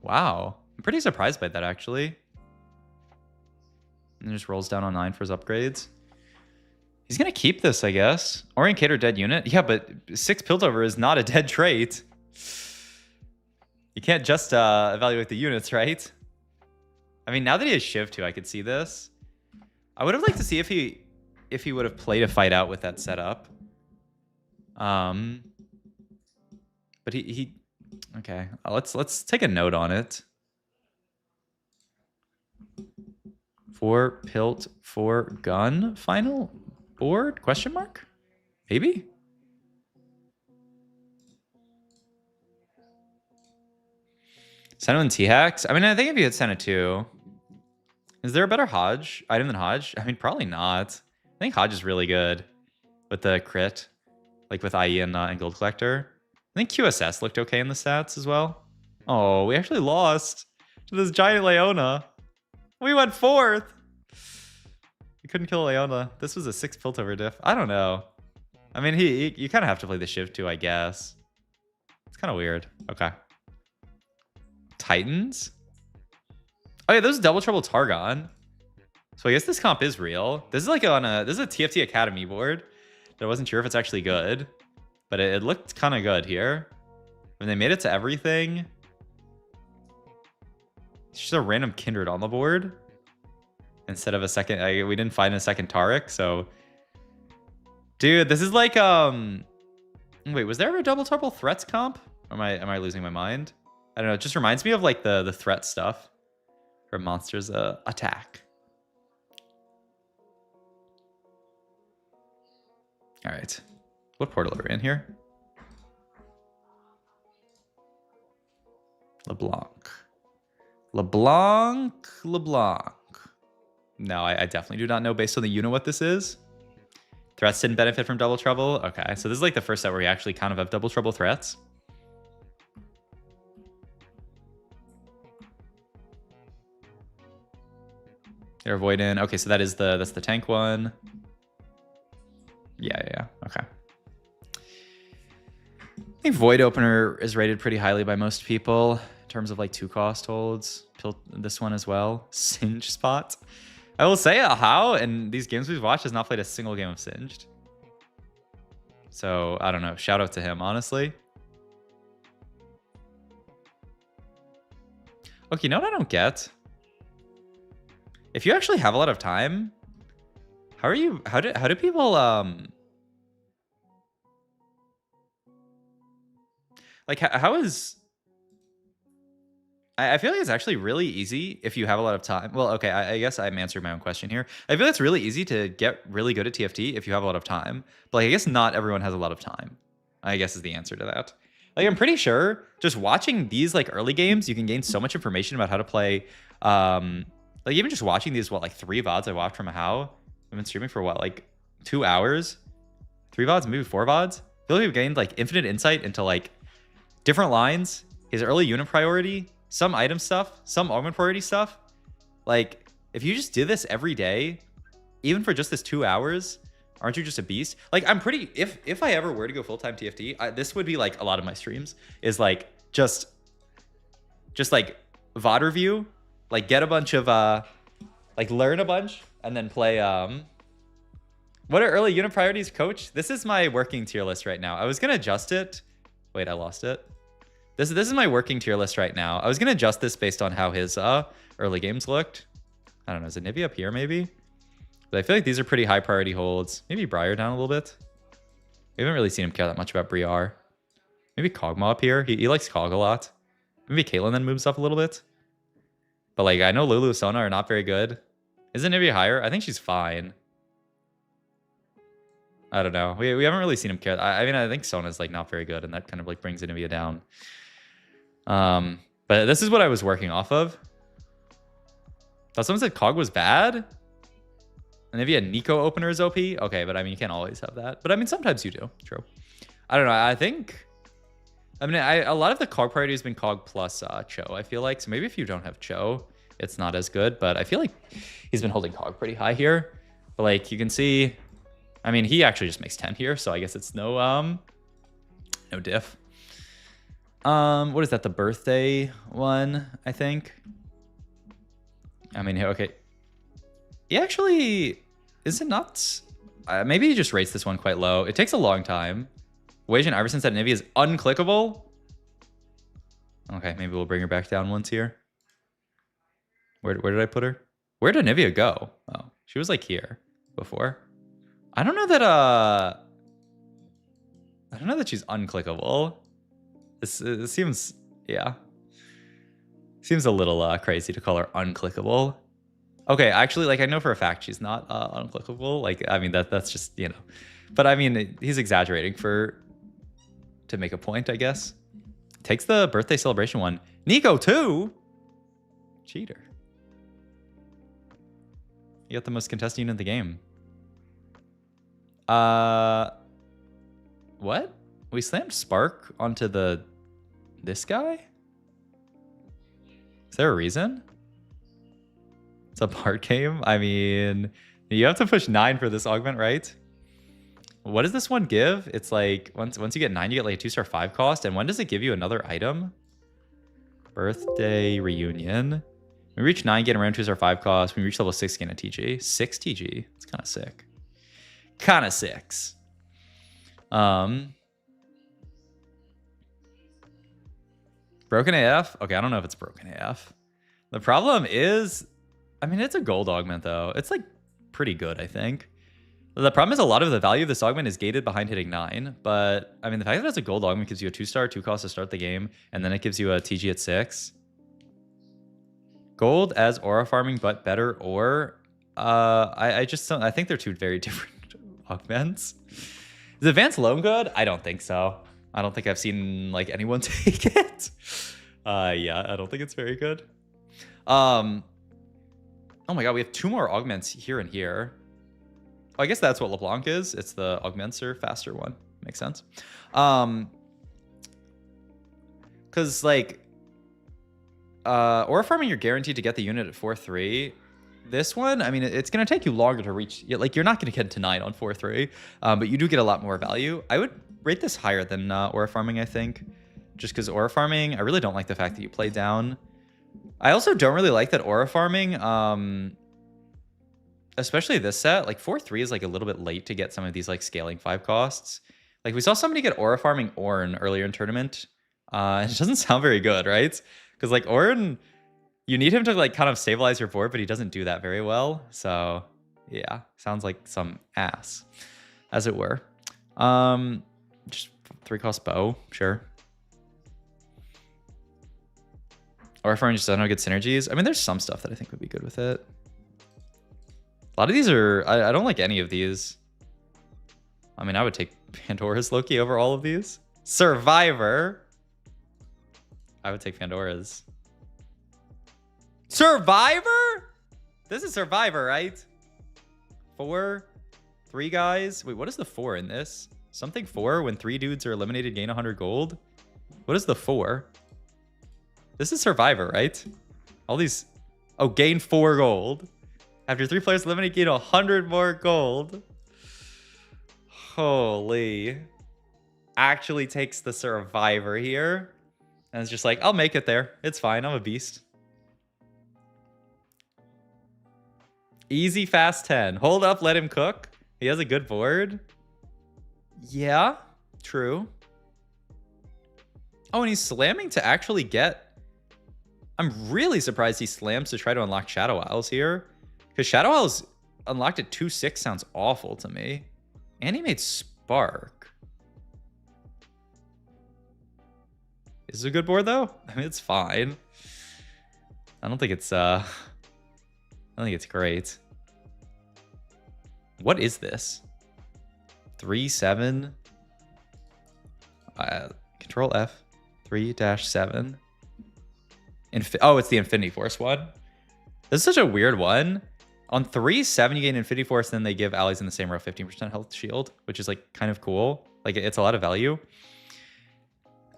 Wow. I'm pretty surprised by that, actually. And just rolls down on 9 for his upgrades. He's going to keep this, I guess. Orientator dead unit. Yeah, but 6 Piltover is not a dead trait. You can't just evaluate the units, right? I mean, now that he has Shiv too, I could see this. I would have liked to see if he would have played a fight out with that setup. But he okay. Let's take a note on it. 4 Pilt, 4 gun final board? Question mark? Maybe? Senna and T-Hex? I mean, I think if you hit Senna 2... Is there a better Hodge item than Hodge? I mean, probably not. I think Hodge is really good with the crit. Like with IE and Gold Collector. I think QSS looked okay in the stats as well. Oh, we actually lost to this giant Leona. We went 4th. We couldn't kill Leona. This was a 6 Piltover diff. I don't know. I mean, you kind of have to play the Shiv too, I guess. It's kind of weird. Okay. Titans? Oh yeah, those double trouble Targon. So I guess this comp is real. This is like this is a TFT Academy board. I wasn't sure if it's actually good, but it looked kind of good here. When they made it to everything, it's just a random Kindred on the board instead of a second. We didn't find a second Taric, so dude, this is like wait, was there ever a double trouble threats comp? Or am I losing my mind? I don't know. It just reminds me of like the threat stuff from Monsters Attack. All right, what portal are we in here? LeBlanc. No, I definitely do not know based on the unit what this is. Threats didn't benefit from double trouble. Okay, so this is like the first set where we actually kind of have double trouble threats. They're avoiding. Okay, so that's the tank one. Yeah. Okay. I think Void Opener is rated pretty highly by most people in terms of like 2-cost holds. This one as well. Singe spot. I will say how in these games we've watched has not played a single game of Singed. So I don't know. Shout out to him, honestly. Okay, you know what I don't get? If you actually have a lot of time, how do people like how is I feel like it's actually really easy if you have a lot of time. Well, okay, I guess I'm answering my own question here. I feel it's really easy to get really good at TFT if you have a lot of time. But like, I guess not everyone has a lot of time, I guess is the answer to that. Like, I'm pretty sure just watching these like early games, you can gain so much information about how to play. Like even just watching these, like 3 VODs I watched from How. I've been streaming for what, like 2 hours? 3 VODs, maybe 4 VODs? I feel like we've gained like infinite insight into like different lines, his early unit priority, some item stuff, some augment priority stuff. Like, if you just did this every day, even for just this 2 hours, aren't you just a beast? Like, I'm pretty, if I ever were to go full-time TFT, this would be like a lot of my streams, is like just like VOD review, like get a bunch of like learn a bunch and then play what are early unit priorities, coach? This is my working tier list right now. I was gonna adjust it. Wait, I lost it. This is my working tier list right now. I was gonna adjust this based on how his early games looked. I don't know, is it Nivea up here maybe? But I feel like these are pretty high priority holds. Maybe Briar down a little bit. We haven't really seen him care that much about Briar. Maybe Kog'Maw up here. He likes Kog a lot. Maybe Caitlyn then moves up a little bit. But like, I know Lulu and Sona are not very good. Isn't Nivea higher? I think she's fine. I don't know. We haven't really seen him care. I mean, I think Sona's like not very good, and that kind of like brings Nivea down. But this is what I was working off of. Thought someone said Cog was bad? And Nivea Nico opener is OP? Okay, but I mean, you can't always have that. But I mean, sometimes you do. True. I don't know. I think... I mean, a lot of the Cog priority has been Cog plus Cho, I feel like. So maybe if you don't have Cho, it's not as good. But I feel like he's been holding Cog pretty high here. But like, you can see... I mean, he actually just makes 10 here. So I guess it's no diff. What is that? The birthday one, I think. I mean, okay. He actually... Is it not... maybe he just rates this one quite low. It takes a long time. Wajan Iverson said Nivea is unclickable. Okay, maybe we'll bring her back down once here. Where did I put her? Where did Nivea go? Oh, she was like here before. I don't know that she's unclickable. This seems, yeah. Seems a little crazy to call her unclickable. Okay, actually, like I know for a fact she's not unclickable. Like, I mean that's just, you know. But I mean, he's exaggerating to make a point, I guess. Takes the birthday celebration one. Nico too? Cheater. You got the most contested unit in the game. What? We slammed Spark onto this guy? Is there a reason? It's a part game? I mean, you have to push 9 for this augment, right? What does this one give? It's like, once you get 9, you get like a 2-star 5 cost. And when does it give you another item? Birthday reunion. When we reach 9, get around 2-star 5 cost. When we reach level 6, gain a TG. 6 TG. It's kind of sick. Kind of 6. Broken AF? Okay, I don't know if it's broken AF. The problem is, I mean, it's a gold augment, though. It's, like, pretty good, I think. The problem is a lot of the value of this augment is gated behind hitting 9. But, I mean, the fact that it's a gold augment gives you a 2-star, 2 cost to start the game, and then it gives you a TG at 6. Gold as aura farming, but better ore. I just don't, I think they're two very different augments. Is Advanced Loam good? I don't think so. I don't think I've seen like anyone take it. Yeah, I don't think it's very good. Oh my god, we have 2 more augments here and here. Oh, I guess that's what LeBlanc is. It's the augments are faster one. Makes sense. Because like aura farming, you're guaranteed to get the unit at 4-3. This one, I mean, it's going to take you longer to reach. Like, you're not going to get to 9 on 4-3, but you do get a lot more value. I would rate this higher than aura farming, I think, just because aura farming, I really don't like the fact that you play down. I also don't really like that aura farming, especially this set. Like, 4-3 is like a little bit late to get some of these like scaling 5 costs. Like, we saw somebody get aura farming Ornn earlier in tournament. It doesn't sound very good, right? Because like Ornn, you need him to like kind of stabilize your board, but he doesn't do that very well. So yeah, sounds like some ass, as it were. Just 3-cost bow, sure. Or if I just don't know good synergies. I mean, there's some stuff that I think would be good with it. A lot of these are, I don't like any of these. I mean, I would take Pandora's Loki over all of these. Survivor. I would take Pandora's. Survivor? This is Survivor, right? 4, 3 guys. Wait, what is the 4 in this? Something 4 when 3 dudes are eliminated, gain 100 gold. What is the 4? This is Survivor, right? All these. Oh, gain 4 gold. After 3 players eliminate, gain 100 more gold. Holy. Actually takes the Survivor here. And it's just like, I'll make it there. It's fine. I'm a beast. Easy, fast 10. Hold up, let him cook. He has a good board. Yeah, true. Oh, and he's slamming to actually get... I'm really surprised he slams to try to unlock Shadow Isles here. Because Shadow Isles unlocked at 2-6 sounds awful to me. And he made Spark. Is it a good board, though? I mean, it's fine. I don't think it's great. What is this? 3-7. Control F. 3-7. Oh, it's the Infinity Force one. This is such a weird one. On 3-7, you gain Infinity Force, then they give allies in the same row 15% health shield, which is like kind of cool. Like, it's a lot of value.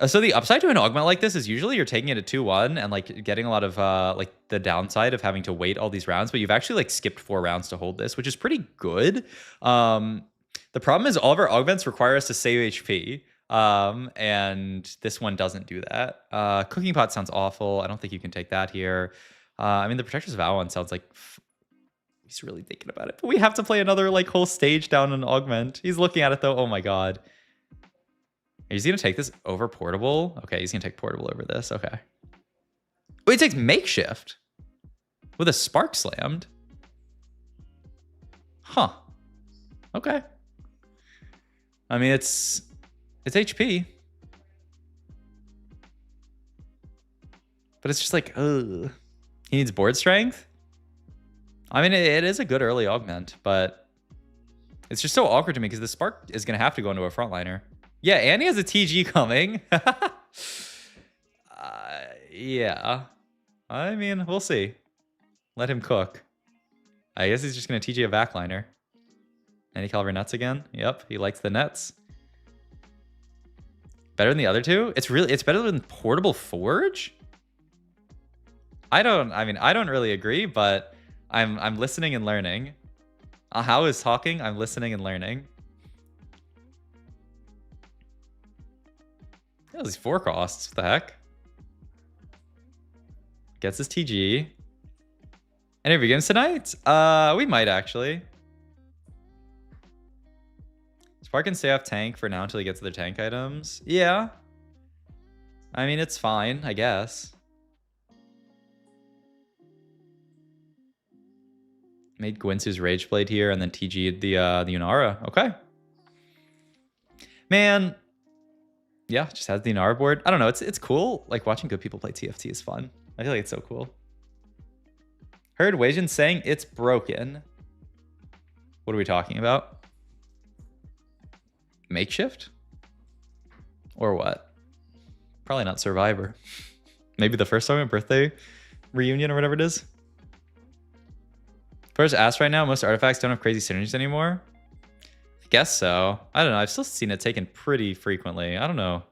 So the upside to an augment like this is usually you're taking it at 2-1 and like getting a lot of like the downside of having to wait all these rounds, but you've actually like skipped 4 rounds to hold this, which is pretty good. The problem is all of our augments require us to save HP. And this one doesn't do that. Cooking Pot sounds awful. I don't think you can take that here. I mean, the Protector's Vow one sounds like He's really thinking about it. But we have to play another like whole stage down in Augment. He's looking at it though. Oh my god. Is he gonna take this over Portable? Okay, he's gonna take Portable over this. Okay. Oh, he takes Makeshift with a Spark Slammed. Huh. Okay. I mean, it's HP. But it's just like, ugh. He needs board strength. I mean, it is a good early Augment, but it's just so awkward to me because the Spark is going to have to go into a frontliner. Yeah, and he has a TG coming. Yeah. I mean, we'll see. Let him cook. I guess he's just going to TG a backliner. Any caliber nets again? Yep, he likes the nets. Better than the other two? It's better than Portable Forge? I don't really agree, but I'm listening and learning. How is talking? I'm listening and learning. Yeah, these 4 costs. What the heck? Gets his TG. Any begins tonight? We might actually. Spark can stay off tank for now until he gets their tank items. Yeah. I mean, it's fine, I guess. Made Gwynsu's Rage Blade here and then TG'd the Yunara. Okay. Man. Yeah, just has the Yunara board. I don't know. It's cool. Like, watching good people play TFT is fun. I feel like it's so cool. Heard Wajin saying it's broken. What are we talking about? Makeshift? Or what? Probably not Survivor. Maybe the first time birthday reunion or whatever it is. First ask right now, most artifacts don't have crazy synergies anymore. I guess so. I don't know. I've still seen it taken pretty frequently. I don't know.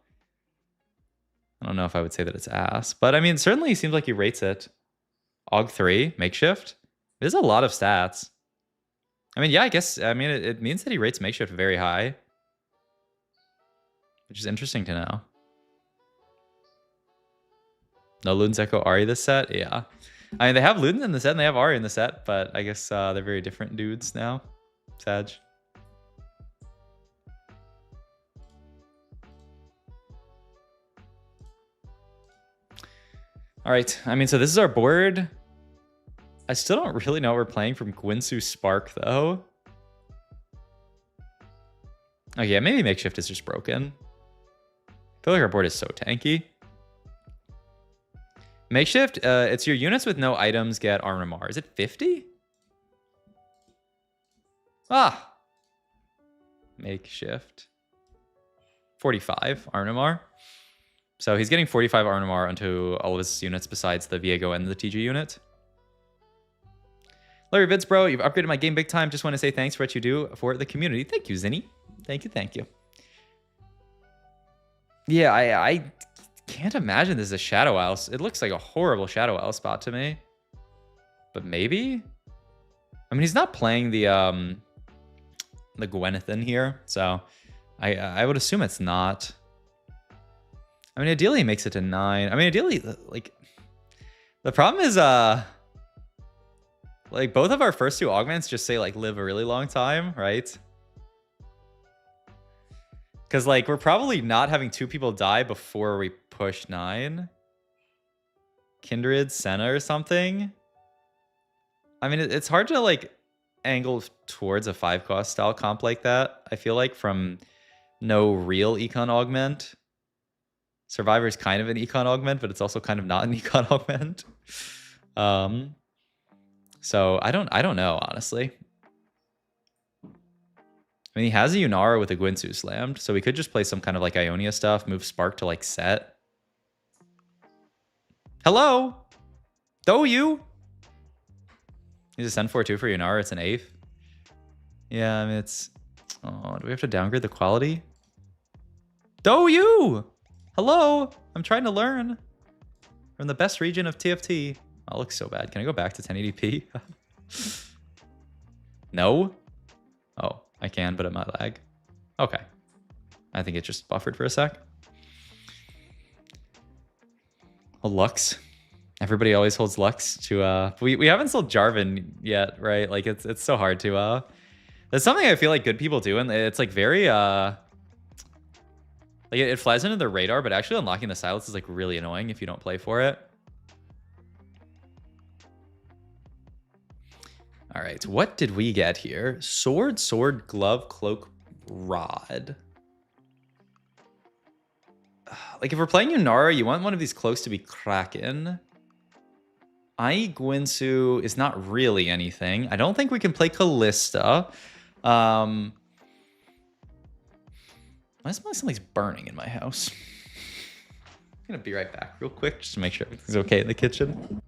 I don't know if I would say that it's ass. But I mean, certainly he seems like he rates it. Aug 3, Makeshift. There's a lot of stats. I mean, yeah, I guess, I mean, it means that he rates Makeshift very high. Which is interesting to know. No Luden's Echo Ari this set? Yeah. I mean, they have Luden in the set and they have Ari in the set, but I guess they're very different dudes now. Sag. All right. I mean, so this is our board. I still don't really know what we're playing from Gwynsu Spark, though. Oh, yeah, maybe Makeshift is just broken. I feel like our board is so tanky. Makeshift, it's your units with no items get Armor. Is it 50? Ah. Makeshift. 45 Armor. So he's getting 45 Armor onto all of his units besides the Viego and the TG unit. Larry Vids, bro, you've upgraded my game big time. Just want to say thanks for what you do for the community. Thank you, Zinni. Thank you, thank you. Yeah, I can't imagine this is a Shadow Owl. It looks like a horrible Shadow Owl spot to me. But maybe? I mean, he's not playing the Gwynethan here, so I would assume it's not. I mean, ideally he makes it to 9. I mean, ideally, like, the problem is, like, both of our first 2 augments just say, like, live a really long time, right? Because, like, we're probably not having 2 people die before we push 9. Kindred, Senna, or something. I mean, it's hard to, like, angle towards a 5-cost style comp like that, I feel like, from no real econ augment. Survivor is kind of an econ augment, but it's also kind of not an econ augment. So I don't know, honestly. I mean, he has a Yunara with a Gwynsu slammed, so we could just play some kind of like Ionia stuff, move Spark to like set. Hello? Do you? He's a Send 4-2 for Yunara, it's an 8th. Yeah, I mean, it's... Oh, do we have to downgrade the quality? Do you? Hello? I'm trying to learn. From the best region of TFT. Oh, it looks so bad. Can I go back to 1080p? No? Oh, I can, but it might lag. Okay. I think it just buffered for a sec. A Lux. Everybody always holds Lux to we haven't sold Jarvan yet, right? Like it's so hard to that's something I feel like good people do, and it's like very like it flies under the radar, but actually unlocking the silence is like really annoying if you don't play for it. All right, what did we get here? Sword, sword, glove, cloak, rod. Like if we're playing Yunara, you want one of these cloaks to be Kraken. Gwinsu is not really anything. I don't think we can play Callista. Why is something's burning in my house? I'm gonna be right back real quick just to make sure everything's okay in the kitchen.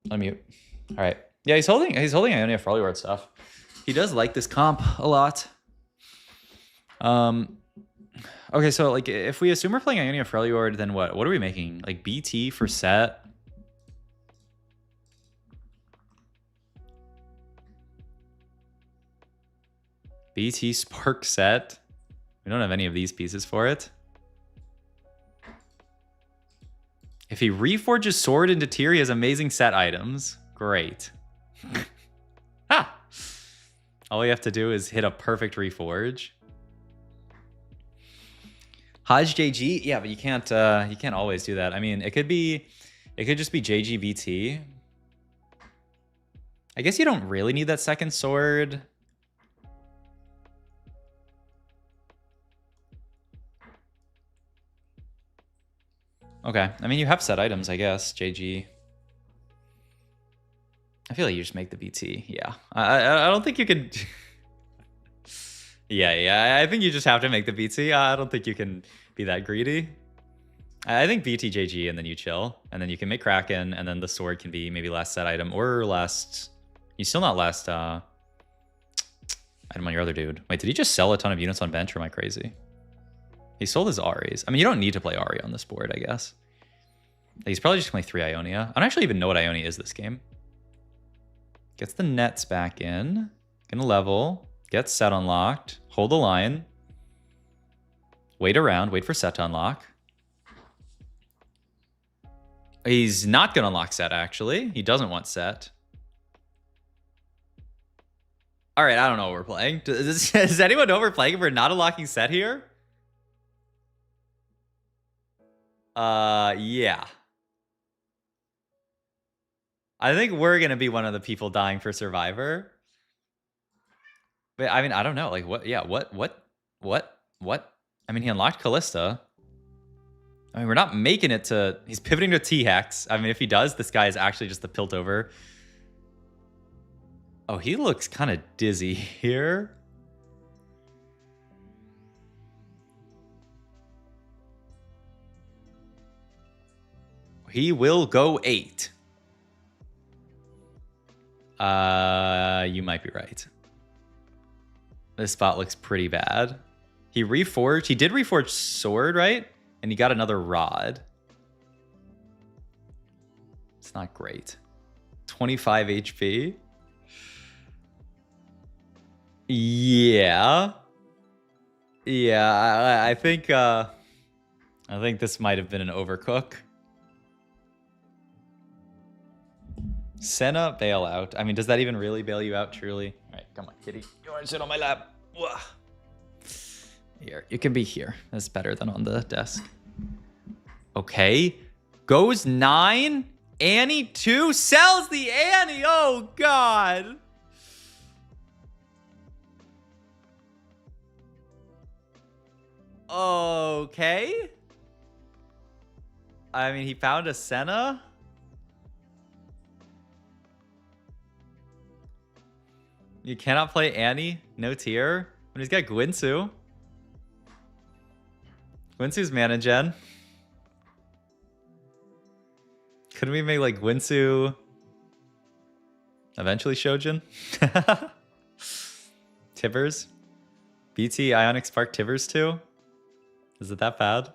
Unmute. All right. Yeah, he's holding Ionia Freljord stuff. He does like this comp a lot. Okay, so like if we assume we're playing Ionia Freljord, then what? What are we making? Like BT for set? BT Spark set? We don't have any of these pieces for it. If he reforges sword into tier, he has amazing set items. Great. Ah! All we have to do is hit a perfect reforge. Hodge JG, yeah, but you can't always do that. I mean, it could just be JGBT. I guess you don't really need that second sword. Okay, I mean, you have set items, I guess, JG. I feel like you just make the BT. Yeah, I don't think you could. yeah, I think you just have to make the BT. I don't think you can be that greedy. I think BT JG and then you chill, and then you can make Kraken, and then the sword can be maybe last set item or last. You still not last item on your other dude. Wait, did he just sell a ton of units on bench, or am I crazy? He sold his Aries. I mean, you don't need to play Ari on this board, I guess. He's probably just going to play 3 Ionia. I don't actually even know what Ionia is this game. Gets the nets back in. Gonna level. Gets set unlocked. Hold the line. Wait around. Wait for set to unlock. He's not going to unlock set, actually. He doesn't want set. All right, I don't know what we're playing. Does anyone know what we're playing if we're not unlocking set here? Yeah. I think we're gonna be one of the people dying for Survivor. But I mean, I don't know. Like, what? Yeah, what? I mean, he unlocked Callista. I mean, we're not making it to... He's pivoting to T-Hex. I mean, if he does, this guy is actually just the Piltover. Oh, he looks kind of dizzy here. He will go 8. You might be right. This spot looks pretty bad. He reforged. He did reforge sword, right? And he got another rod. It's not great. 25 HP. Yeah. Yeah, I think this might have been an overcook. Senna bailout. I mean, does that even really bail you out, truly? All right, come on, kitty. You want to sit on my lap? Wah. Here, you can be here. That's better than on the desk. Okay. Goes 9. Annie 2. Sells the Annie. Oh, God. Okay. I mean, he found a Senna. You cannot play Annie, no tier. But he's got Gwinsu. Gwinsu's mana gen. Couldn't we make like Gwinsu eventually Shojin? Tivers? BT Ionic Spark Tivers too? Is it that bad?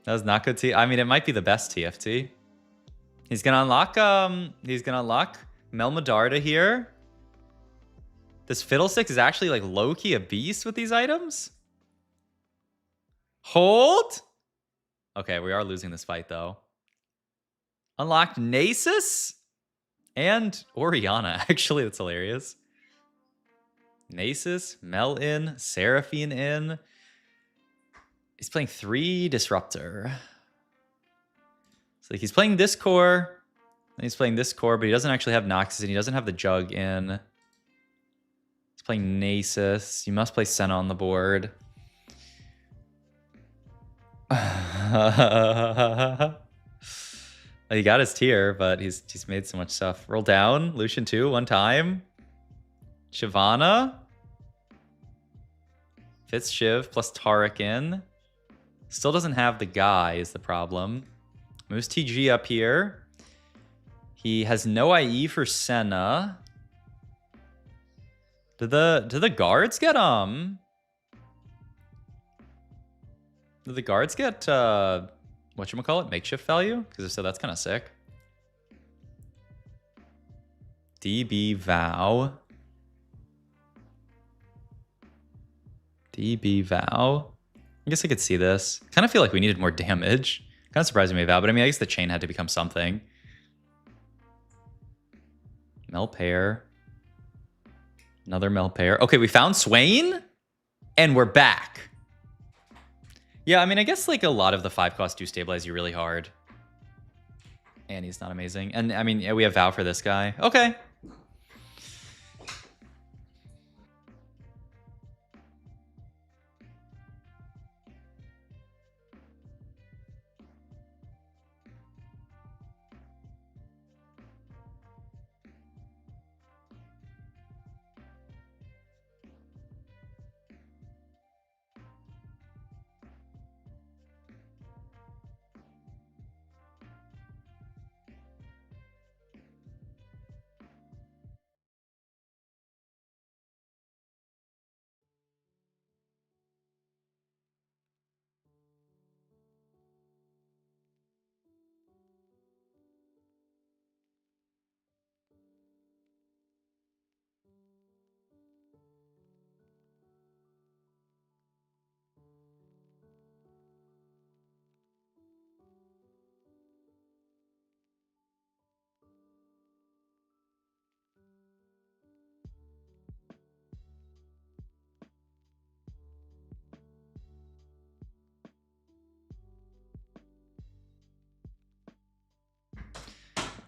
That was not good T. I mean, it might be the best TFT. He's gonna unlock Melmedarda here. This Fiddlesticks is actually like low-key a beast with these items. Hold? Okay, we are losing this fight though. Unlocked Nasus and Oriana. Actually, that's hilarious. Nasus, Mel in, Seraphine in. He's playing 3 Disruptor. So he's playing this core, and he's playing this core, but he doesn't actually have Noxus, and he doesn't have the Jug in. He's playing Nasus. You must play Senna on the board. He got his tier, but he's made so much stuff. Roll down. Lucian 2, 1 time. Shyvana. Fits Shiv plus Taric in. Still doesn't have the guy is the problem. Moves TG up here. He has no IE for Senna. Do the guards get Do the guards get whatchamacallit? Makeshift value? Because if so, that's kind of sick. DB Vow. DB Vow. I guess I could see this. Kind of feel like we needed more damage. Kind of surprising me, Vow, but I mean, I guess the chain had to become something. Melpair. Another Melpair. Okay, we found Swain, and we're back. Yeah, I mean, I guess like a lot of the 5 costs do stabilize you really hard. And he's not amazing. And I mean, yeah, we have Vow for this guy. Okay.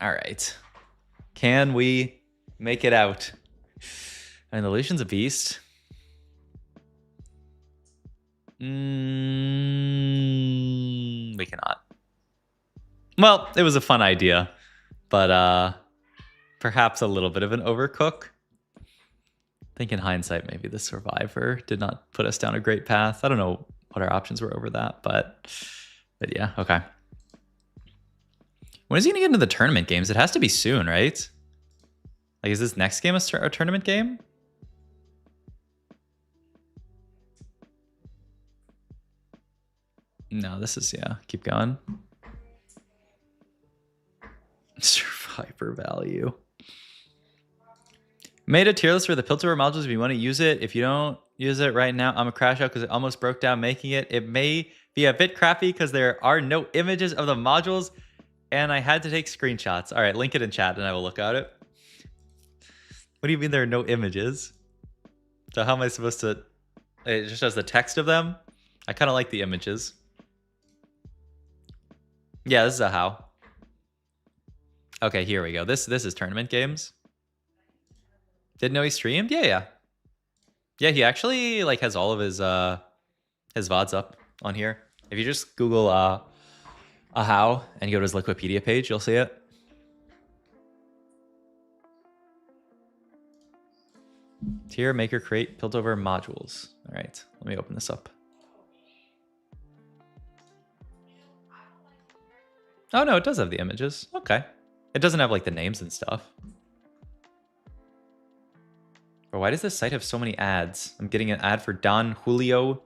All right. Can we make it out? I mean, the Lucian's a beast. We cannot. Well, it was a fun idea, but perhaps a little bit of an overcook. I think in hindsight, maybe the Survivor did not put us down a great path. I don't know what our options were over that, but yeah, okay. When is he going to get into the tournament games? It has to be soon, right? Like, is this next game a tournament game? No, this is, yeah, keep going. Survivor value. Made a tier list for the Piltover modules if you want to use it. If you don't use it right now, I'm going to crash out because it almost broke down making it. It may be a bit crappy because there are no images of the modules and I had to take screenshots. All right, link it in chat and I will look at it. What do you mean there are no images? So how am I supposed to... It just has the text of them? I kind of like the images. Yeah, this is a how. Okay, here we go. This is tournament games. Didn't know he streamed? Yeah. Yeah, he actually like has all of his His VOD's up on here. If you just Google Ahau and you go to his Wikipedia page, you'll see it. Tier, maker, create, Piltover modules. All right, let me open this up. Oh no, it does have the images. Okay. It doesn't have like the names and stuff. But why does this site have so many ads? I'm getting an ad for Don Julio.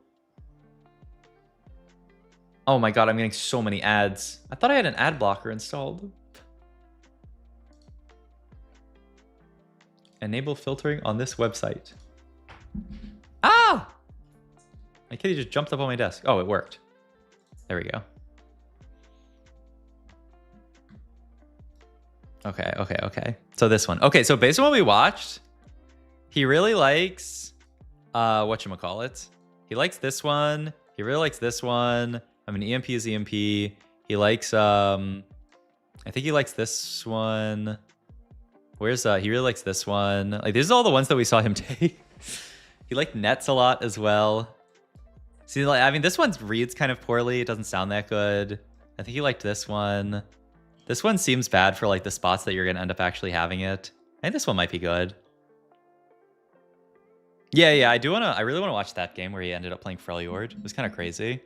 Oh my god, I'm getting so many ads. I thought I had an ad blocker installed. Enable filtering on this website. Ah! My kitty just jumped up on my desk. Oh, it worked. There we go. Okay. So this one. Okay, so based on what we watched, he really likes whatchamacallit. He likes this one. He really likes this one. I mean, EMP is EMP. He likes I think he likes this one. Where's he really likes this one. Like these are all the ones that we saw him take. He liked nets a lot as well. See, like, I mean, this one reads kind of poorly. It doesn't sound that good. I think he liked this one. This one seems bad for like the spots that you're gonna end up actually having it. I think this one might be good. Yeah, I really wanna watch that game where he ended up playing Freljord. It was kind of crazy.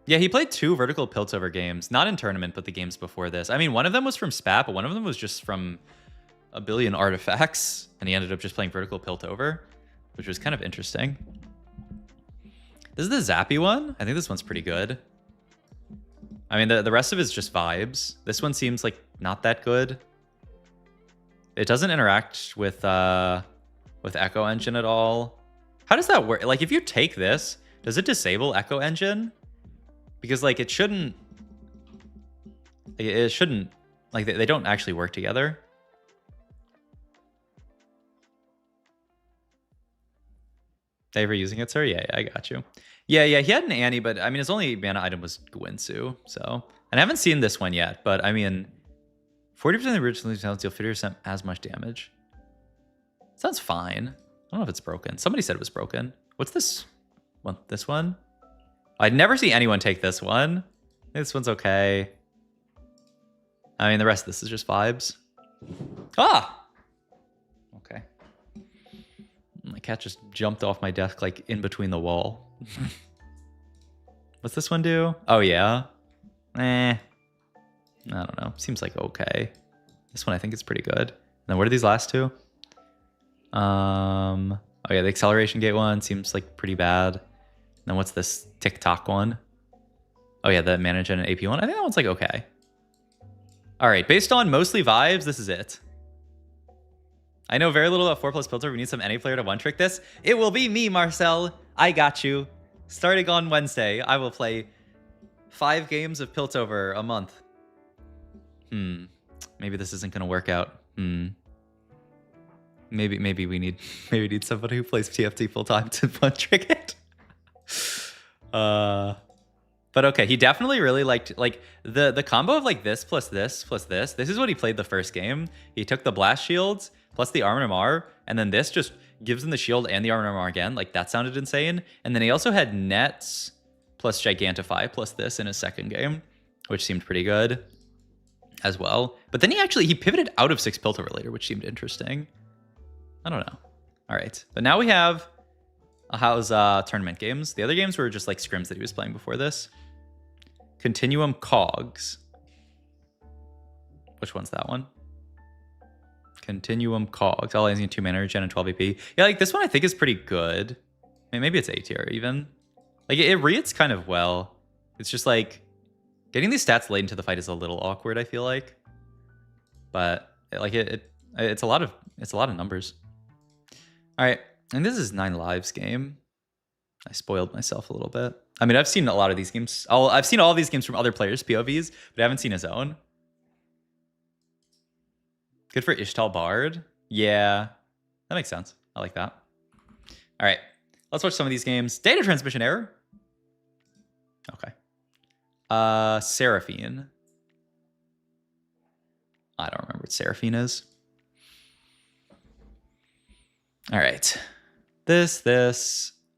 Yeah, he played 2 vertical Piltover games, not in tournament, but the games before this. I mean, one of them was from SPAT, but one of them was just from a billion artifacts, and he ended up just playing vertical Piltover, which was kind of interesting. This is the Zappy one. I think this one's pretty good. I mean, the rest of it is just vibes. This one seems like not that good. It doesn't interact with Echo Engine at all. How does that work? Like, if you take this, does it disable Echo Engine? Because like it shouldn't, like they don't actually work together. They ever using it, sir? Yeah, I got you. Yeah, he had an Annie, but I mean his only mana item was Gwinsu, so. And I haven't seen this one yet, but I mean 40% of the original sounds deal 50% as much damage. Sounds fine. I don't know if it's broken. Somebody said it was broken. What's this one? This one? I'd never see anyone take this one. This one's okay. I mean, the rest of this is just vibes. Ah! Okay. My cat just jumped off my desk, like, in between the wall. What's this one do? Oh, yeah? I don't know. Seems like okay. This one I think is pretty good. And then what are these last two? Oh, yeah, the acceleration gate one seems like pretty bad. Then what's this TikTok one? Oh yeah, the manage and AP one. I think that one's like okay. All right, based on mostly vibes, this is it. I know very little about 4+ Piltover. We need some NA player to one-trick this. It will be me, Marcel. I got you. Starting on Wednesday, I will play 5 games of Piltover a month. Maybe this isn't gonna work out. Maybe we need somebody who plays TFT full time to one-trick it. But okay, he definitely really liked like the combo of like this plus this plus this. This is what he played the first game. He took the blast shields plus the armor MR, and then this just gives him the shield and the armor MR again. Like that sounded insane. And then he also had nets plus Gigantify plus this in his second game, which seemed pretty good as well. But then he pivoted out of 6 Piltover later, which seemed interesting. I don't know. All right, but now we have Ahau's tournament games. The other games were just like scrims that he was playing before this. Continuum Cogs. Which one's that one? Continuum Cogs. All using 2 mana regen and 12 AP. Yeah, like this one I think is pretty good. I mean, maybe it's A tier even. Like it reads kind of well. It's just like getting these stats late into the fight is a little awkward, I feel like. But like it's a lot of numbers. All right, and this is 9 Lives game. I spoiled myself a little bit. I mean, I've seen a lot of these games. I've seen all of these games from other players' POVs, but I haven't seen his own. Good for Ishtal Bard. Yeah, that makes sense. I like that. All right, let's watch some of these games. Data transmission error. Okay. Seraphine. I don't remember what Seraphine is. All right. This.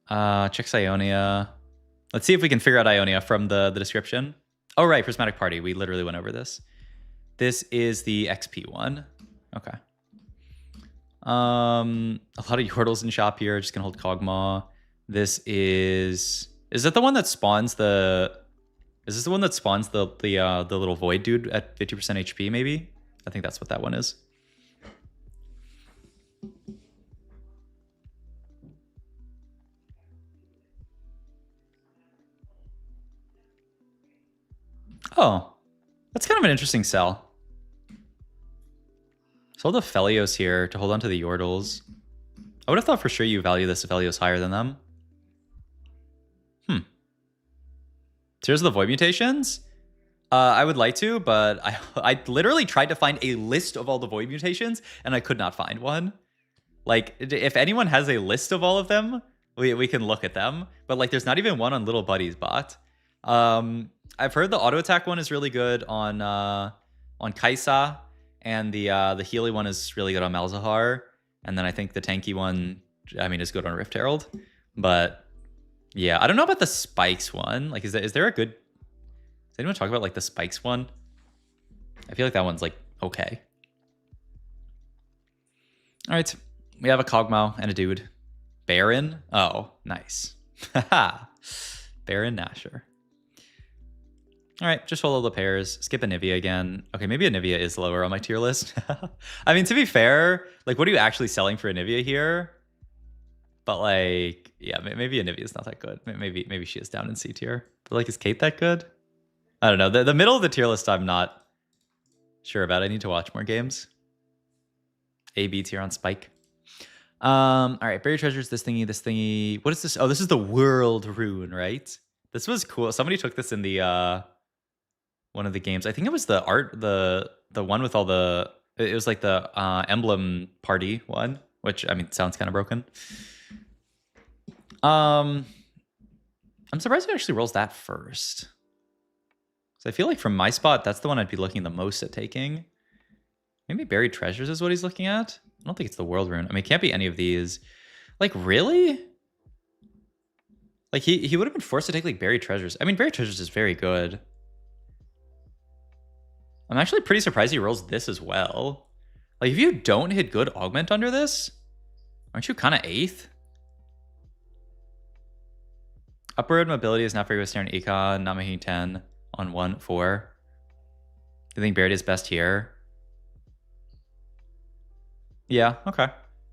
Chicks Ionia. Let's see if we can figure out Ionia from the description. Oh, right, Prismatic Party. We literally went over this. This is the XP one. Okay. A lot of Yordles in shop here. Just gonna hold Kog'Maw. This is it the one that spawns the? Is this the one that spawns the little void dude at 50% HP? Maybe. I think that's what that one is. Oh, that's kind of an interesting sell. So the Felios here to hold on to the Yordles. I would have thought for sure you value this Felios higher than them. So here's the Void Mutations. I would like to, but I literally tried to find a list of all the Void Mutations, and I could not find one. Like, if anyone has a list of all of them, we can look at them. But, like, there's not even one on Little Buddy's bot. I've heard the auto attack one is really good on Kaisa, and the Healy one is really good on Malzahar, and then I think the tanky one, I mean, is good on Rift Herald. But yeah, I don't know about the Spikes one. Like, is there a good? Does anyone talk about like the Spikes one? I feel like that one's like okay. All right, we have a Kog'Maw and a dude. Baron. Oh, nice. Haha. Baron Nashor. All right, just hold all the pairs. Skip Anivia again. Okay, maybe Anivia is lower on my tier list. I mean, to be fair, like, what are you actually selling for Anivia here? But, like, yeah, maybe Anivia is not that good. Maybe she is down in C tier. But, like, is Kate that good? I don't know. The middle of the tier list, I'm not sure about. I need to watch more games. A, B tier on Spike. All right, Buried Treasures, this thingy. What is this? Oh, this is the World Rune, right? This was cool. Somebody took this in the one of the games. I think it was the one with all the, it was like the emblem party one, which, I mean, sounds kind of broken. I'm surprised it actually rolls that first. So I feel like from my spot, that's the one I'd be looking the most at taking. Maybe Buried Treasures is what he's looking at. I don't think it's the World Rune. I mean, it can't be any of these. Like, really? Like, he would have been forced to take, like, Buried Treasures. I mean, Buried Treasures is very good. I'm actually pretty surprised he rolls this as well. Like, if you don't hit good Augment under this, aren't you kind of 8th? Upward Mobility is not very good in Econ, not making 10 on 1-4. Do you think Buried is best here? Yeah, okay.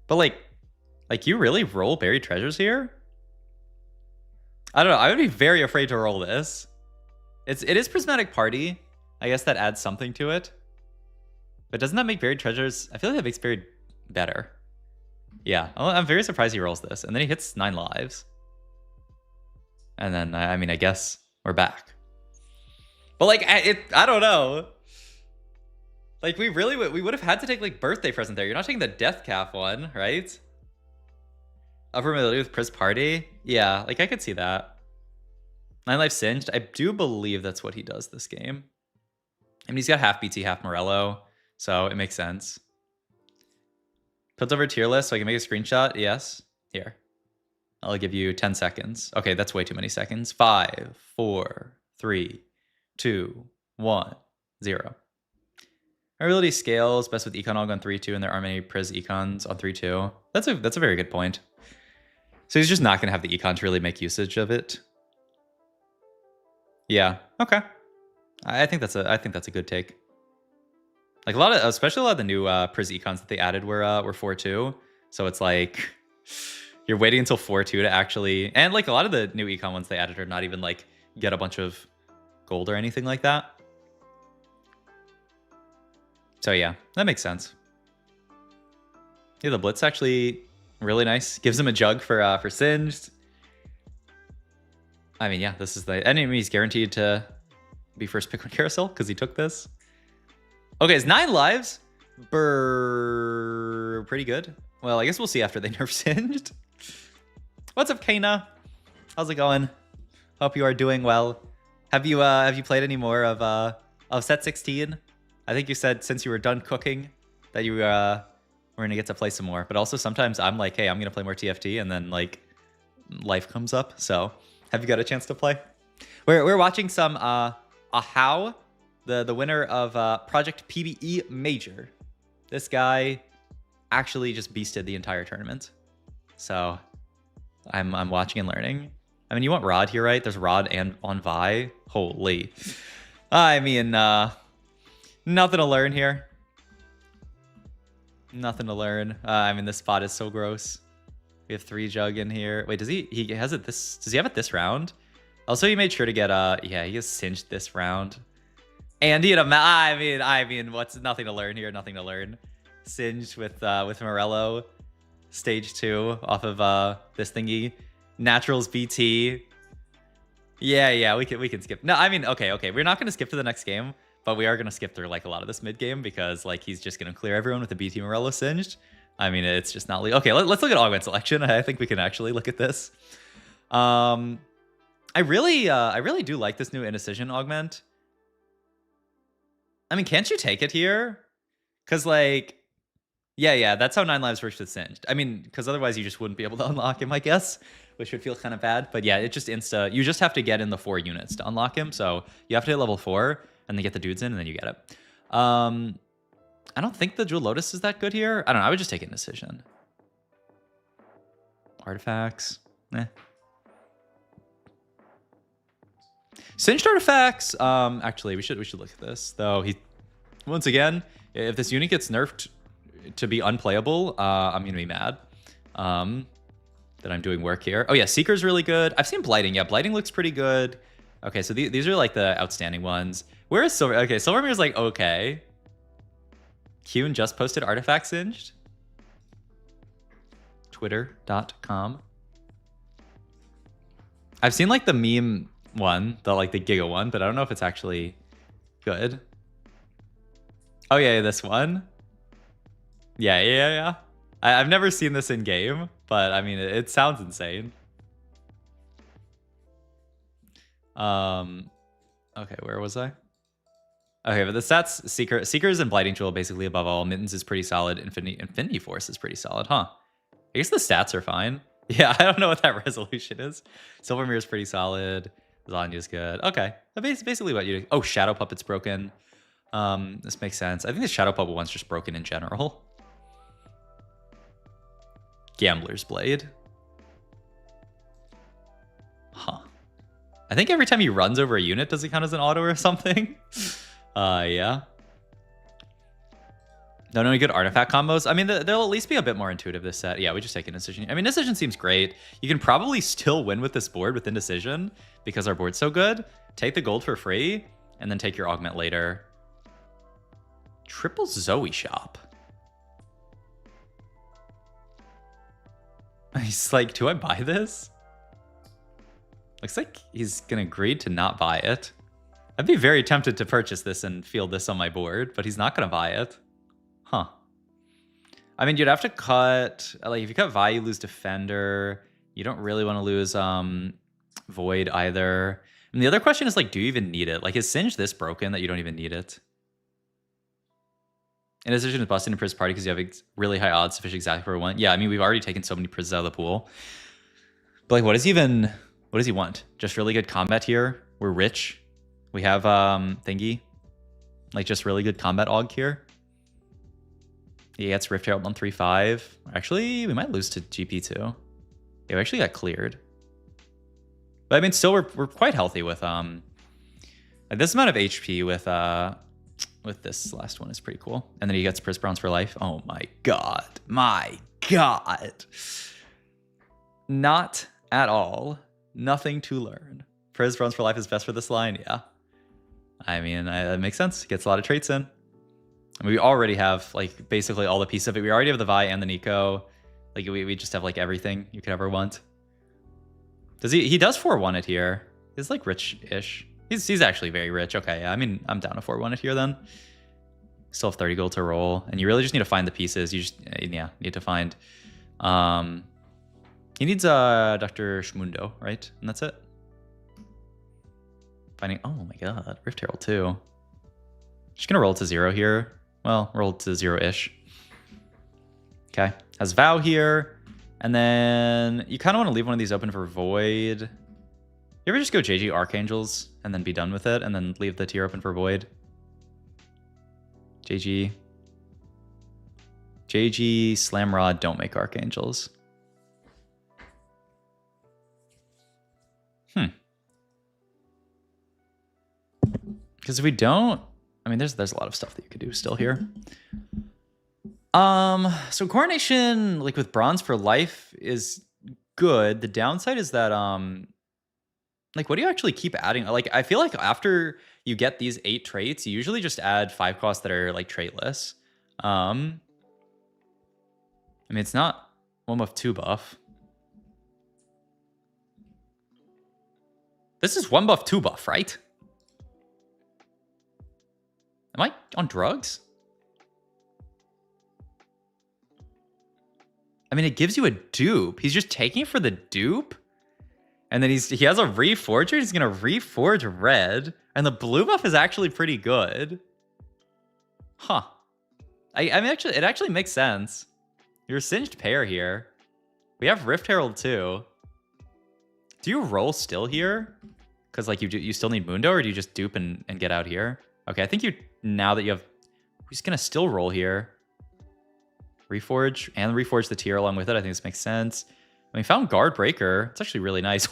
But, like you really roll Buried Treasures here? I don't know. I would be very afraid to roll this. It is Prismatic Party. I guess that adds something to it. But doesn't that make Buried Treasures? I feel like that makes Buried better. Yeah, I'm very surprised he rolls this. And then he hits 9 lives. And then, I mean, I guess we're back. But, like, I don't know. Like, we would have had to take, like, Birthday Present there. You're not taking the Death Calf one, right? Upper Mobility with Pris Party? Yeah, like, I could see that. 9 life Singed? I do believe that's what he does this game. I mean, he's got half BT, half Morello, so it makes sense. Piltover tier list so I can make a screenshot? Yes. Here. I'll give you 10 seconds. Okay, that's way too many seconds. 5, 4, 3, 2, 1, 0. Ability scales, best with Econ Aug on 3-2, and there aren't many Priz Econs on 3-2. That's a very good point. So he's just not going to have the Econ to really make usage of it. Yeah, okay. I think that's a good take. Like especially a lot of the new Priz Econs that they added were 4-2. So it's like you're waiting until 4-2 to actually, and like a lot of the new Econ ones they added are not even like get a bunch of gold or anything like that. So yeah, that makes sense. Yeah, the Blitz actually really nice. Gives him a jug for Singed. I mean, yeah, this is the enemy's guaranteed to be first pick on Carousel because he took this. Okay, it's 9 lives. Pretty good. Well, I guess we'll see after they nerf Singed. What's up, Kana? How's it going? Hope you are doing well. Have you played any more of set 16? I think you said since you were done cooking that you were gonna get to play some more. But also sometimes I'm like, hey, I'm gonna play more TFT, and then like life comes up. So have you got a chance to play? We're watching some Ahau, the winner of Project PBE Major. This guy actually just beasted the entire tournament. So I'm watching and learning. I mean, you want Rod here, right? There's Rod and on Vi. Holy. I mean, nothing to learn here. Nothing to learn. I mean, this spot is so gross. We have 3 Jug in here. Wait, he has it this, does he have it this round? Also, he made sure to get, yeah, he has singed this round. And he had a, I mean, what's, nothing to learn here, nothing to learn. Singed with Morello. Stage 2 off of, this thingy. Naturals BT. Yeah, we can skip. No, I mean, okay. We're not going to skip to the next game. But we are going to skip through like a lot of this mid game because like he's just going to clear everyone with the BT Morello singed. I mean, it's just not legal. Okay, let's look at Augment selection. I think we can actually look at this. I really do like this new Indecision Augment. I mean, can't you take it here? Because like, yeah, that's how 9 lives works with singed. I mean, because otherwise you just wouldn't be able to unlock him, I guess, which would feel kind of bad. But yeah, it just you just have to get in the 4 units to unlock him. So you have to hit level 4. And then get the dudes in, and then you get it. I don't think the Jewel Lotus is that good here. I don't know. I would just take Indecision. Artifacts. Singed artifacts. Actually, we should look at this though. Once again, if this unit gets nerfed to be unplayable, I'm gonna be mad. That I'm doing work here. Oh yeah, Seeker's really good. I've seen Blighting. Yeah, Blighting looks pretty good. Okay, so these are like the outstanding ones. Where is Silver? Okay, Silvermere's like, okay. Qn just posted Artifact Singed. Twitter.com. I've seen like the meme one, the Giga one, but I don't know if it's actually good. Oh yeah, this one. Yeah. I've never seen this in game, but I mean, it sounds insane. Okay, where was I? Okay, but the stats, Seekers and Blighting Jewel basically above all. Mittens is pretty solid. Infinity Force is pretty solid, huh? I guess the stats are fine. Yeah, I don't know what that resolution is. Silvermere is pretty solid. Zanya's good. Okay, that's basically what you do. Oh, Shadow Puppet's broken. This makes sense. I think the Shadow Puppet one's just broken in general. Gambler's Blade. Huh. I think every time he runs over a unit, does it count as an auto or something? Yeah. Don't know any good artifact combos. I mean, they'll at least be a bit more intuitive this set. Yeah, we just take Indecision. I mean, Indecision seems great. You can probably still win with this board with Indecision because our board's so good. Take the gold for free and then take your Augment later. Triple Zoe Shop. He's like, do I buy this? Looks like he's gonna agree to not buy it. I'd be very tempted to purchase this and field this on my board, but he's not gonna buy it. Huh. I mean, you'd have to cut, like if you cut Vi, you lose Defender. You don't really want to lose Void either. And the other question is like, do you even need it? Like, is Singe this broken that you don't even need it? Indecision is busted in Priz Party because you have really high odds to fish exactly where we want. Yeah, I mean, we've already taken so many Priz out of the pool. But like, what does he want? Just really good combat here. We're rich. We have thingy. Like just really good combat Aug here. He gets Rift Herald 135. Actually, we might lose to GP2. Yeah, we actually got cleared. But I mean, still we're quite healthy with this amount of HP with this last one is pretty cool. And then he gets Priz Bronze for life. Oh my god. My god. Not at all. Nothing to learn. Priz Bronze for life is best for this line. Yeah. I mean, that makes sense. Gets a lot of traits in. I mean, we already have like basically all the pieces of it. We already have the Vi and the Nico. Like we just have like everything you could ever want. Does he does 4-1 it here. He's like rich-ish. He's actually very rich. Okay, yeah, I mean, I'm down to 4-1 it here then. Still have 30 gold to roll. And you really just need to find the pieces. You just, yeah, need to find... he needs Dr. Schmundo, right? And that's it. Finding... Oh my god, Rift Herald too. Just gonna roll to 0 here. Well, roll to 0-ish. Okay, has Vow here. And then you kind of want to leave one of these open for Void. You ever just go JG Archangels and then be done with it and then leave the tier open for Void? JG. JG, Slamrod, don't make Archangels. Because if we don't, I mean, there's a lot of stuff that you could do still here. So Coronation, like with Bronze for Life, is good. The downside is that, like, what do you actually keep adding? Like, I feel like after you get these 8 traits, you usually just add 5 costs that are like traitless. I mean, it's not 1 buff, 2 buff. This is 1 buff, 2 buff, right? Am I on drugs? I mean, it gives you a dupe. He's just taking it for the dupe. And then he has a Reforger. He's going to Reforge red. And the blue buff is actually pretty good. Huh. I mean, actually, it actually makes sense. You're a singed pair here. We have Rift Herald too. Do you roll still here? Because like you still need Mundo, or do you just dupe and get out here? Okay, I think you, now that you have, he's going to still roll here. Reforge, and reforge the tier along with it. I think this makes sense. And we found Guard Breaker. It's actually really nice.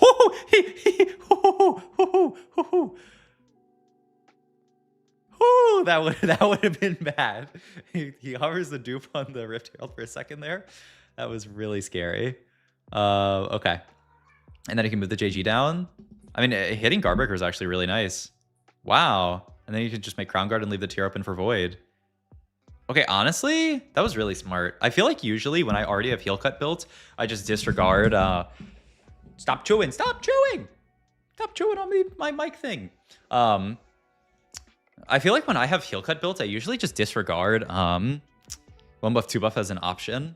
That would have been bad. He hovers the dupe on the Rift Herald for a second there. That was really scary. Okay. And then he can move the JG down. I mean, hitting Guard Breaker is actually really nice. Wow. And then you can just make Crown Guard and leave the tier open for Void. Okay, honestly, that was really smart. I feel like usually when I already have Heal Cut built, I just disregard, stop chewing on me, my mic thing. I feel like when I have Heal Cut built, I usually just disregard 1 buff, 2 buff as an option.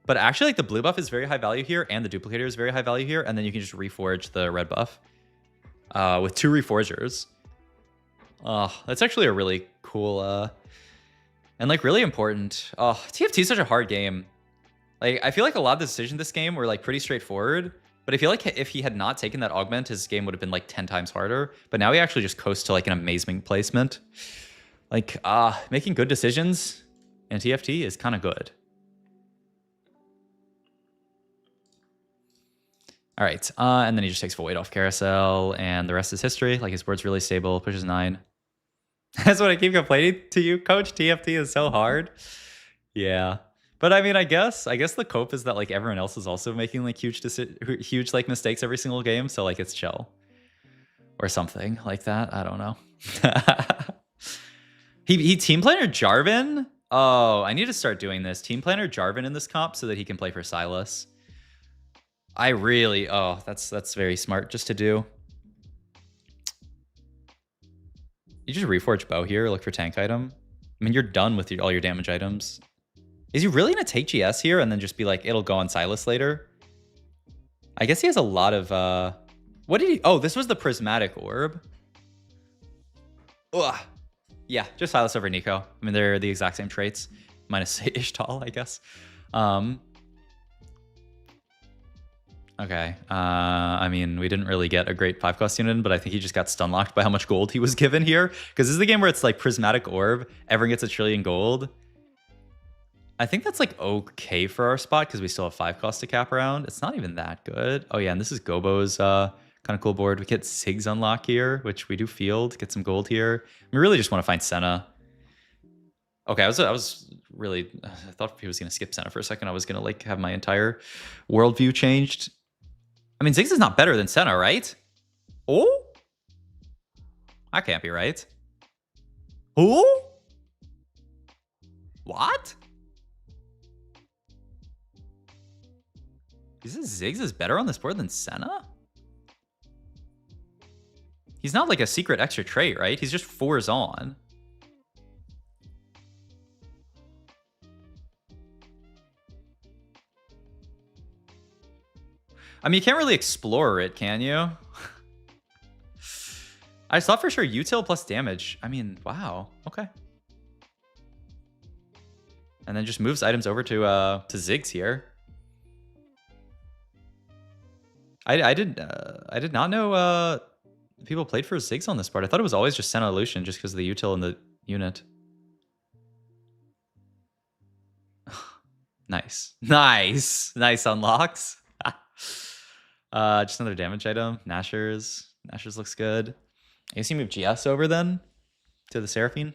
But actually, like, the blue buff is very high value here, and the duplicator is very high value here, and then you can just reforge the red buff with 2 reforgers. That's actually a really cool and like really important. TFT is such a hard game. Like, I feel like a lot of the decisions this game were like pretty straightforward, but I feel like if he had not taken that augment, his game would have been like 10 times harder. But now he actually just coasts to like an amazing placement. Like, making good decisions in TFT is kind of good. All right, and then he just takes Void off Carousel, and the rest is history. Like, his board's really stable, pushes 9. That's what I keep complaining to you, Coach. TFT is so hard. Yeah, but I mean, I guess the cope is that like everyone else is also making like huge like mistakes every single game, so like it's chill or something like that. I don't know. he team planner Jarvan. Oh, I need to start doing this. Team planner Jarvan in this comp so that he can play for Silas. I really, that's very smart just to do. You just reforge bow here, look for tank item. I mean, you're done with all your damage items. Is he really gonna take GS here and then just be like, it'll go on Silas later? I guess he has a lot of, what did he, this was the prismatic orb. Ugh. Yeah, just Silas over Nico. I mean, they're the exact same traits, minus Ishtal, I guess. Okay, I mean, we didn't really get a great 5-cost unit, but I think he just got stun locked by how much gold he was given here. Because this is the game where it's like Prismatic Orb, everyone gets 1 trillion gold. I think that's like okay for our spot because we still have 5-cost to cap around. It's not even that good. Oh yeah, and this is Gobo's kind of cool board. We get Sig's unlock here, which we do field, get some gold here. We really just want to find Senna. Okay, I was really, I thought he was going to skip Senna for a second. I was going to like have my entire worldview changed. I mean, Ziggs is not better than Senna, right? Oh? That can't be right. Who? What? Ziggs is better on this board than Senna? He's not like a secret extra trait, right? He's just 4s on. I mean, you can't really explore it, can you? I saw for sure util plus damage. I mean, wow. Okay. And then just moves items over to Ziggs here. I did not know people played for Ziggs on this part. I thought it was always just Senna Lucian just because of the util in the unit. Nice. Nice. Nice unlocks. Just another damage item. Nashers. Nashers looks good. I guess you move GS over then to the Seraphine.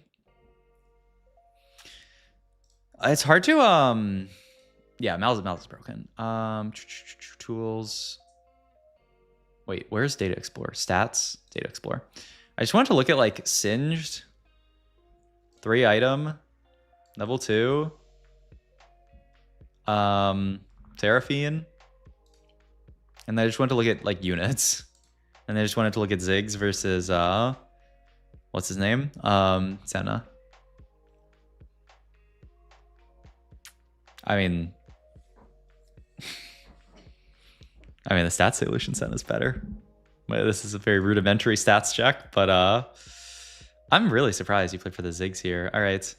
It's hard to yeah, Mal's is broken. Tools. Wait, where's Data Explorer? Stats, Data Explorer. I just wanted to look at like Singed. 3 item. Level 2. Seraphine. And I just wanted to look at like units. And I just wanted to look at Ziggs versus what's his name? Senna. I mean the stats solution Senna's better. This is a very rudimentary stats check, but I'm really surprised you played for the Ziggs here. All right.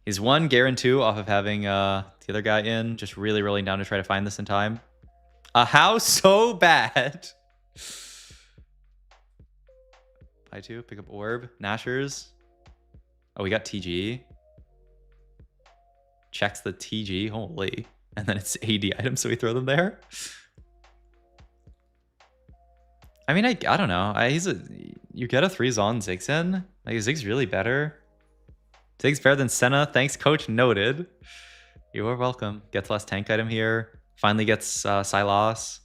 He's 1 Garen 2 off of having the other guy in, just really rolling down to try to find this in time. How so bad? Buy 2, pick up Orb, Nashers. Oh, we got TG. Checks the TG, holy. And then it's AD items, so we throw them there. I mean, I don't know. You get a 3 Zon Ziggs in. Like, Ziggs really better. Ziggs better than Senna. Thanks, coach. Noted. You are welcome. Gets less tank item here. Finally gets Sylas.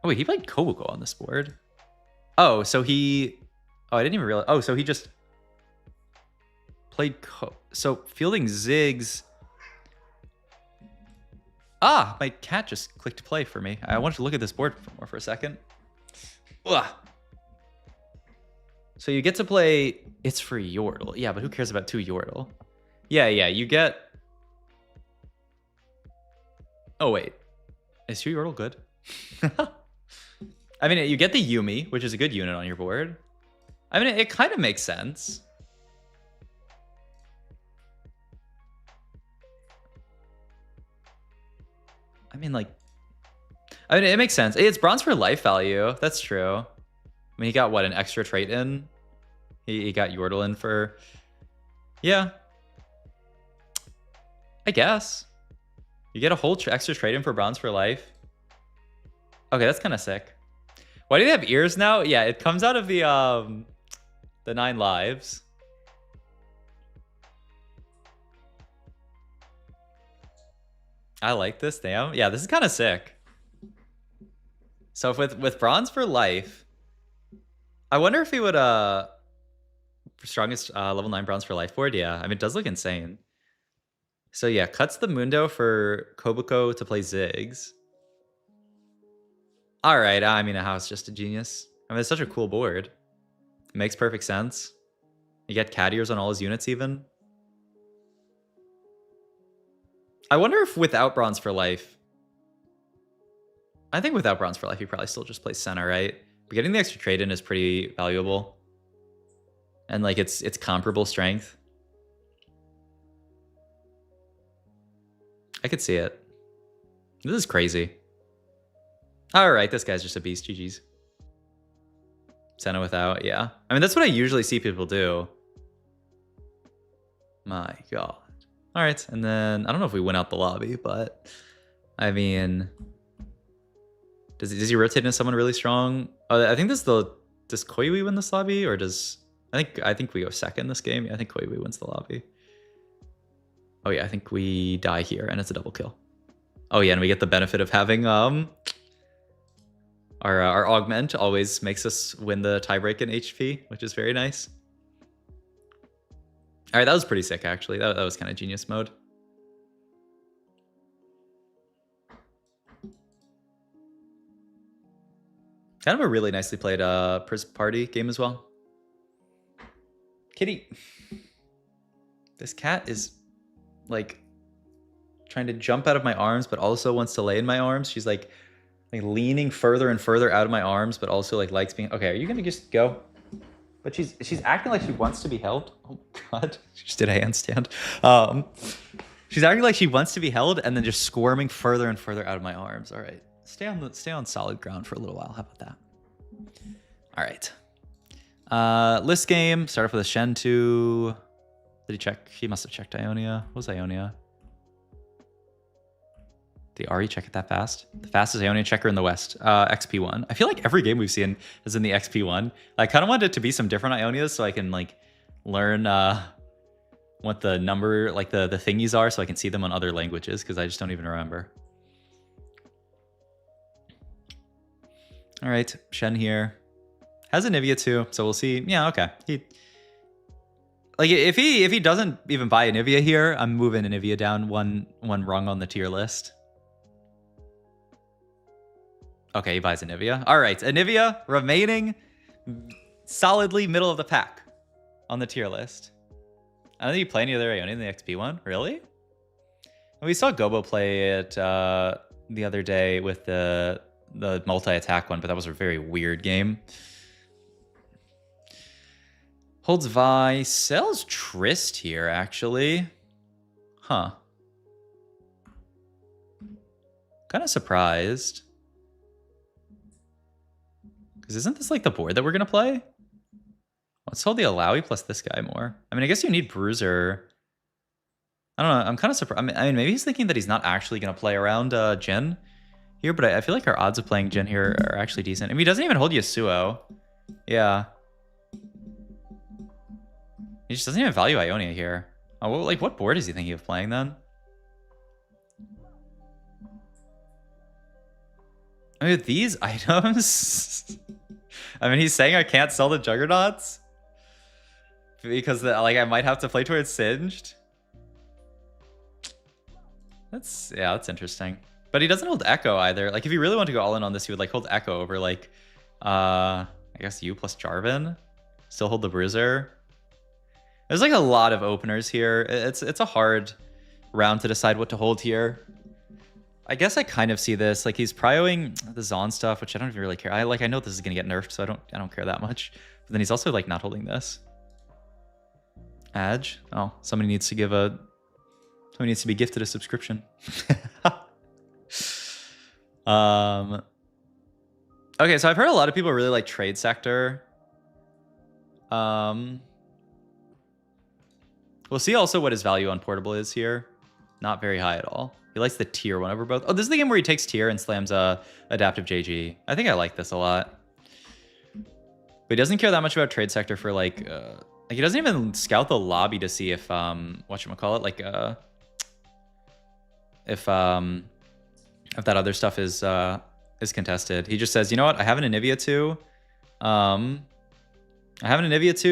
Oh, wait, he played Kobuko on this board. Oh, so he... Oh, I didn't even realize... Oh, so he just played... So, fielding Ziggs... Ah, my cat just clicked play for me. I wanted to look at this board more for a second. Ugh. So you get to play... It's for Yordle. Yeah, but who cares about 2 Yordle? Yeah, you get... Oh, wait. Is 2 Yordle good? I mean, you get the Yuumi, which is a good unit on your board. I mean, it kind of makes sense. I mean, like... I mean, it makes sense. It's bronze for life value. That's true. I mean, he got, what, an extra trait in? He got Yordle in for... Yeah. I guess. You get a whole extra trait in for bronze for life. Okay, that's kind of sick. Why do they have ears now? Yeah, it comes out of the 9 lives. I like this, damn. Yeah, this is kind of sick. So with bronze for life, I wonder if he would strongest level 9 bronze for life board. Yeah, I mean, it does look insane. So yeah, cuts the Mundo for Kobuko to play Ziggs. All right, I mean, a house just a genius. I mean, it's such a cool board. It makes perfect sense. You get cat ears on all his units even. I wonder if without bronze for life... I think without bronze for life, he probably still just plays Senna, right? But getting the extra trade in is pretty valuable. And like, it's comparable strength. I could see it. This is crazy. All right, this guy's just a beast. GG's. Senna without, yeah. I mean, that's what I usually see people do. My God. All right, and then I don't know if we win out the lobby, but I mean, does he rotate into someone really strong? Oh, I think does Koiwi win this lobby, or does I think we go second this game. Yeah, I think Koiwi wins the lobby. Oh yeah, I think we die here, and it's a double kill. Oh yeah, and we get the benefit of having our Augment always makes us win the tiebreak in HP, which is very nice. All right, that was pretty sick, actually. That was kind of genius mode. Kind of a really nicely played party game as well. Kitty. This cat is, like, trying to jump out of my arms, but also wants to lay in my arms. She's, like leaning further and further out of my arms, but also, like, likes being... Okay, are you going to just go? But she's acting like she wants to be held. Oh, God. She just did a handstand. She's acting like she wants to be held and then just squirming further and further out of my arms. All right. Stay on solid ground for a little while. How about that? All right. List game. Start off with a Shen 2. Did he check? He must have checked Ionia. What was Ionia? Did Ari check it that fast? The fastest Ionia checker in the West. XP1. I feel like every game we've seen is in the XP1. I kind of wanted it to be some different Ionias so I can like learn what the number, like the thingies are, so I can see them on other languages, because I just don't even remember. All right, Shen here. Has Anivia too, so we'll see. Yeah, okay. Like if he doesn't even buy Anivia here, I'm moving Anivia down one rung on the tier list. Okay, he buys Anivia. All right, Anivia remaining solidly middle of the pack on the tier list. I don't think you play any other Ionian in the XP one. Really? And we saw Gobo play it the other day with the multi-attack one, but that was a very weird game. Holds Vi, sells Trist here, actually. Huh. Kind of surprised. Because isn't this like the board that we're going to play? Let's hold the Alawi plus this guy more. I mean, I guess you need Bruiser. I don't know. I'm kind of surprised. I mean, maybe he's thinking that he's not actually going to play around Jin here, but I feel like our odds of playing Jin here are actually decent. I mean, he doesn't even hold Yasuo. Yeah. He just doesn't even value Ionia here. Oh, well, like, what board is he thinking of playing then? I mean, these items... I mean, he's saying I can't sell the Juggernauts? Because, like, I might have to play towards Singed? Yeah, that's interesting. But he doesn't hold Echo either. Like, if he really wanted to go all in on this, he would, like, hold Echo over, like, I guess you plus Jarvan. Still hold the Bruiser. There's like a lot of openers here. It's a hard round to decide what to hold here. I guess I kind of see this like he's prioing the Zon stuff, which I don't even really care. I know this is gonna get nerfed, so I don't care that much. But then he's also like not holding this. Adge. Oh, somebody needs to be gifted a subscription. Okay, so I've heard a lot of people really like Trade Sector. We'll see also what his value on Portable is here. Not very high at all. He likes the tier one over both. Oh, this is the game where he takes tier and slams Adaptive JG. I think I like this a lot. But he doesn't care that much about Trade Sector for like he doesn't even scout the lobby to see if whatchamacallit, like if that other stuff is contested. He just says, you know what, I have an Anivia 2.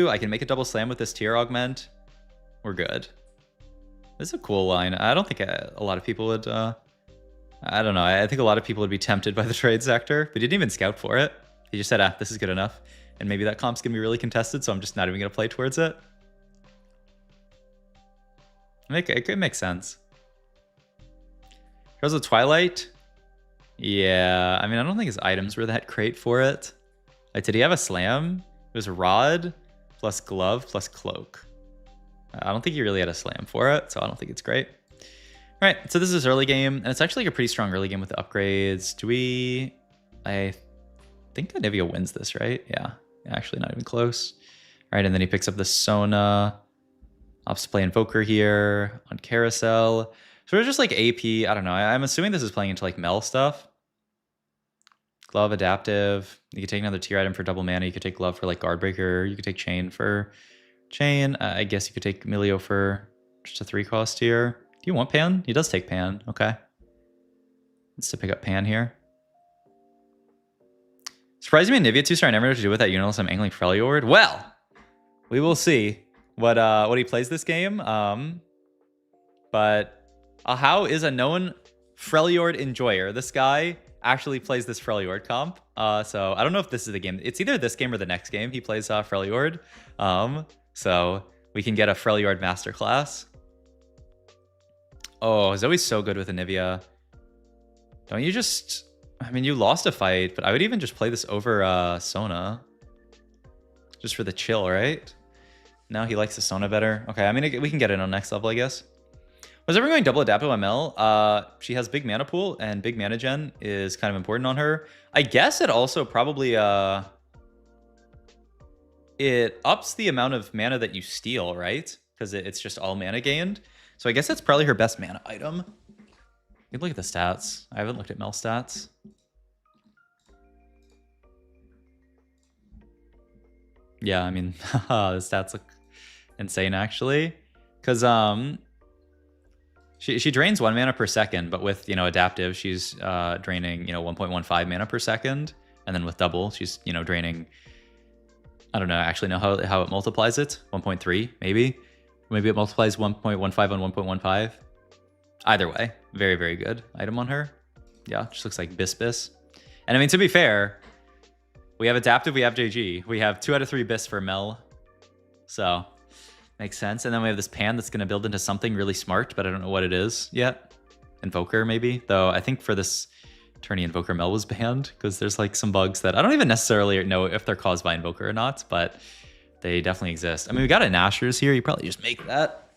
I can make a double slam with this tier augment. We're good. This is a cool line. I don't think a lot of people would... I don't know. I think a lot of people would be tempted by the Trade Sector, but he didn't even scout for it. He just said, this is good enough. And maybe that comp's going to be really contested, so I'm just not even going to play towards it. It could make sense. Here's a Twilight. Yeah, I mean, I don't think his items were that great for it. Like, did he have a slam? It was Rod plus Glove plus Cloak. I don't think he really had a slam for it, so I don't think it's great. All right, so this is early game, and it's actually like a pretty strong early game with the upgrades. I think Anivia wins this, right? Yeah, actually not even close. All right, and then he picks up the Sona. Opts to play Invoker here on Carousel. So it's just like AP, I don't know. I'm assuming this is playing into like Mel stuff. Glove, Adaptive. You could take another tier item for double mana. You could take Glove for like Guardbreaker. You could take Chain for... Chain. I guess you could take Milio for just a 3-cost here. Do you want Pan? He does take Pan. Okay. Let's to pick up Pan here. Surprising me, Anivia 2-star. I never know what to do with that Unilis. I'm angling Freljord. Well, we will see what he plays this game. But how is a known Freljord enjoyer? This guy actually plays this Freljord comp. So I don't know if this is the game. It's either this game or the next game he plays Freljord. So we can get a Freljord masterclass. Oh, Zoe's so good with Anivia. Don't you just... I mean, you lost a fight, but I would even just play this over Sona. Just for the chill, right? No, he likes the Sona better. Okay, I mean, we can get it on next level, I guess. Was everyone going double adaptive ML? She has big mana pool, and big mana gen is kind of important on her. I guess it also probably it ups the amount of mana that you steal, right? Because it's just all mana gained. So I guess that's probably her best mana item. You can look at the stats. I haven't looked at Mel stats. Yeah, I mean, the stats look insane actually. Because she drains 1 mana per second, but with, you know, adaptive, she's draining, you know, 1.15 mana per second. And then with double, she's, you know, draining, I don't know, actually know how it multiplies it. 1.3, maybe. Maybe it multiplies 1.15 on 1.15. Either way, very, very good item on her. Yeah, just looks like bis. And I mean, to be fair, we have adaptive, we have JG. We have 2 out of 3 bis for Mel. So, makes sense. And then we have this pan that's going to build into something really smart, but I don't know what it is yet. Invoker, maybe. Though I think for this tourney, Invoker Mel was banned because there's like some bugs that I don't even necessarily know if they're caused by Invoker or not, but they definitely exist. I mean, we got a Nashers here. You probably just make that.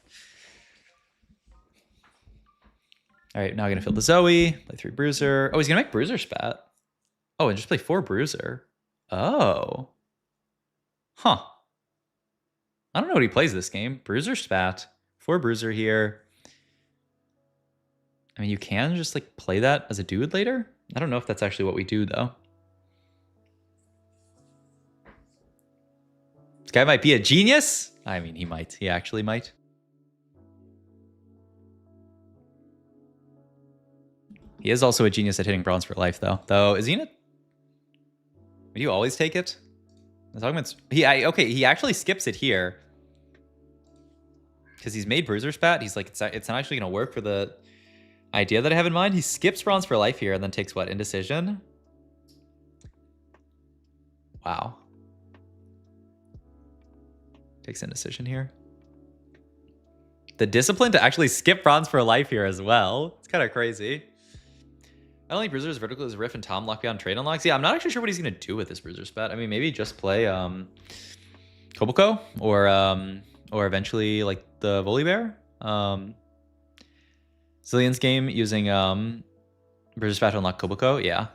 All right, now I'm going to fill the Zoe, play 3 Bruiser. Oh, he's going to make Bruiser Spat. Oh, and just play 4 Bruiser. Oh. Huh. I don't know what he plays this game. Bruiser Spat, 4 Bruiser here. I mean, you can just like play that as a dude later. I don't know if that's actually what we do though. This guy might be a genius. I mean, he might. He actually might. He is also a genius at hitting bronze for life though. Though, is he in it? Do you always take it? His augments. Okay, he actually skips it here. Because he's made Bruiser Spat. He's like, it's not actually going to work for the idea that I have in mind. He skips bronze for life here and then takes what? Indecision? Wow. Takes Indecision here. The discipline to actually skip bronze for life here as well. It's kind of crazy. I don't think Bruiser's vertical is Riff and Tom lockdown trade unlocks. Yeah, I'm not actually sure what he's going to do with this Bruiser Spat. I mean, maybe just play Koboko or eventually like the Volibear. Zilean's game using Bruiser Spat to unlock Koboko. Yeah.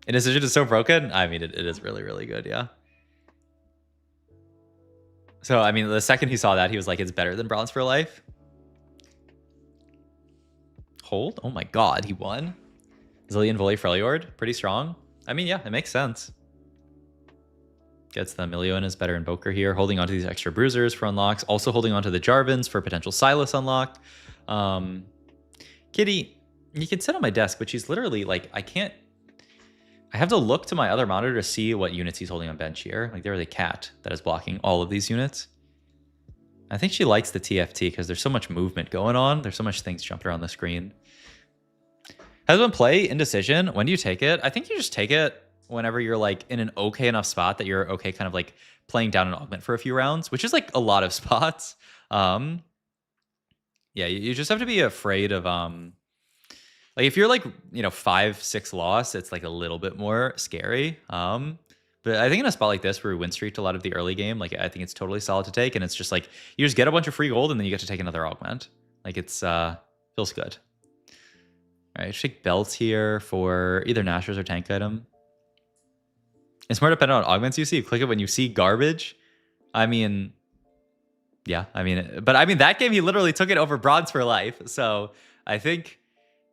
Indecision is so broken. I mean, it is really, really good. Yeah. So, I mean, the second he saw that, he was like, it's better than bronze for life. Hold. Oh my God, he won. Zilean Volley Freljord, pretty strong. I mean, yeah, it makes sense. Gets the Emilio in his better Invoker here, holding onto these extra Bruisers for unlocks, also holding onto the Jarvans for potential Silas unlock. Kitty, you can sit on my desk, but she's literally like, I have to look to my other monitor to see what units he's holding on bench here. Like there's a cat that is blocking all of these units. I think she likes the TFT because there's so much movement going on. There's so much things jumping around the screen. Has one play Indecision? When do you take it? I think you just take it whenever you're like in an okay enough spot that you're okay kind of like playing down an Augment for a few rounds, which is like a lot of spots. Yeah, you just have to be afraid of like if you're like, you know, 5-6 loss, it's like a little bit more scary. But I think in a spot like this where we win streaked a lot of the early game, like I think it's totally solid to take, and it's just like you just get a bunch of free gold and then you get to take another Augment. Like it's feels good. All right, take belts here for either Nashers or tank item. It's more dependent on augments you see. Click it when you see garbage. I mean, yeah, I mean, but I mean, that game, he literally took it over bronze for life. So I think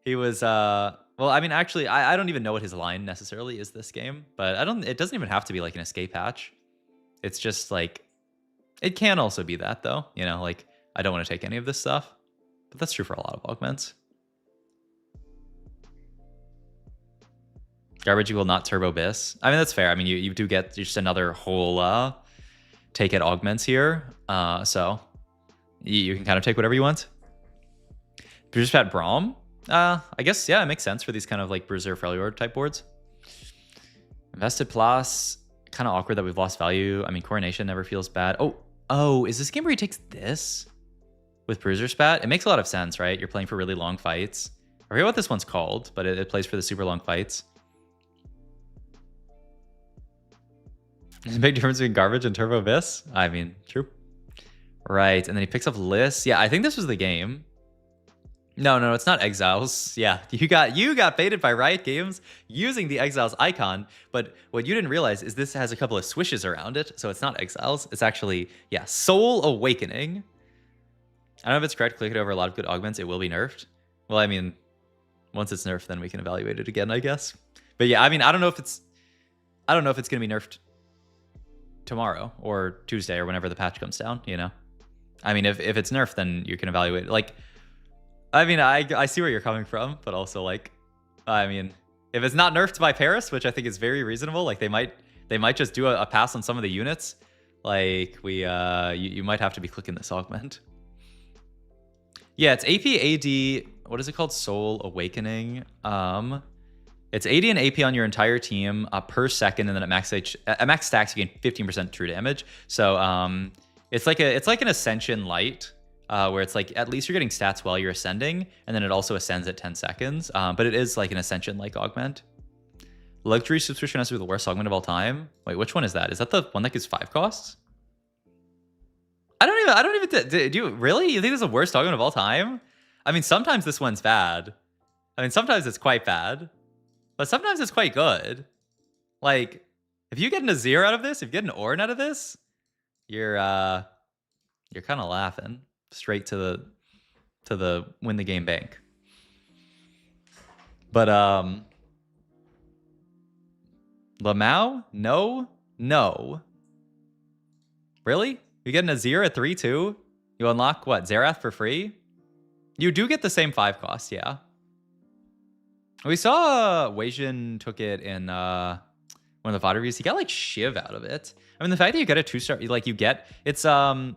he was, well, I mean, actually, I don't even know what his line necessarily is this game, but it doesn't even have to be like an escape hatch. It's just like, it can also be that though, you know, like I don't want to take any of this stuff, but that's true for a lot of augments. Garbage will not turbo bis. I mean, that's fair. I mean, you do get just another whole take it augments here. So you can kind of take whatever you want. Bruiser Spat Braum. I guess, yeah, it makes sense for these kind of like Bruiser Freljord type boards. Invested Plus. Kind of awkward that we've lost value. I mean, Coronation never feels bad. Oh, is this game where he takes this with Bruiser Spat? It makes a lot of sense, right? You're playing for really long fights. I forget what this one's called, but it plays for the super long fights. There's a big difference between garbage and turbo bis. I mean, true. Right, and then he picks up Liss. Yeah, I think this was the game. No, it's not Exiles. Yeah, you got baited by Riot Games using the Exiles icon, but what you didn't realize is this has a couple of swishes around it, so it's not Exiles. It's actually, yeah, Soul Awakening. I don't know if it's correct. Click it over a lot of good augments. It will be nerfed. Well, I mean, once it's nerfed, then we can evaluate it again, I guess. But yeah, I mean, I don't know if it's gonna be nerfed tomorrow or Tuesday or whenever the patch comes down. You know, I mean, if it's nerfed, then you can evaluate it. Like, I mean, I see where you're coming from, but also like, I mean, if it's not nerfed by Paris, which I think is very reasonable, like they might just do a pass on some of the units. Like you might have to be clicking this augment. Yeah, it's AP AD. What is it called? Soul Awakening. It's AD and AP on your entire team per second, and then at max stacks you gain 15% true damage. So it's like an Ascension Light. Where it's like at least you're getting stats while you're ascending, and then it also ascends at 10 seconds. But it is like an Ascension-like augment. Luxury subscription has to be the worst augment of all time. Wait, which one is that? Is that the one that gives 5 costs? I don't even. Do you really? You think this is the worst augment of all time? I mean, sometimes this one's bad. I mean, sometimes it's quite bad, but sometimes it's quite good. Like, if you get an Azir out of this, if you get an Ornn out of this, you're kind of laughing. Straight to the win the game bank. But Lamau? No. Really? You get an Azir at 3-2? You unlock what? Xerath for free? You do get the same 5 cost, yeah. We saw Weijin took it in one of the VOD reviews. He got like Shiv out of it. I mean, the fact that you get a 2-star, like you get, it's kind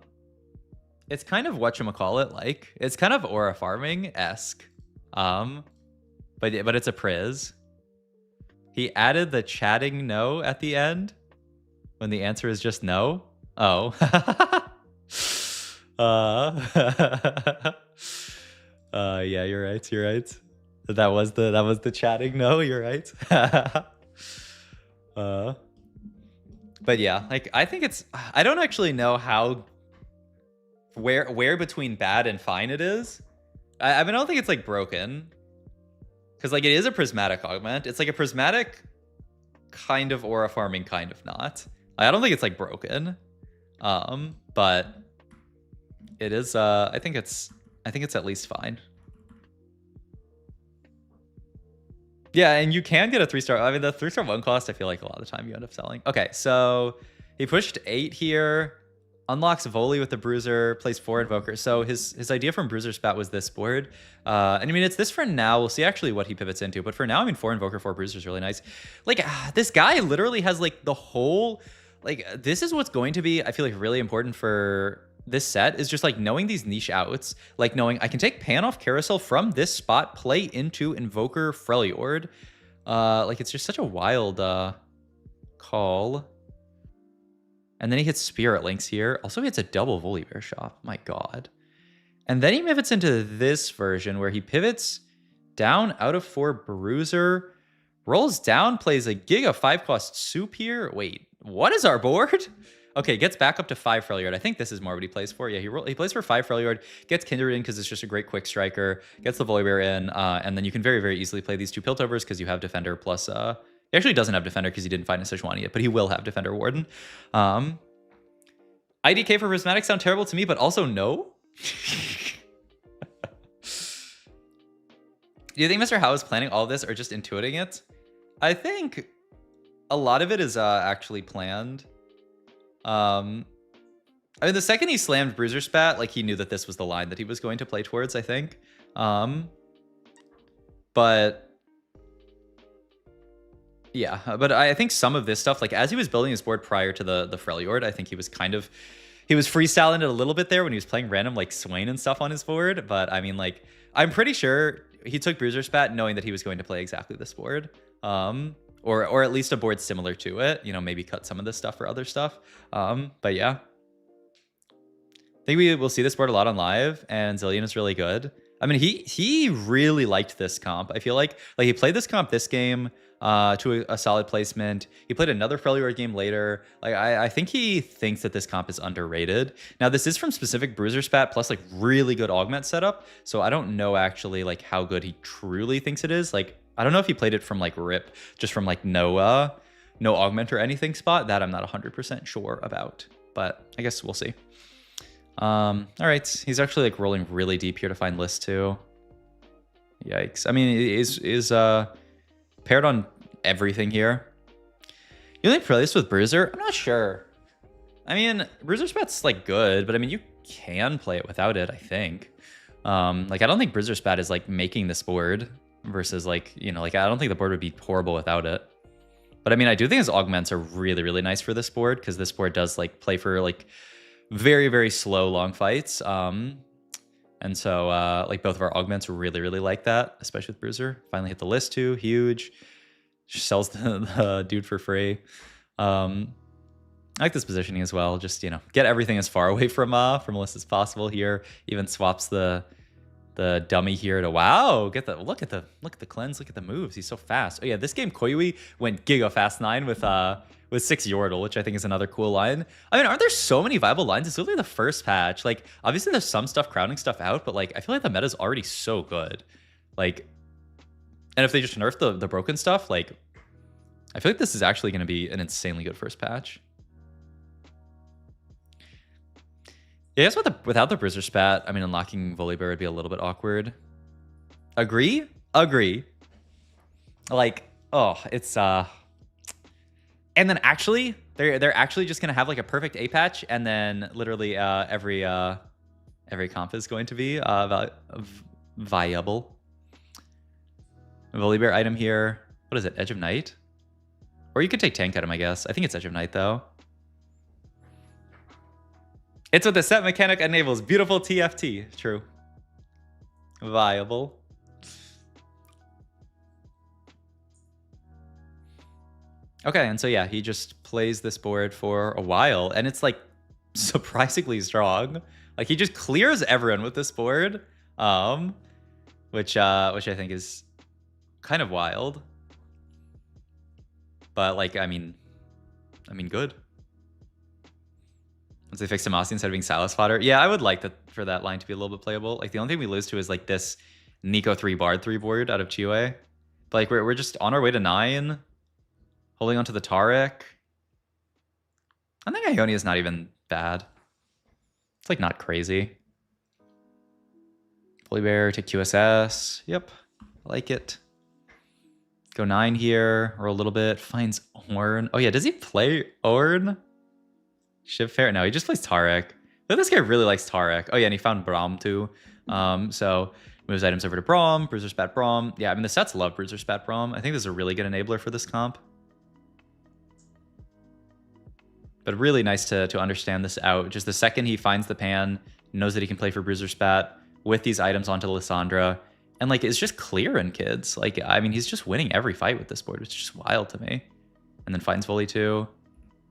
of whatchamacallit, like it's kind of aura farming-esque. But it's a priz. He added the chatting no at the end when the answer is just no. Oh. Yeah, you're right. That was the chatting no, you're right. But yeah, like I think I don't actually know how where between bad and fine it is. I mean, I don't think it's like broken, because like it is a prismatic augment. It's like a prismatic kind of aura farming, kind of not. I don't think it's like broken, but it is. I think it's at least fine. Yeah, and you can get a 3-star. I mean, the 3-star 1 cost, I feel like a lot of the time you end up selling. Okay, so he pushed 8 here. Unlocks Volley with the Bruiser, plays 4 Invokers. So his idea from Bruiser Spat was this board. And I mean, it's this for now. We'll see actually what he pivots into. But for now, I mean, 4 Invoker, 4 Bruiser is really nice. Like, this guy literally has, like, the whole... Like, this is what's going to be, I feel like, really important for this set, is just, like, knowing these niche outs. Like, knowing I can take Pan off Carousel from this spot, play into Invoker Freljord. Like, it's just such a wild call. And then he hits Spirit Links here. Also, he hits a double Volibear Shop. My God. And then he pivots into this version where he pivots down out of 4 Bruiser, rolls down, plays a Giga 5-cost Soup here. Wait, what is our board? Okay, gets back up to 5 Freljord. I think this is more what he plays for. Yeah, he plays for 5 Freljord, gets Kindred in because it's just a great quick striker, gets the Volibear in, and then you can very, very easily play these 2 Piltovers because you have Defender plus... He actually doesn't have Defender because he didn't find a Sejuani yet, but he will have Defender Warden. IDK for Prismatic sound terrible to me, but also no. Do you think Mr. Howe is planning all of this or just intuiting it? I think a lot of it is actually planned. I mean, the second he slammed Bruiser Spat, like he knew that this was the line that he was going to play towards, I think. But... Yeah, but I think some of this stuff, like as he was building his board prior to the Freljord, I think he was freestyling it a little bit there when he was playing random like Swain and stuff on his board. But I mean, like, I'm pretty sure he took Bruiser Spat knowing that he was going to play exactly this board. Or at least a board similar to it, you know, maybe cut some of this stuff for other stuff. But yeah. I think we will see this board a lot on live, and Zilean is really good. I mean, he really liked this comp. I feel like he played this comp this game. to a solid placement. He played another Freljord game later. Like I think he thinks that this comp is underrated. Now this is from specific Bruiser Spat plus like really good Augment setup. So I don't know actually like how good he truly thinks it is. Like I don't know if he played it from like rip, just from like no Augment or anything spot. That I'm not 100% sure about, but I guess we'll see. All right, he's actually like rolling really deep here to find list too. Yikes. I mean, is paired on everything here. You think play this with Bruiser? I'm not sure. I mean, Bruiser Spat's like good, but I mean, you can play it without it, I think. Like, I don't think Bruiser Spat is like making this board versus like, you know, like I don't think the board would be horrible without it. But I mean, I do think his augments are really, really nice for this board because this board does like play for like very, very slow long fights. And so like both of our augments really, really like that, especially with Bruiser. Finally hit the list too, huge. Sells the dude for free. I like this positioning as well. Just, you know, get everything as far away from list as possible here. Even swaps the dummy here to wow. Get the look at the cleanse, look at the moves. He's so fast. Oh yeah, this game Koyui went giga fast 9 with 6 Yordle, which I think is another cool line. I mean, aren't there so many viable lines? It's literally the first patch. Like, obviously there's some stuff crowding stuff out, but like, I feel like the meta is already so good. Like, and if they just nerf the broken stuff, like, I feel like this is actually going to be an insanely good first patch. Yeah, I guess without the Bruiser Spat, I mean, unlocking Volibear would be a little bit awkward. Agree? Agree. Like, oh, it's and then actually, they're actually just gonna have like a perfect A patch, and then literally every comp is going to be viable. Volibear item here. What is it? Edge of Night? Or you could take tank item, I guess. I think it's Edge of Night though. It's what the set mechanic enables. Beautiful TFT. True. Viable. Okay, and so yeah, he just plays this board for a while, and it's like surprisingly strong. Like he just clears everyone with this board, which I think is kind of wild. But like, I mean, good. Once they fix Demacia instead of being Silas fodder, yeah, I would like that for that line to be a little bit playable. Like the only thing we lose to is like this Nico 3 Bard 3 board out of Chiwe. But like we're just on our way to 9. Holding onto the Taric. I think Ionia is not even bad. It's like not crazy. Volibear, take QSS. Yep, I like it. Go 9 here, or a little bit. Finds Ornn. Oh yeah, does he play Ornn? Shiv Fair? No, he just plays Taric. But this guy really likes Taric. Oh yeah, and he found Braum too. So moves items over to Braum, Bruiser Spat Braum. Yeah, I mean the sets love Bruiser Spat Braum. I think this is a really good enabler for this comp. But really nice to understand this out. Just the second he finds the pan, knows that he can play for Bruiser Spat with these items onto Lissandra. And like, it's just clearing kids. Like, I mean, he's just winning every fight with this board, which is just wild to me. And then finds Volley too.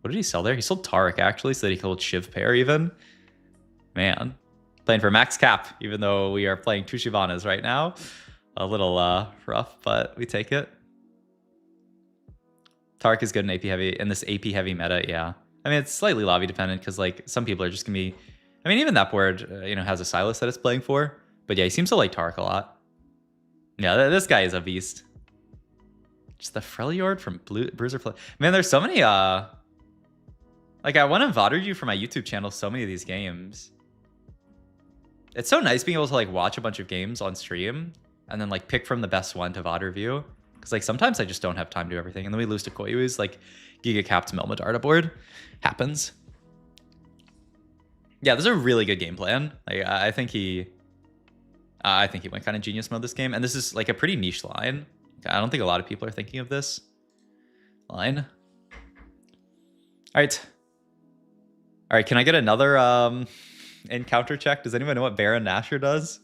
What did he sell there? He sold Taric actually, so that he could hold Shiv Pair even. Man, playing for max cap, even though we are playing 2 Shivanas right now. A little rough, but we take it. Taric is good in AP heavy, in this AP heavy meta, yeah. I mean, it's slightly lobby dependent because like some people are just gonna be, I mean, even that board, you know, has a Silas that it's playing for. But yeah, he seems to like Taric a lot. Yeah, this guy is a beast. Just the Freljord from Bruiser Play. Man, there's so many, like I want to VOD you for my YouTube channel so many of these games. It's so nice being able to like watch a bunch of games on stream and then like pick from the best one to VOD review. Because like sometimes I just don't have time to do everything. And then we lose to Koyui's like Giga Capped Melmedarda board. Happens. Yeah, this is a really good game plan. Like, I think he went kind of genius mode this game. And this is like a pretty niche line. I don't think a lot of people are thinking of this line. All right. All right, can I get another encounter check? Does anyone know what Baron Nashor does?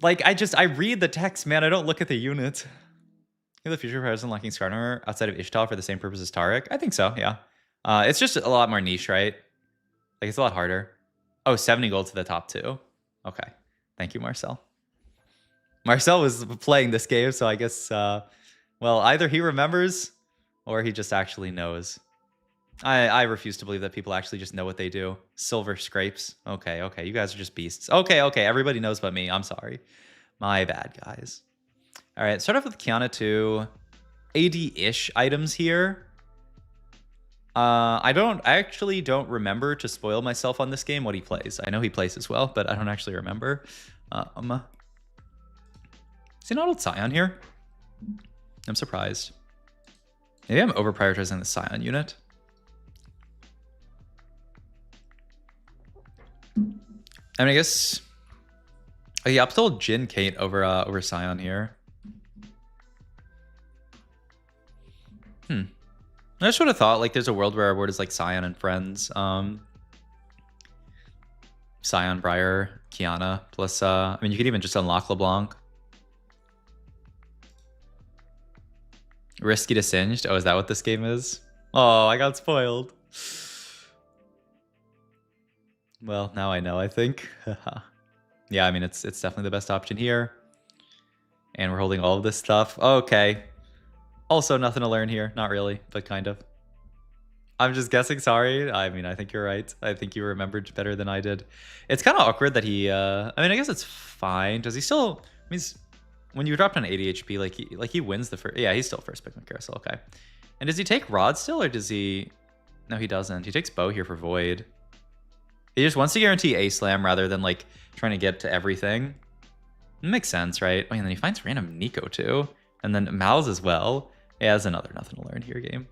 Like, I read the text, man. I don't look at the unit. The future players unlocking Skarner outside of Ishtal for the same purpose as Taric? I think so, yeah. It's just a lot more niche, right? Like, it's a lot harder. Oh, 70 gold to the top 2. Okay. Thank you, Marcel. Marcel was playing this game, so I guess, well, either he remembers or he just actually knows. I refuse to believe that people actually just know what they do. Silver scrapes. Okay, okay. You guys are just beasts. Okay, okay. Everybody knows but me. I'm sorry. My bad, guys. All right, start off with Kiana 2. 80-ish items here. I actually don't remember to spoil myself on this game what he plays. I know he plays as well, but I don't actually remember. Is he not old Scion here? I'm surprised. Maybe I'm over prioritizing the Scion unit. I mean, I guess he upsold Jin Kate over Scion here. I just would have thought like there's a world where our word is like Scion and friends. Scion, Briar, Kiana, plus I mean you could even just unlock LeBlanc. Risky to Singed. Oh, is that what this game is? Oh, I got spoiled. Well, now I know, I think. Yeah, I mean it's definitely the best option here. And we're holding all of this stuff. Okay. Also, nothing to learn here. Not really, but kind of. I'm just guessing, sorry. I mean, I think you're right. I think you remembered better than I did. It's kind of awkward that he... I mean, I guess it's fine. Does he still... I mean, when you dropped on 80 HP, like he wins the first... Yeah, he's still first pick on Carousel, okay. And does he take Rod still, or does he... No, he doesn't. He takes Bow here for Void. He just wants to guarantee A-Slam rather than, like, trying to get to everything. It makes sense, right? Oh, and then he finds random Nico, too. And then Mal's as well. Yeah, that's another nothing to learn here game.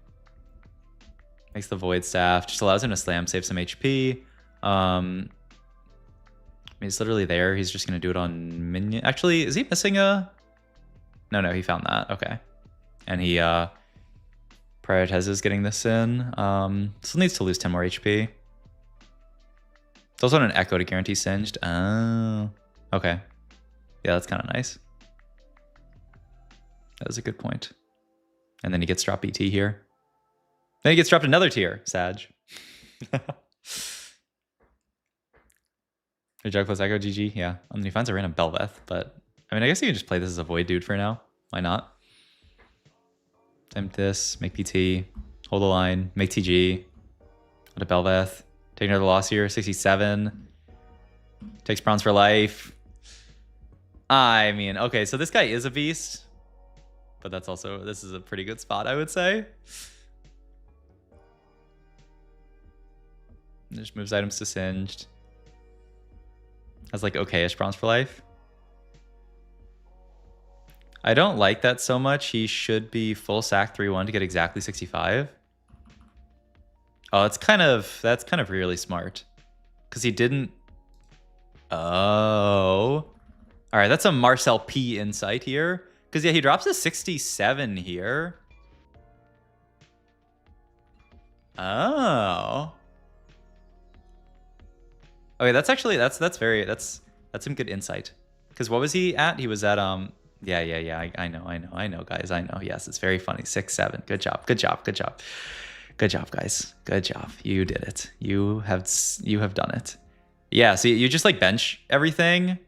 Makes the Void Staff. Just allows him to slam, save some HP. I mean, he's literally there. He's just going to do it on minion. Actually, is he missing a... No, he found that. Okay. And he prioritizes getting this in. Still needs to lose 10 more HP. It's also an Echo to guarantee Singed. Oh. Okay. Yeah, that's kind of nice. That was a good point. And then he gets dropped BT here. Then he gets dropped another tier, Sag. Reject plus Echo, GG. Yeah. I mean, he finds a random Belveth, but I mean, I guess you can just play this as a Void dude for now. Why not? Tempt this, make PT, hold the line, make TG, let a Belveth, take another loss here, 67. Takes bronze for life. I mean, okay, so this guy is a beast. But that's also, this is a pretty good spot, I would say. And just moves items to Singed. Has like okay-ish bronze for life. I don't like that so much. He should be full sack 3-1 to get exactly 65. Oh, that's kind of really smart. Because he didn't... Oh. All right, that's a Marcel P insight here. Because, yeah, he drops a 67 here. Oh. Okay, that's actually, that's some good insight. Because what was he at? He was at, yeah. I know, guys. I know. Yes, it's very funny. 6-7. Good job, guys. Good job. You did it. You have done it. Yeah, so you just, like, bench everything.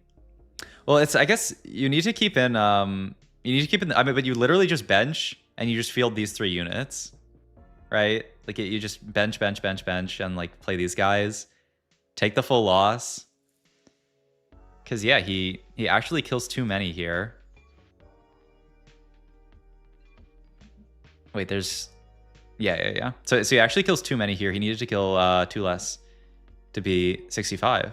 Well, it's, I guess you need to keep in, I mean, but you literally just bench and you just field these 3 units, right? Like you just bench, and like play these guys, take the full loss. Cause yeah, he actually kills too many here. Wait, there's, yeah. So he actually kills too many here. He needed to kill 2 less to be 65.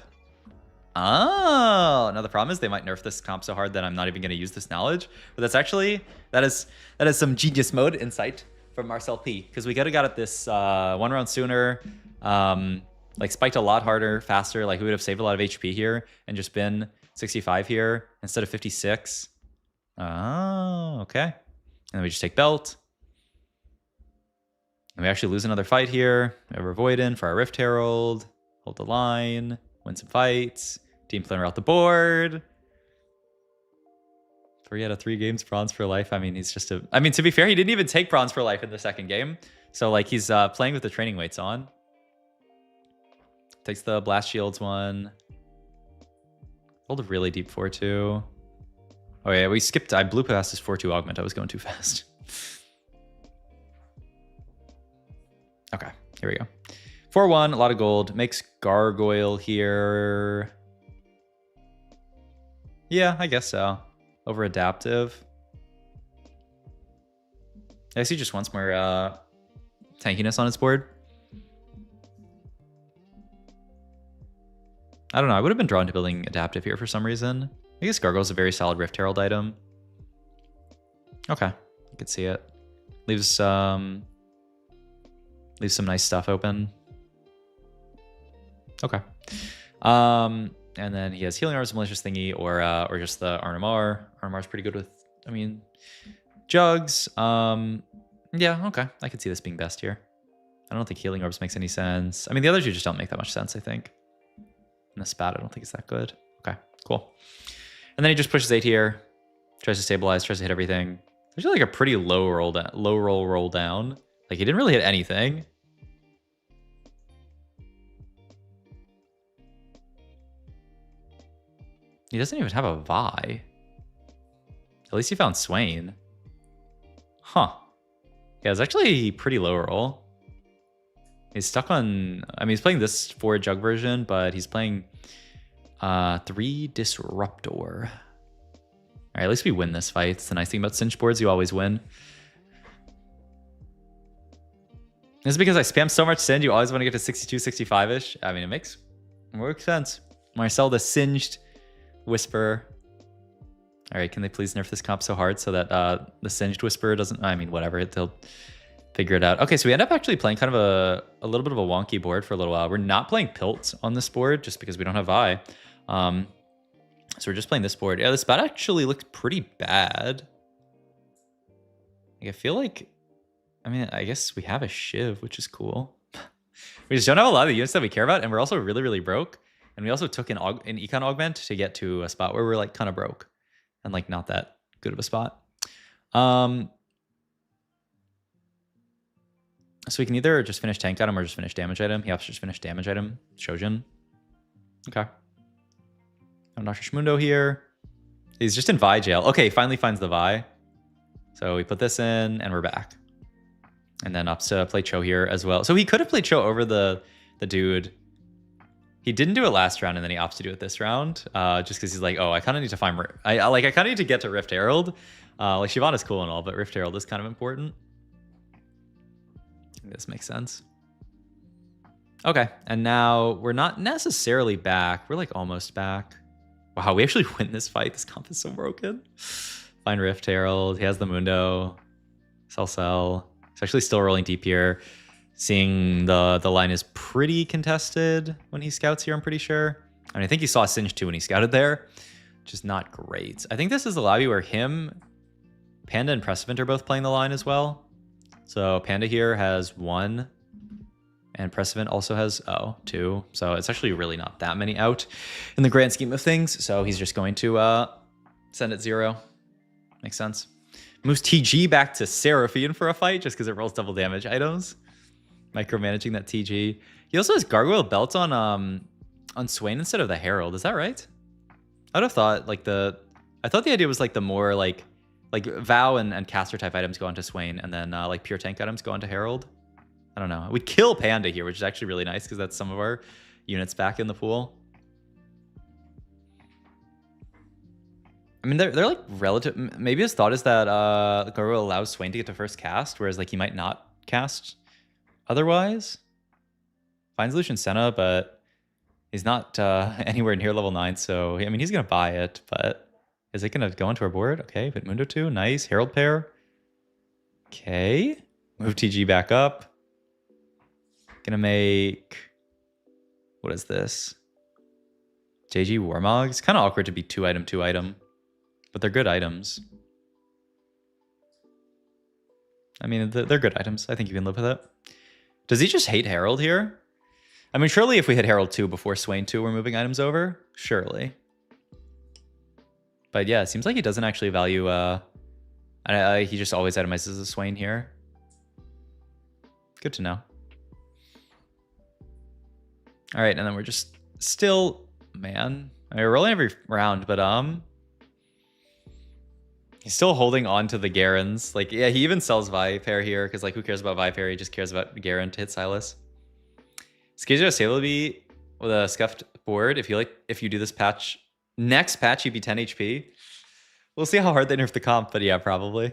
Oh, now the problem is they might nerf this comp so hard that I'm not even going to use this knowledge. But that's actually, that is some genius mode insight from Marcel P. Because we could have got at this 1 round sooner, like spiked a lot harder, faster. Like we would have saved a lot of HP here and just been 65 here instead of 56. Oh, okay. And then we just take belt. And we actually lose another fight here. We have our Void in for our Rift Herald. Hold the line. Win some fights. Team planner out the board. 3 out of 3 games, bronze for life. I mean, he's just a... I mean, to be fair, he didn't even take bronze for life in the second game. So, like, he's playing with the training weights on. Takes the Blast Shields one. Hold a really deep 4-2. Oh yeah, we skipped. I blew past this 4-2 augment. I was going too fast. Okay, here we go. 4-1, a lot of gold. Makes gargoyle here. Yeah, I guess so. Over adaptive. I guess he just wants more tankiness on his board. I don't know. I would have been drawn to building adaptive here for some reason. I guess Gargoyle's a very solid Rift Herald item. Okay, I could see it. Leaves some nice stuff open. Okay. And then he has Healing Arms, Malicious Thingy, or just the RMR. RMR's pretty good with, I mean, Jugs. Yeah, okay. I could see this being best here. I don't think Healing Orbs makes any sense. I mean, the other two just don't make that much sense, I think. And the Spat, I don't think it's that good. Okay, cool. And then he just pushes 8 here, tries to stabilize, tries to hit everything. There's like a pretty low roll down. Like he didn't really hit anything. He doesn't even have a Vi. At least he found Swain. Huh. Yeah, it's actually pretty low roll. He's stuck on... I mean, he's playing this 4 Jug version, but he's playing 3 Disruptor. All right, at least we win this fight. It's the nice thing about cinch boards. You always win. This is because I spam so much Singed, you always want to get to 62, 65-ish. I mean, it makes more sense. Marcel the Singed Whisperer. All right, can they please nerf this comp so hard so that the Singed Whisperer doesn't... I mean, whatever. They'll figure it out. Okay, so we end up actually playing kind of a little bit of a wonky board for a little while. We're not playing Pilt on this board just because we don't have Vi. So we're just playing this board. Yeah, this Spat actually looks pretty bad. Like, I feel like... I mean, I guess we have a Shiv, which is cool. We just don't have a lot of the units that we care about, and we're also really, really broke. And we also took an Econ Augment to get to a spot where we're like kind of broke. And like not that good of a spot. So we can either just finish tank item or just finish damage item. He opts to just finish damage item. Shojin. Okay. Dr. Shmundo here. He's just in Vi jail. Okay, finally finds the Vi. So we put this in and we're back. And then opts to play Cho here as well. So he could have played Cho over the dude. He didn't do it last round, and then he opts to do it this round, just because he's like, oh, I kind of need to find... I kind of need to get to Rift Herald. Like, Shyvana is cool and all, but Rift Herald is kind of important. I think this makes sense. Okay, and now we're not necessarily back. We're, like, almost back. Wow, we actually win this fight. This comp is so broken. Find Rift Herald. He has the Mundo. Sell. He's actually still rolling deep here. Seeing the line is pretty contested when he scouts here, I'm pretty sure. I mean, I think he saw a Singe too when he scouted there, which is not great. I think this is the lobby where him, Panda, and Precedent are both playing the line as well. So Panda here has 1, and Precedent also has 2. So it's actually really not that many out in the grand scheme of things. So he's just going to send it 0. Makes sense. Moves TG back to Seraphine for a fight just because it rolls double damage items. Micromanaging that TG. He also has Gargoyle Belt on Swain instead of the Herald. Is that right? I would have thought like I thought the idea was like the more like Vow and caster type items go onto Swain, and then like pure tank items go onto Herald. I don't know. We'd kill Panda here, which is actually really nice because that's some of our units back in the pool. I mean, they're like relative. Maybe his thought is that Gargoyle allows Swain to get to first cast, whereas like he might not cast otherwise. Finds Lucian Senna, but he's not anywhere near level 9, so I mean he's gonna buy it, but is it gonna go into our board? Okay, but Mundo 2, nice. Herald pair. Okay. Move TG back up. Gonna make, what is this? JG Warmog. It's kind of awkward to be 2 item, but they're good items. I mean, they're good items. I think you can live with it. Does he just hate Herald here? I mean, surely if we hit Herald 2 before Swain 2, we're moving items over. Surely. But yeah, it seems like he doesn't actually value... he just always itemizes the Swain here. Good to know. All right, and then we're just still... Man. I mean, we're rolling every round, but... He's still holding on to the Garens. Like, yeah, he even sells Viper here because, like, who cares about Viper? He just cares about Garen to hit Silas. Scazer Saleby with a scuffed board. If you do this patch, next patch, you'd be 10 HP. We'll see how hard they nerf the comp, but yeah, probably.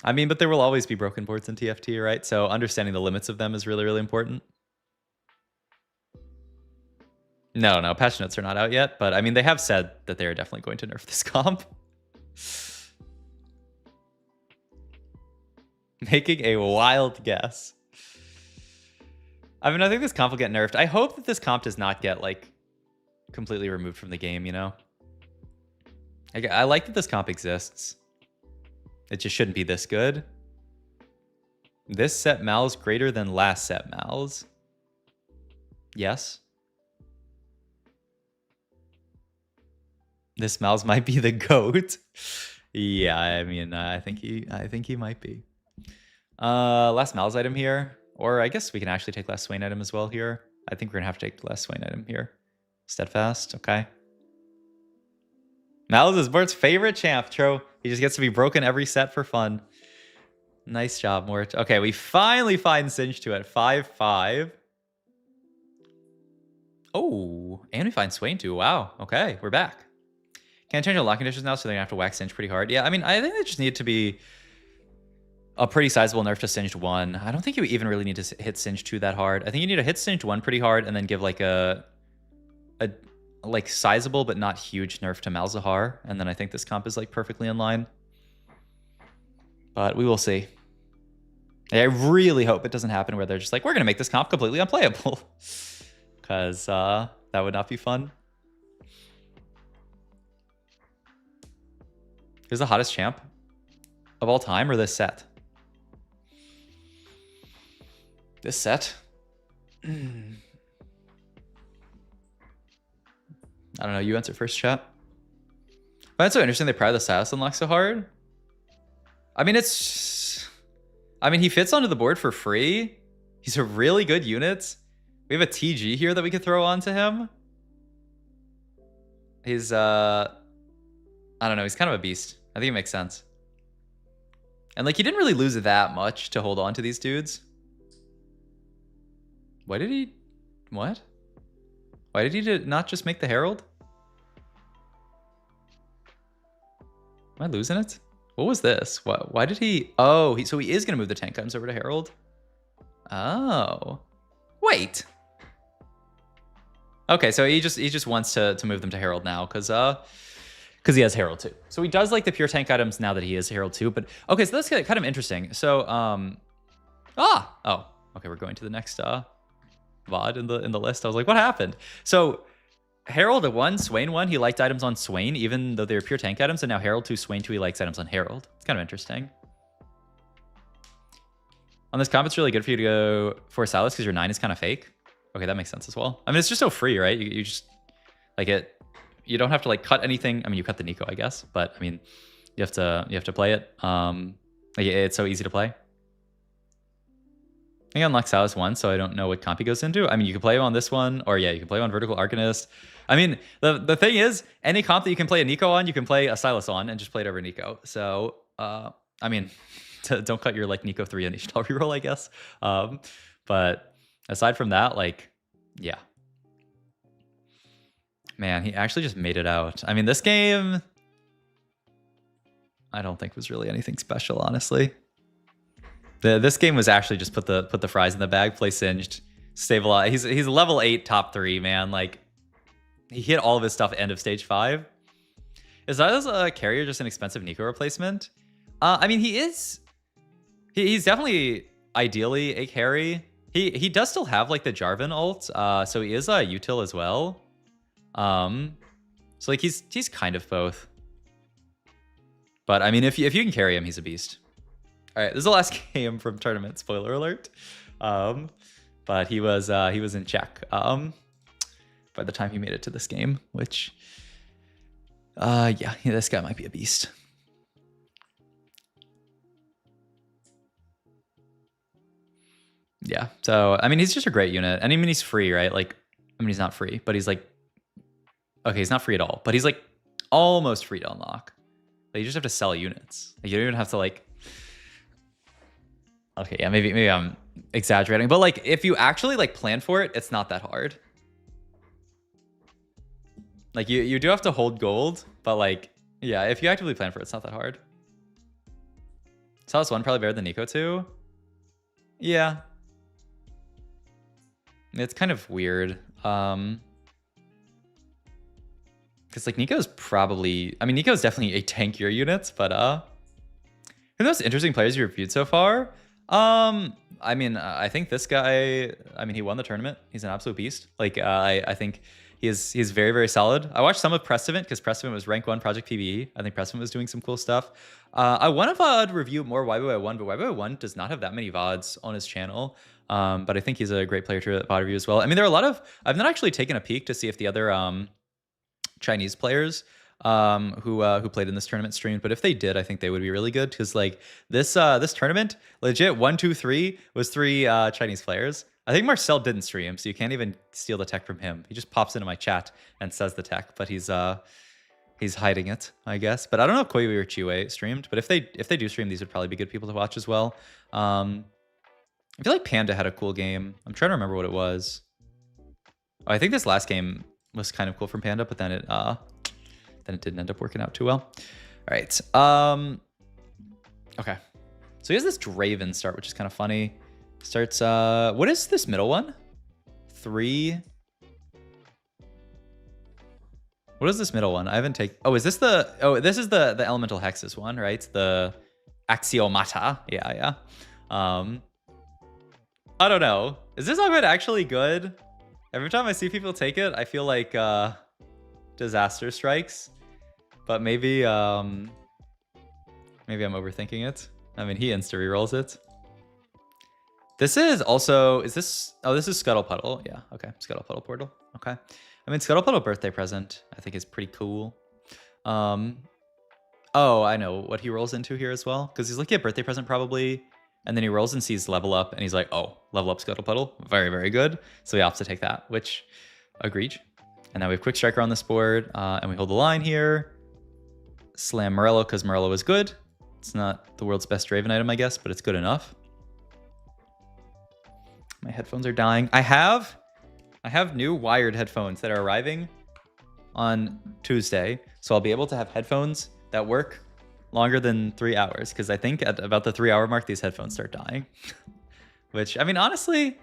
I mean, but there will always be broken boards in TFT, right? So understanding the limits of them is really, really important. No, patch notes are not out yet, but I mean, they have said that they're definitely going to nerf this comp. Making a wild guess. I mean, I think this comp will get nerfed. I hope that this comp does not get, like, completely removed from the game, you know? I like that this comp exists. It just shouldn't be this good. This set Mal's greater than last set Mal's. Yes. This Mal's might be the GOAT. Yeah, I mean, I think he might be. Last Mal's item here. Or I guess we can actually take last Swain item as well here. I think we're gonna have to take the last Swain item here. Steadfast, okay. Mal's is Mort's favorite champ, Tro. He just gets to be broken every set for fun. Nice job, Mort. Okay, we finally find Singe 2 at 5-5. Oh, and we find Swain 2. Wow, okay, we're back. Can't change the lock conditions now, so they're gonna have to whack Singe pretty hard. Yeah, I mean, I think they just need to be a pretty sizable nerf to Singed 1. I don't think you even really need to hit Singe 2 that hard. I think you need to hit Singed 1 pretty hard and then give like a like sizable but not huge nerf to Malzahar. And then I think this comp is like perfectly in line. But we will see. I really hope it doesn't happen where they're just like, we're going to make this comp completely unplayable. Because that would not be fun. Who's the hottest champ of all time or this set? This set? I don't know. You answer first, chat. But it's so interesting they pry the Silas unlock so hard. I mean, he fits onto the board for free. He's a really good unit. We have a TG here that we could throw onto him. He's, I don't know. He's kind of a beast. I think it makes sense. And, like, he didn't really lose that much to hold on to these dudes. Why did he... What? Why did he not just make the Herald? Am I losing it? What was this? Why did he... Oh, so he is going to move the tank items over to Herald? Oh. Wait. Okay, so he just wants to move them to Herald now because he has Herald too. So he does like the pure tank items now that he is Herald too. But okay, so that's kind of interesting. So okay, we're going to the next VOD in the list. I was like, what happened? So Herald 1, Swain 1, he liked items on Swain, even though they were pure tank items, and now Herald 2, Swain 2, he likes items on Herald. It's kind of interesting. On this comp, it's really good for you to go for Silas because your 9 is kind of fake. Okay, that makes sense as well. I mean, it's just so free, right? You just like it. You don't have to like cut anything. I mean, you cut the Nico, I guess, but I mean, you have to play it. Like, it's so easy to play. I think I unlocked Silas 1, so I don't know what comp he goes into. I mean, you can play him on this one, or yeah, you can play him on Vertical Arcanist. I mean, the thing is, any comp that you can play a Nico on, you can play a Silas on and just play it over Nico. So, I mean, don't cut your like Nico 3 initial reroll, I guess. But aside from that, like, yeah. Man, he actually just made it out. I mean, this game, I don't think was really anything special, honestly. This game was actually just put the fries in the bag, play Singed, stabilize. He's a level 8 top 3, man. Like, he hit all of his stuff end of stage 5. Is that as a carrier just an expensive Nico replacement? I mean, he's definitely ideally a carry. He does still have like the Jarvan ult, so he is a util as well. So like he's kind of both. But I mean, if you can carry him, he's a beast. All right, this is the last game from tournament. Spoiler alert. But he was in check by the time he made it to this game, which yeah, this guy might be a beast. Yeah, so I mean, he's just a great unit, and I mean, he's free, right? Like, I mean, he's not free, but he's like, okay, he's not free at all, but he's like almost free to unlock. Like, you just have to sell units. Like, you don't even have to like. Okay, yeah, maybe I'm exaggerating, but like if you actually like plan for it, it's not that hard. Like you do have to hold gold, but like yeah, if you actively plan for it, it's not that hard. Salas 1 probably better than Nico 2. Yeah. It's kind of weird. Because like Nico's probably, I mean, Nico's definitely a tankier unit, but who are the most interesting players you reviewed so far? I mean, I think this guy, I mean, he won the tournament. He's an absolute beast. Like, I think he's very, very solid. I watched some of Prestivant because Prestivant was rank 1 Project PBE. I think Prestivant was doing some cool stuff. I want to review more YBY1, but YBY1 does not have that many VODs on his channel. But I think he's a great player to VOD review as well. I mean, there are a lot of, I've not actually taken a peek to see if the other Chinese players who played in this tournament streamed, but if they did, I think they would be really good because like this tournament, legit 1, 2, 3 was 3 Chinese players. I think Marcel didn't stream, so you can't even steal the tech from him. He just pops into my chat and says the tech, but he's hiding it, I guess. But I don't know if Koiwi or Chiwei streamed, but if they do stream, these would probably be good people to watch as well. I feel like Panda had a cool game. I'm trying to remember what it was. Oh, I think this last game was kind of cool from Panda, but then it didn't end up working out too well. All right. Okay. So he has this Draven start, which is kind of funny. Starts, what is this middle one? 3. What is this middle one? I haven't taken, oh, is this the, oh, this is the elemental hexes one, right? The Axiomata. Yeah. I don't know. Is this augment actually good? Every time I see people take it, I feel like disaster strikes. But maybe maybe I'm overthinking it. I mean, he insta rerolls it. This is also, is this, oh, this is Scuttlepuddle. Yeah, okay, Scuttlepuddle portal. Okay. I mean, Scuttlepuddle birthday present, I think is pretty cool. Oh, I know what he rolls into here as well. Because he's looking at birthday present probably. And then he rolls and sees level up. And he's like, oh, level up Scuttlepuddle. Very, very good. So he opts to take that, which agreed. And now we have Quick Striker on this board. And we hold the line here. Slam Morello because Morello is good. It's not the world's best Draven item, I guess, but it's good enough. My headphones are dying. I have new wired headphones that are arriving on Tuesday. So I'll be able to have headphones that work longer than 3 hours. Because I think at about the 3-hour mark, these headphones start dying. Which, I mean, honestly,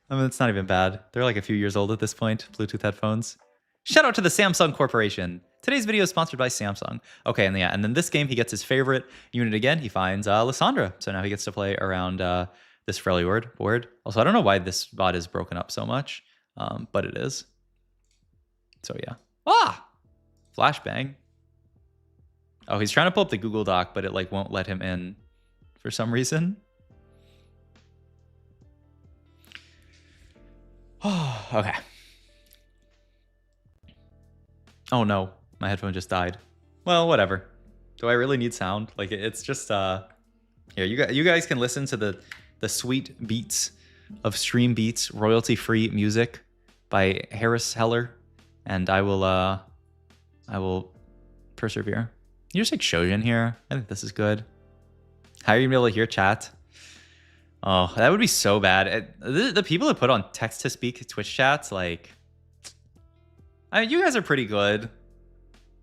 I mean, it's not even bad. They're like a few years old at this point, Bluetooth headphones. Shout out to the Samsung Corporation. Today's video is sponsored by Samsung. Okay, and yeah, and then this game, he gets his favorite unit again. He finds Lysandra. So now he gets to play around this Freljord board. Also, I don't know why this VOD is broken up so much, but it is. So yeah. Ah! Flashbang. Oh, he's trying to pull up the Google Doc, but it like won't let him in for some reason. Oh, okay. Oh no, my headphone just died. Well, whatever. Do I really need sound? Like it's just here. You guys can listen to the sweet beats of Stream Beats royalty-free music by Harris Heller, and I will persevere. You just like Shojin here. I think this is good. How are you gonna be able to hear chat? Oh, that would be so bad. The people that put on text-to-speak Twitch chats, like, I mean, you guys are pretty good.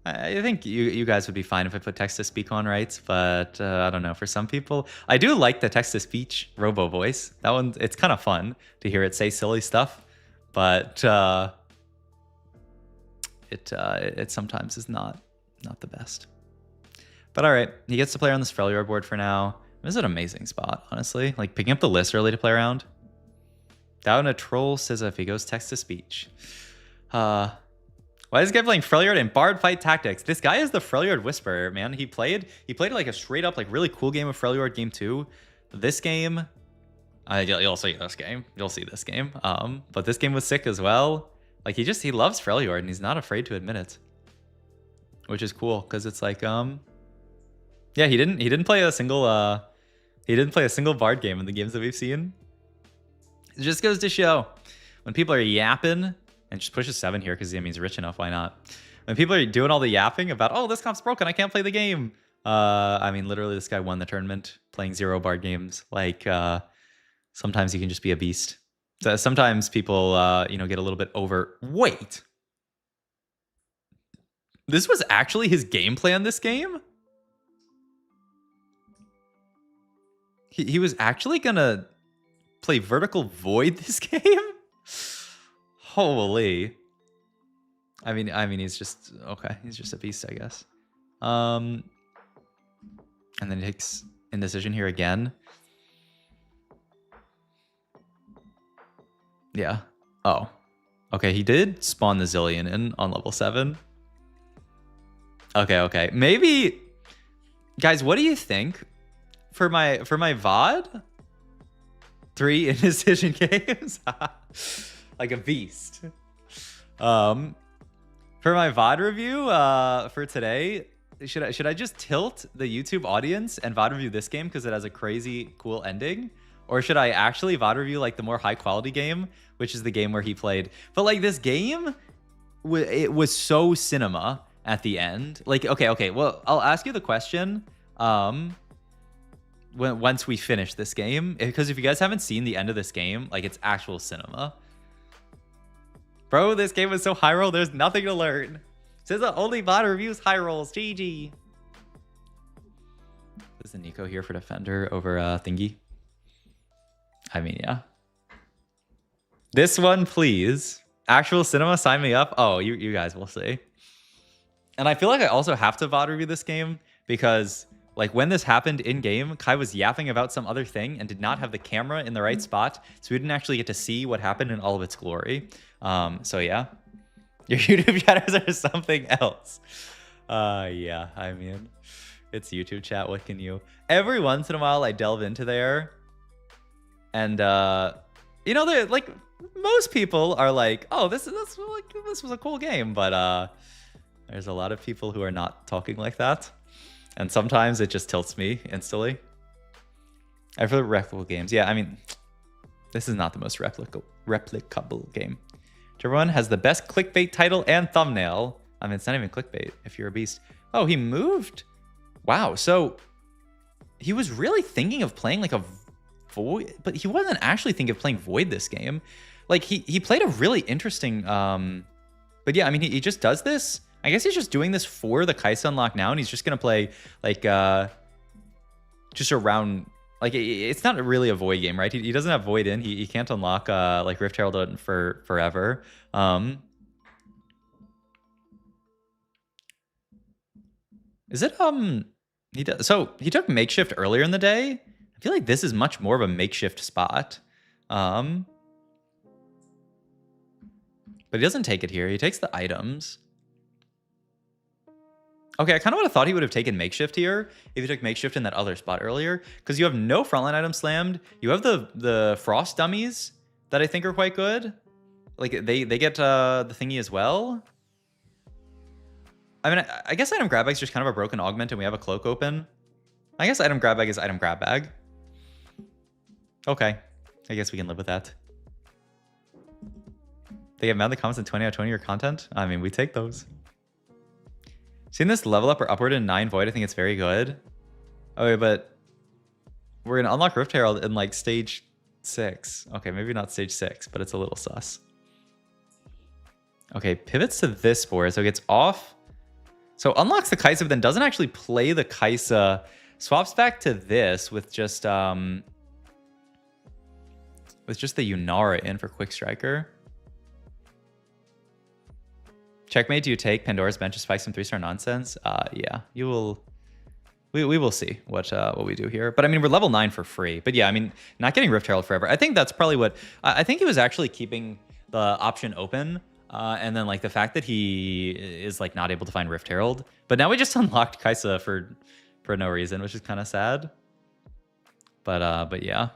I think you guys would be fine if I put text-to-speak on, right? But I don't know. For some people, I do like the text-to-speech robo voice. That one, it's kind of fun to hear it say silly stuff, but it sometimes is not the best. But all right, he gets to play on this Freljord board for now. This is an amazing spot, honestly. Like picking up the list early to play around. Down a troll says if he goes text-to-speech. Why is this guy playing Freljord and Bard Fight Tactics? This guy is the Freljord Whisperer, man. He played like a straight up like really cool game of Freljord game 2. This game, you'll see this game. You'll see this game. But this game was sick as well. Like he loves Freljord and he's not afraid to admit it, which is cool because it's like yeah, he didn't play a single Bard game in the games that we've seen. It just goes to show when people are yapping and just pushes 7 here because I mean he's rich enough. Why not? When people are doing all the yapping about, oh, this comp's broken, I can't play the game. I mean, literally, this guy won the tournament playing 0 bar games. Like, sometimes you can just be a beast. So sometimes people, you know, get a little bit over. Wait, this was actually his gameplay on this game? He was actually gonna play Vertical Void this game? Holy. I mean, he's just, okay. He's just a beast, I guess. And then he takes Indecision here again. Yeah. Oh. Okay, he did spawn the Zilean in on level 7. Okay. Maybe, guys, what do you think for my VOD? 3 Indecision games? Like a beast. For my VOD review for today, should I just tilt the YouTube audience and VOD review this game because it has a crazy cool ending? Or should I actually VOD review like the more high quality game, which is the game where he played? But like this game, it was so cinema at the end. Like, okay. Well, I'll ask you the question once we finish this game, because if you guys haven't seen the end of this game, like it's actual cinema. Bro, this game was so high roll, there's nothing to learn. Says the only VOD reviews high rolls. GG. Is the Nico here for Defender over Thingy? I mean, yeah. This one, please. Actual cinema, sign me up. Oh, you guys will see. And I feel like I also have to VOD review this game because, like, when this happened in game, Kai was yapping about some other thing and did not have the camera in the right spot, so we didn't actually get to see what happened in all of its glory. So yeah, your YouTube chatters are something else. Yeah, I mean, it's YouTube chat. What can you? Every once in a while, I delve into there, and you know, they're like, most people are like, oh, this was a cool game, but there's a lot of people who are not talking like that. And sometimes it just tilts me instantly. I feel replicable games. Yeah, I mean, this is not the most replicable game. Everyone has the best clickbait title and thumbnail. I mean, it's not even clickbait if you're a beast. Oh, he moved. Wow. So he was really thinking of playing like a Void, but he wasn't actually thinking of playing Void this game. Like he played a really interesting, but yeah, I mean, he just does this. I guess he's just doing this for the Kaisa unlock now, and he's just gonna play like just around. Like it's not really a Void game, right? He doesn't have Void in. He can't unlock like Rift Herald for forever. Is it he does, so he took Makeshift earlier in the day. I feel like this is much more of a makeshift spot. But he doesn't take it here. He takes the items. Okay, I kind of would have thought he would have taken Makeshift here if he took Makeshift in that other spot earlier, because you have no frontline items slammed. You have the Frost dummies that I think are quite good. Like they get the thingy as well. I mean, I guess item grab bag is just kind of a broken augment, and we have a cloak open. I guess item grab bag is item grab bag. Okay, I guess we can live with that. They have the comments in 20 out of 20 your content. I mean, we take those. Seeing this level up or upward in 9 Void, I think it's very good. Okay, but we're gonna unlock Rift Herald in like stage 6. Okay, maybe not stage 6, but it's a little sus. Okay, pivots to this board, so it gets off. So unlocks the Kaisa, but then doesn't actually play the Kaisa. Swaps back to this with just the Yunara in for Quick Striker. Checkmate, do you take Pandora's Bench to spike some 3-star nonsense? Yeah, you will. We will see what we do here. But I mean, we're level 9 for free. But yeah, I mean, not getting Rift Herald forever. I think that's probably what I think he was actually keeping the option open. And then like the fact that he is like not able to find Rift Herald. But now we just unlocked Kaisa for no reason, which is kind of sad. But yeah.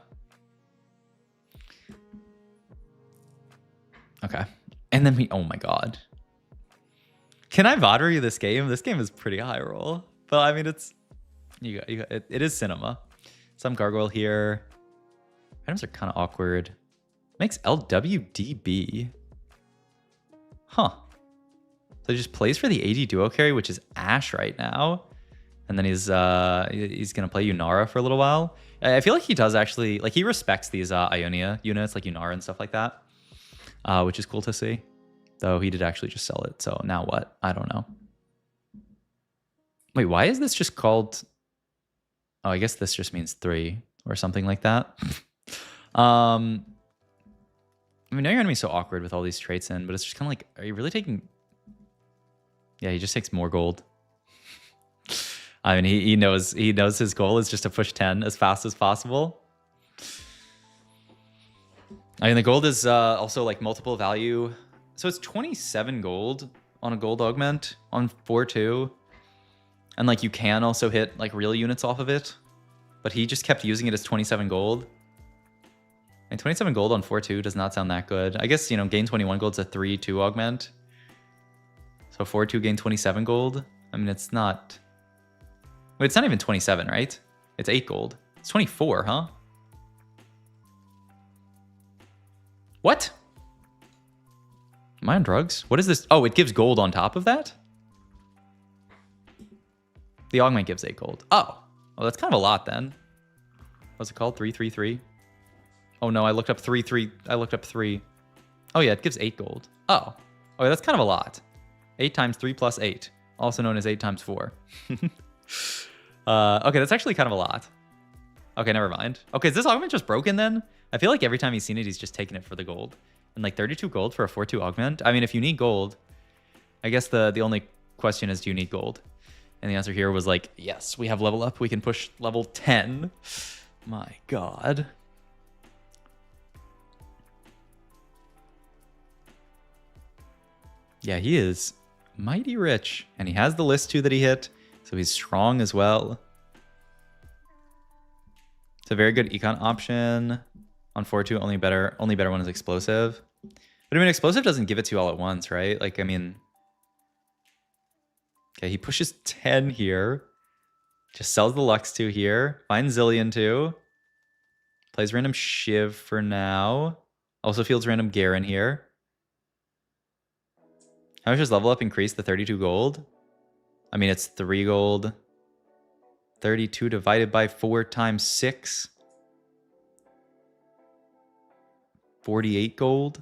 Okay. And then oh my god. Can I VOD review this game? This game is pretty high roll. But I mean, it's it is cinema. Some gargoyle here. Items are kind of awkward. Makes LWDB. Huh. So he just plays for the AD duo carry, which is Ashe right now. And then he's gonna play Yunara for a little while. I feel like he does actually, like, he respects these Ionia units like Yunara and stuff like that, which is cool to see. Though he did actually just sell it, so now what? I don't know. Wait, why is this just called? Oh, I guess this just means 3 or something like that. I mean, now you're gonna be so awkward with all these traits in, but it's just kind of like, are you really taking? Yeah, he just takes more gold. I mean, he knows his goal is just to push 10 as fast as possible. I mean, the gold is also like multiple value. So it's 27 gold on a gold augment on 4-2. And like you can also hit like real units off of it. But he just kept using it as 27 gold. And 27 gold on 4-2 does not sound that good. I guess, you know, gain 21 gold is a 3-2 augment. So 4-2 gain 27 gold. I mean, it's not... Wait, it's not even 27, right? It's 8 gold. It's 24, huh? What? Am I on drugs? What is this? Oh, it gives gold on top of that? The augment gives 8 gold. Oh. Oh, that's kind of a lot then. What's it called? 3-3-3? Oh no, I looked up 3-3. I looked up 3. Oh yeah, it gives 8 gold. Oh. Oh, that's kind of a lot. 8 times 3 plus 8. Also known as 8 times 4. Okay, that's actually kind of a lot. Okay, never mind. Okay, is this augment just broken then? I feel like every time he's seen it, he's just taken it for the gold. And like 32 gold for a 4-2 augment? I mean, if you need gold, I guess the only question is, do you need gold? And the answer here was like, yes, we have level up. We can push level 10. My God. Yeah, he is mighty rich. And he has the list too that he hit. So he's strong as well. It's a very good econ option. On 4-2, only better one is explosive. But I mean, explosive doesn't give it to you all at once, right? Like, I mean... Okay, he pushes 10 here. Just sells the Lux 2 here. Finds Zilean 2. Plays random Shiv for now. Also fields random Garen here. How much does level up increase the 32 gold? I mean, it's 3 gold. 32 divided by 4 times 6. 48 gold.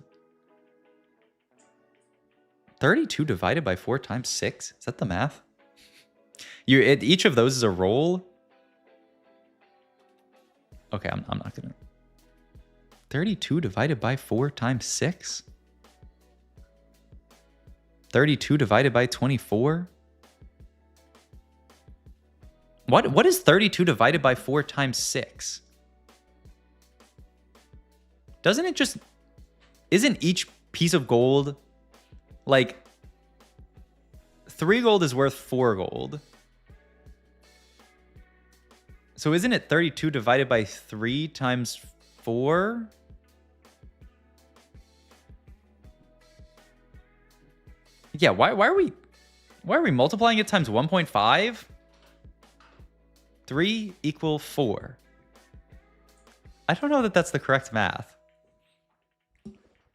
32 divided by 4 times 6? Is that the math? Each of those is a roll? Okay, I'm not gonna... 32 divided by 4 times 6? 32 divided by 24? What is 32 divided by 4 times 6? Doesn't it just... Isn't each piece of gold... Like... 3 gold is worth 4 gold. So isn't it 32 divided by 3 times 4? Yeah, why are we multiplying it times 1.5? 3 equal 4. I don't know that that's the correct math.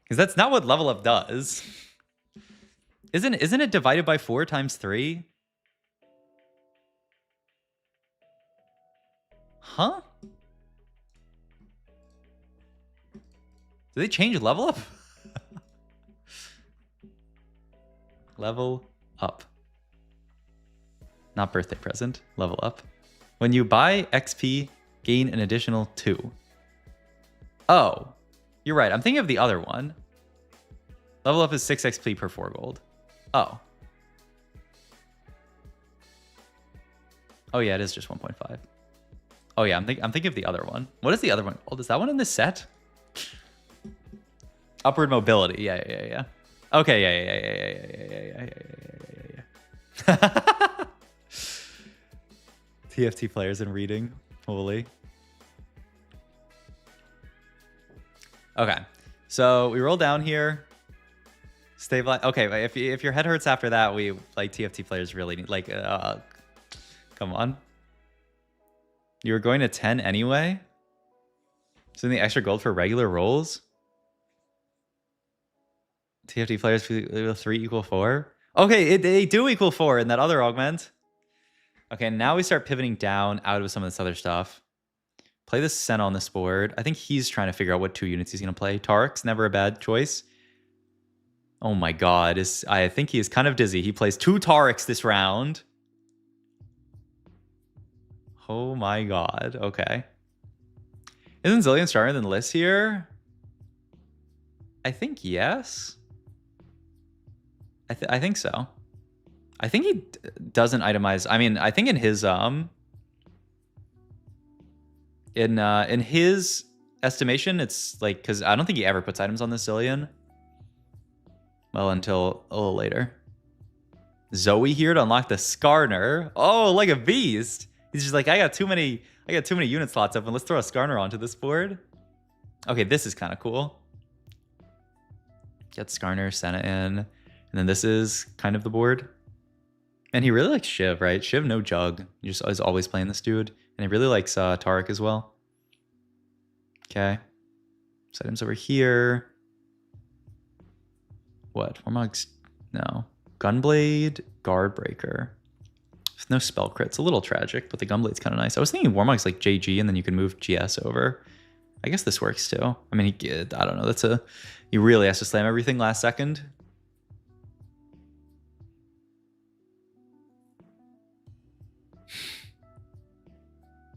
Because that's not what level up does. Isn't it divided by 4 times 3? Huh? Did they change level up? Level up. Not birthday present. Level up. When you buy XP, gain an additional 2. Oh, you're right. I'm thinking of the other one. Level up is 6 XP per 4 gold. Oh. Oh yeah, it is just 1.5. Oh yeah, I'm thinking of the other one. What is the other one? Oh, is that one in this set? Upward mobility. Yeah. Okay, yeah. TFT players and reading. Holy. Okay, so we roll down here. Stabilize. Okay, if your head hurts after that, we like TFT players really need like. Come on. You were going to 10 anyway. So the extra gold for regular rolls. TFT players 3 equal 4. Okay, they do equal 4 in that other augment. Okay, now we start pivoting down out of some of this other stuff. Play the Senna on this board. I think he's trying to figure out what 2 units he's going to play. Tarek's never a bad choice. Oh my god, I think he is kind of dizzy. He plays 2 Tarek's this round. Oh my god, okay. Isn't Zilean stronger than Liss here? I think yes. I think so. I think he doesn't itemize. I mean, I think in his in his estimation, it's like, because I don't think he ever puts items on this Zilean. Well, until a little later. Zoe here to unlock the Skarner. Oh, like a beast. He's just like, I got too many unit slots open. Let's throw a Skarner onto this board. Okay, this is kind of cool. Get Skarner, Senna in. And then this is kind of the board. And he really likes Shiv, right? Shiv, no jug. He just is always playing this dude. And he really likes Tarek as well. Okay. So items over here. What? Warmog's... No. Gunblade, Guardbreaker. With no spell crits. A little tragic, but the Gunblade's kind of nice. I was thinking Warmog's like JG, and then you can move GS over. I guess this works too. I mean, I don't know. He really has to slam everything last second.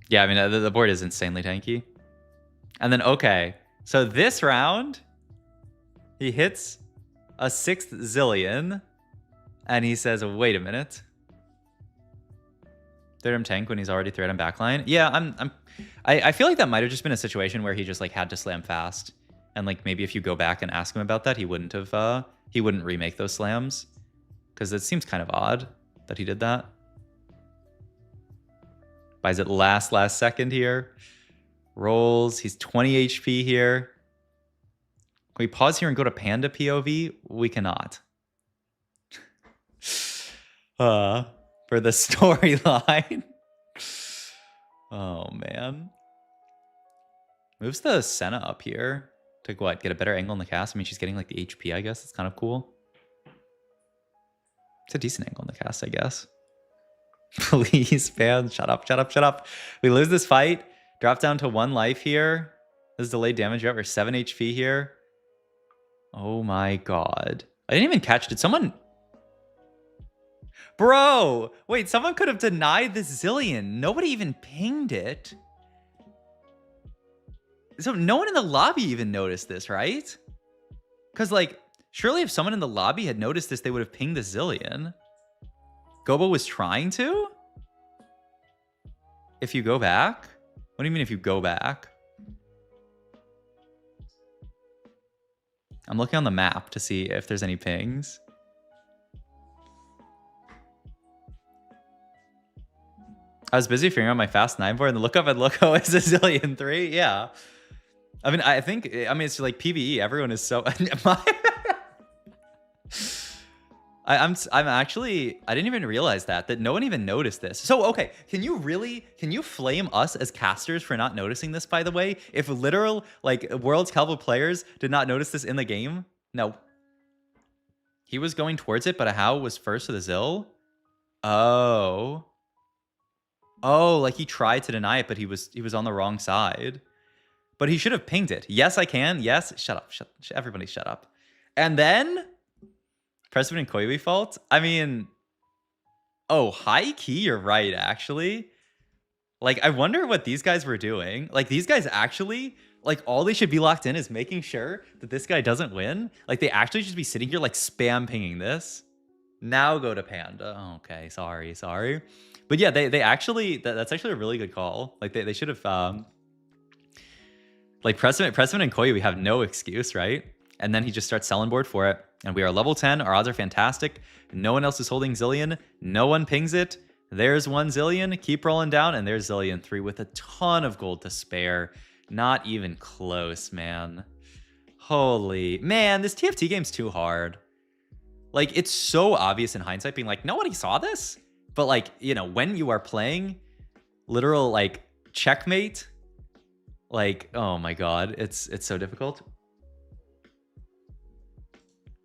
Yeah, I mean, the board is insanely tanky. And then, okay. So this round, he hits a 6th Zilean, and he says, wait a minute. 3rd tank when he's already 3rd backline. Yeah, I feel like that might have just been a situation where he just like had to slam fast. And like maybe if you go back and ask him about that, he wouldn't remake those slams. Because it seems kind of odd that he did that. Buys it last second here. Rolls. He's 20 HP here. Can we pause here and go to Panda POV? We cannot. For the storyline. Oh, man. Moves the Senna up here to what? Get a better angle in the cast? I mean, she's getting like the HP, I guess. It's kind of cool. It's a decent angle in the cast, I guess. Please, man. Shut up, shut up, shut up. We lose this fight. Drop down to 1 life here. This is delayed damage. We're 7 HP here. Oh my god. I didn't even catch. Did someone... Bro! Wait, someone could have denied this Zilean. Nobody even pinged it. So no one in the lobby even noticed this, right? Because, like, surely if someone in the lobby had noticed this, they would have pinged the Zilean. Gobo was trying to? If you go back? What do you mean if you go back? I'm looking on the map to see if there's any pings. I was busy figuring out my fast 9 board, and the look up at Loco is a Zilean 3. Yeah. I mean, I think, it's like PBE. Everyone is so... I'm actually... I didn't even realize that no one even noticed this. So, okay. Can you flame us as casters for not noticing this, by the way? If literal, like, Worlds Calvo players did not notice this in the game? No. He was going towards it, but Ahau was first to the Zil? Oh... Oh, like he tried to deny it, but he was on the wrong side. But he should have pinged it. Yes, I can. Yes. Shut up. Everybody shut up. And then President Koiwi fault. I mean, oh, high key, you're right, actually. Like, I wonder what these guys were doing. Like, these guys actually, like, all they should be locked in is making sure that this guy doesn't win. Like, they actually should be sitting here, like, spam pinging this. Now go to Panda. Oh, okay, sorry. But yeah, they actually, that's actually a really good call. Like, they should have, like, President and Koyu, we have no excuse, right? And then he just starts selling board for it. And we are level 10. Our odds are fantastic. No one else is holding Zilean. No one pings it. There's 1 Zilean. Keep rolling down. And there's Zilean 3 with a ton of gold to spare. Not even close, man. Holy... Man, this TFT game's too hard. Like, it's so obvious in hindsight being like, nobody saw this? But, like, you know, when you are playing literal, like, checkmate, like, oh my god, it's so difficult.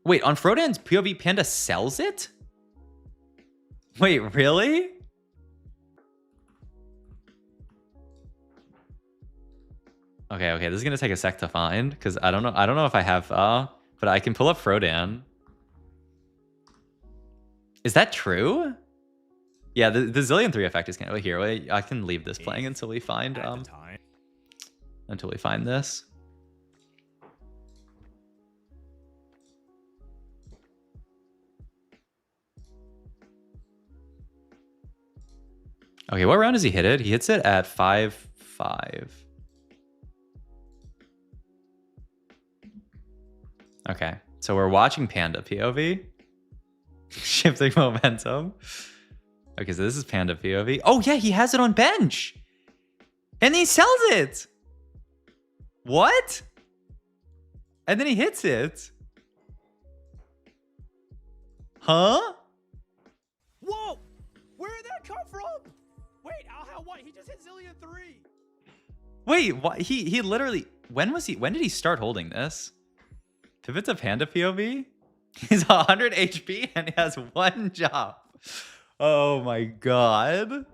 Wait, on Frodan's POV, Panda sells it? Wait, really? Okay, this is gonna take a sec to find because I don't know if I have but I can pull up Frodan. Is that true? Yeah, the Zilean 3 effect is gonna here. Wait, I can leave this playing until we find this. Okay, what round does he hit it? He hits it at 5-5. Okay, so we're watching Panda POV. Shifting momentum. Okay, so this is Panda POV. Oh yeah, he has it on bench. And he sells it. What? And then he hits it. Huh? Whoa! Where did that come from? Wait, what? He just hit Zilean 3. Wait, what? He literally, when did he start holding this? Pivot to Panda POV? He's 100 HP and he has one job. Oh my god.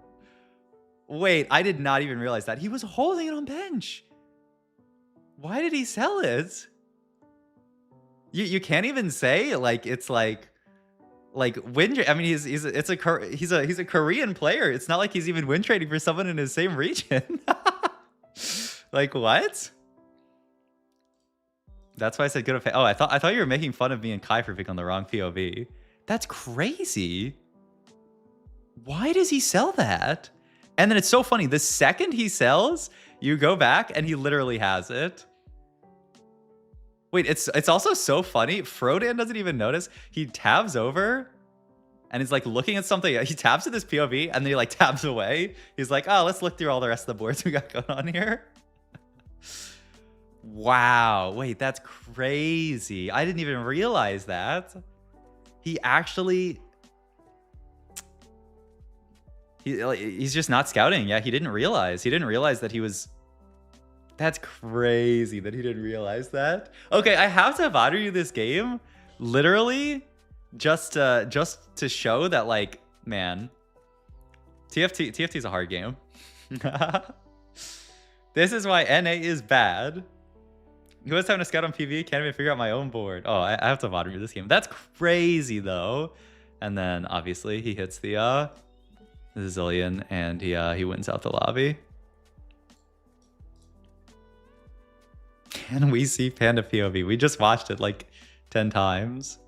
Wait, I did not even realize that. He was holding it on bench. Why did he sell it? You can't even say like it's like win. I mean, he's a Korean player. It's not like he's even win trading for someone in his same region. Like what? That's why I said good effect. Oh, I thought you were making fun of me and Kai for picking on the wrong POV. That's crazy. Why does he sell that? And then it's so funny. The second he sells, you go back and he literally has it. Wait, it's also so funny. Frodan doesn't even notice. He tabs over and he's like looking at something. He tabs to this POV and then he like tabs away. He's like, oh, let's look through all the rest of the boards we got going on here. Wow. Wait, that's crazy. I didn't even realize that. He actually... He's just not scouting. Yeah, he didn't realize. He didn't realize that he was... That's crazy that he didn't realize that. Okay, I have to VOD you this game. Literally, just to show that, like, man, TFT is a hard game. This is why NA is bad. Who has time to scout on PV? Can't even figure out my own board. Oh, I have to VOD you this game. That's crazy though. And then obviously he hits the Zilean and he wins out the lobby. Can we see Panda POV? We just watched it like 10 times.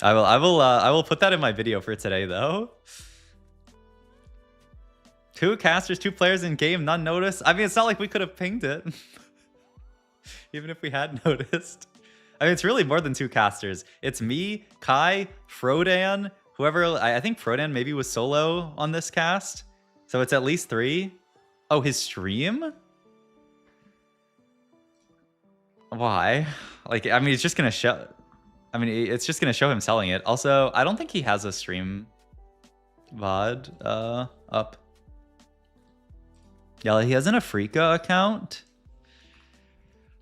I will put that in my video for today though. 2 casters, 2 players in game, none noticed. I mean, it's not like we could have pinged it. Even if we had noticed. I mean, it's really more than 2 casters. It's me, Kai, Frodan, whoever. I think Frodan maybe was solo on this cast. So it's at least 3. Oh, his stream? Why? Like, I mean, it's just going to show... I mean, it's just going to show him selling it. Also, I don't think he has a stream VOD up. Yeah, he has an Afrika account.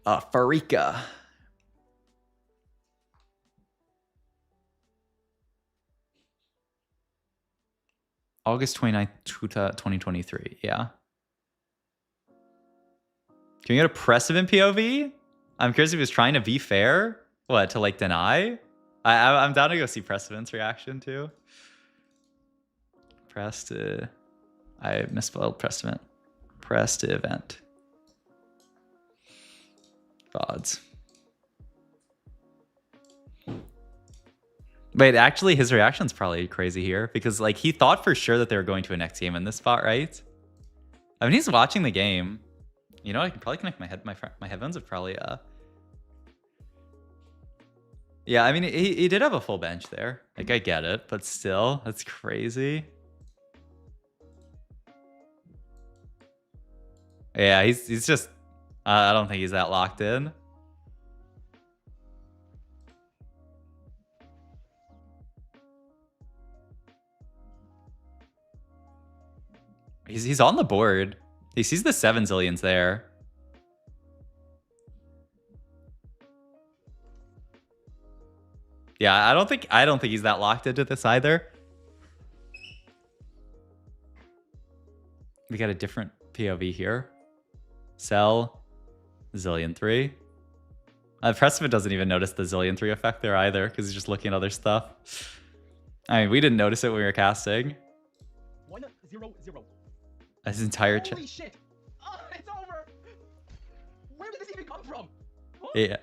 Farika. August 29th, 2023. Yeah. Can we get a precedent POV? I'm curious if he was trying to be fair. What, to like deny? I'm down to go see Precedent's reaction too. I misspelled Precedent. Pressed event. VODs. Wait, actually his reaction's probably crazy here because like he thought for sure that they were going to a next game in this spot, right? I mean, he's watching the game. You know, I can probably connect my headphones have probably yeah, I mean, he did have a full bench there. Like, I get it, but still, that's crazy. Yeah, he's just... I don't think he's that locked in. He's on the board. He sees the 7 Zileans there. Yeah, I don't think he's that locked into this either. We got a different POV here. Sell Zilean 3. Precipice doesn't even notice the Zilean 3 effect there either because he's just looking at other stuff. I mean, we didn't notice it when we were casting. 1-0-0. His entire Holy shit! Oh, it's over! Where did this even come from? Huh? Yeah,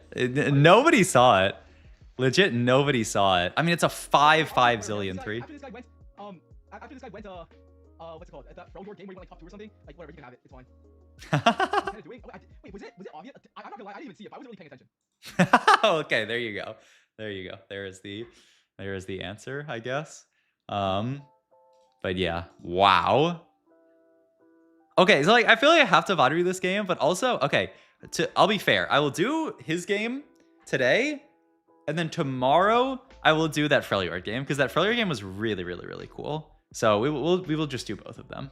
nobody saw it. Legit, nobody saw it. I mean, it's a 5-5 Zilean 3. After this guy went, what's it called? At that Pro Tour game where you went like top 2 or something? Like, whatever, you can have it. It's fine. Wait, was it obvious? I'm not gonna lie, I didn't even see it. I wasn't really paying attention. Okay, there you go. There you go. There is the answer, I guess. But yeah, wow. Okay, so like I feel like I have to VOD this game, but also okay. I'll be fair. I will do his game today, and then tomorrow I will do that Freljord game because that Freljord game was really, really, really cool. So we will just do both of them.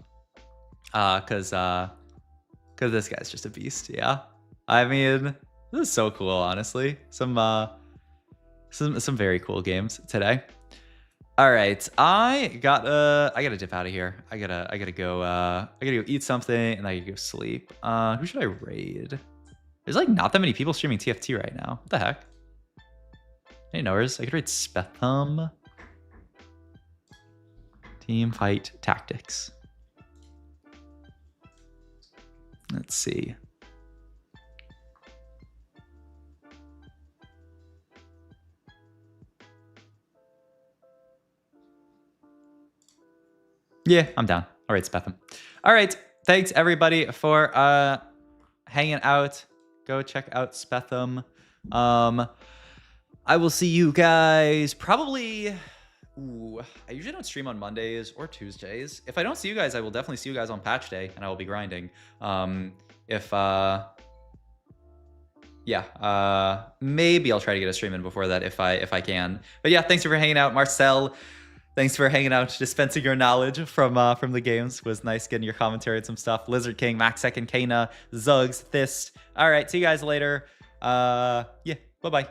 Cause this guy's just a beast. Yeah. I mean, this is so cool, honestly. Some very cool games today. All right, I gotta dip out of here. I gotta go eat something and I gotta go sleep. Who should I raid? There's like not that many people streaming TFT right now. What the heck? Any knowers? I could raid Spetham. Teamfight tactics. Let's see. Yeah, I'm down. All right, Spetham. All right, thanks everybody for hanging out. Go check out Spetham. I will see you guys probably. Ooh, I usually don't stream on Mondays or Tuesdays. If I don't see you guys, I will definitely see you guys on patch day, and I will be grinding. Maybe I'll try to get a stream in before that if I can. But yeah, thanks for hanging out, Marcel. Thanks for hanging out, dispensing your knowledge from the games. It was nice getting your commentary on some stuff. Lizard King, Max Second, Kana, Zugs, Thist. All right, see you guys later. Yeah, bye-bye.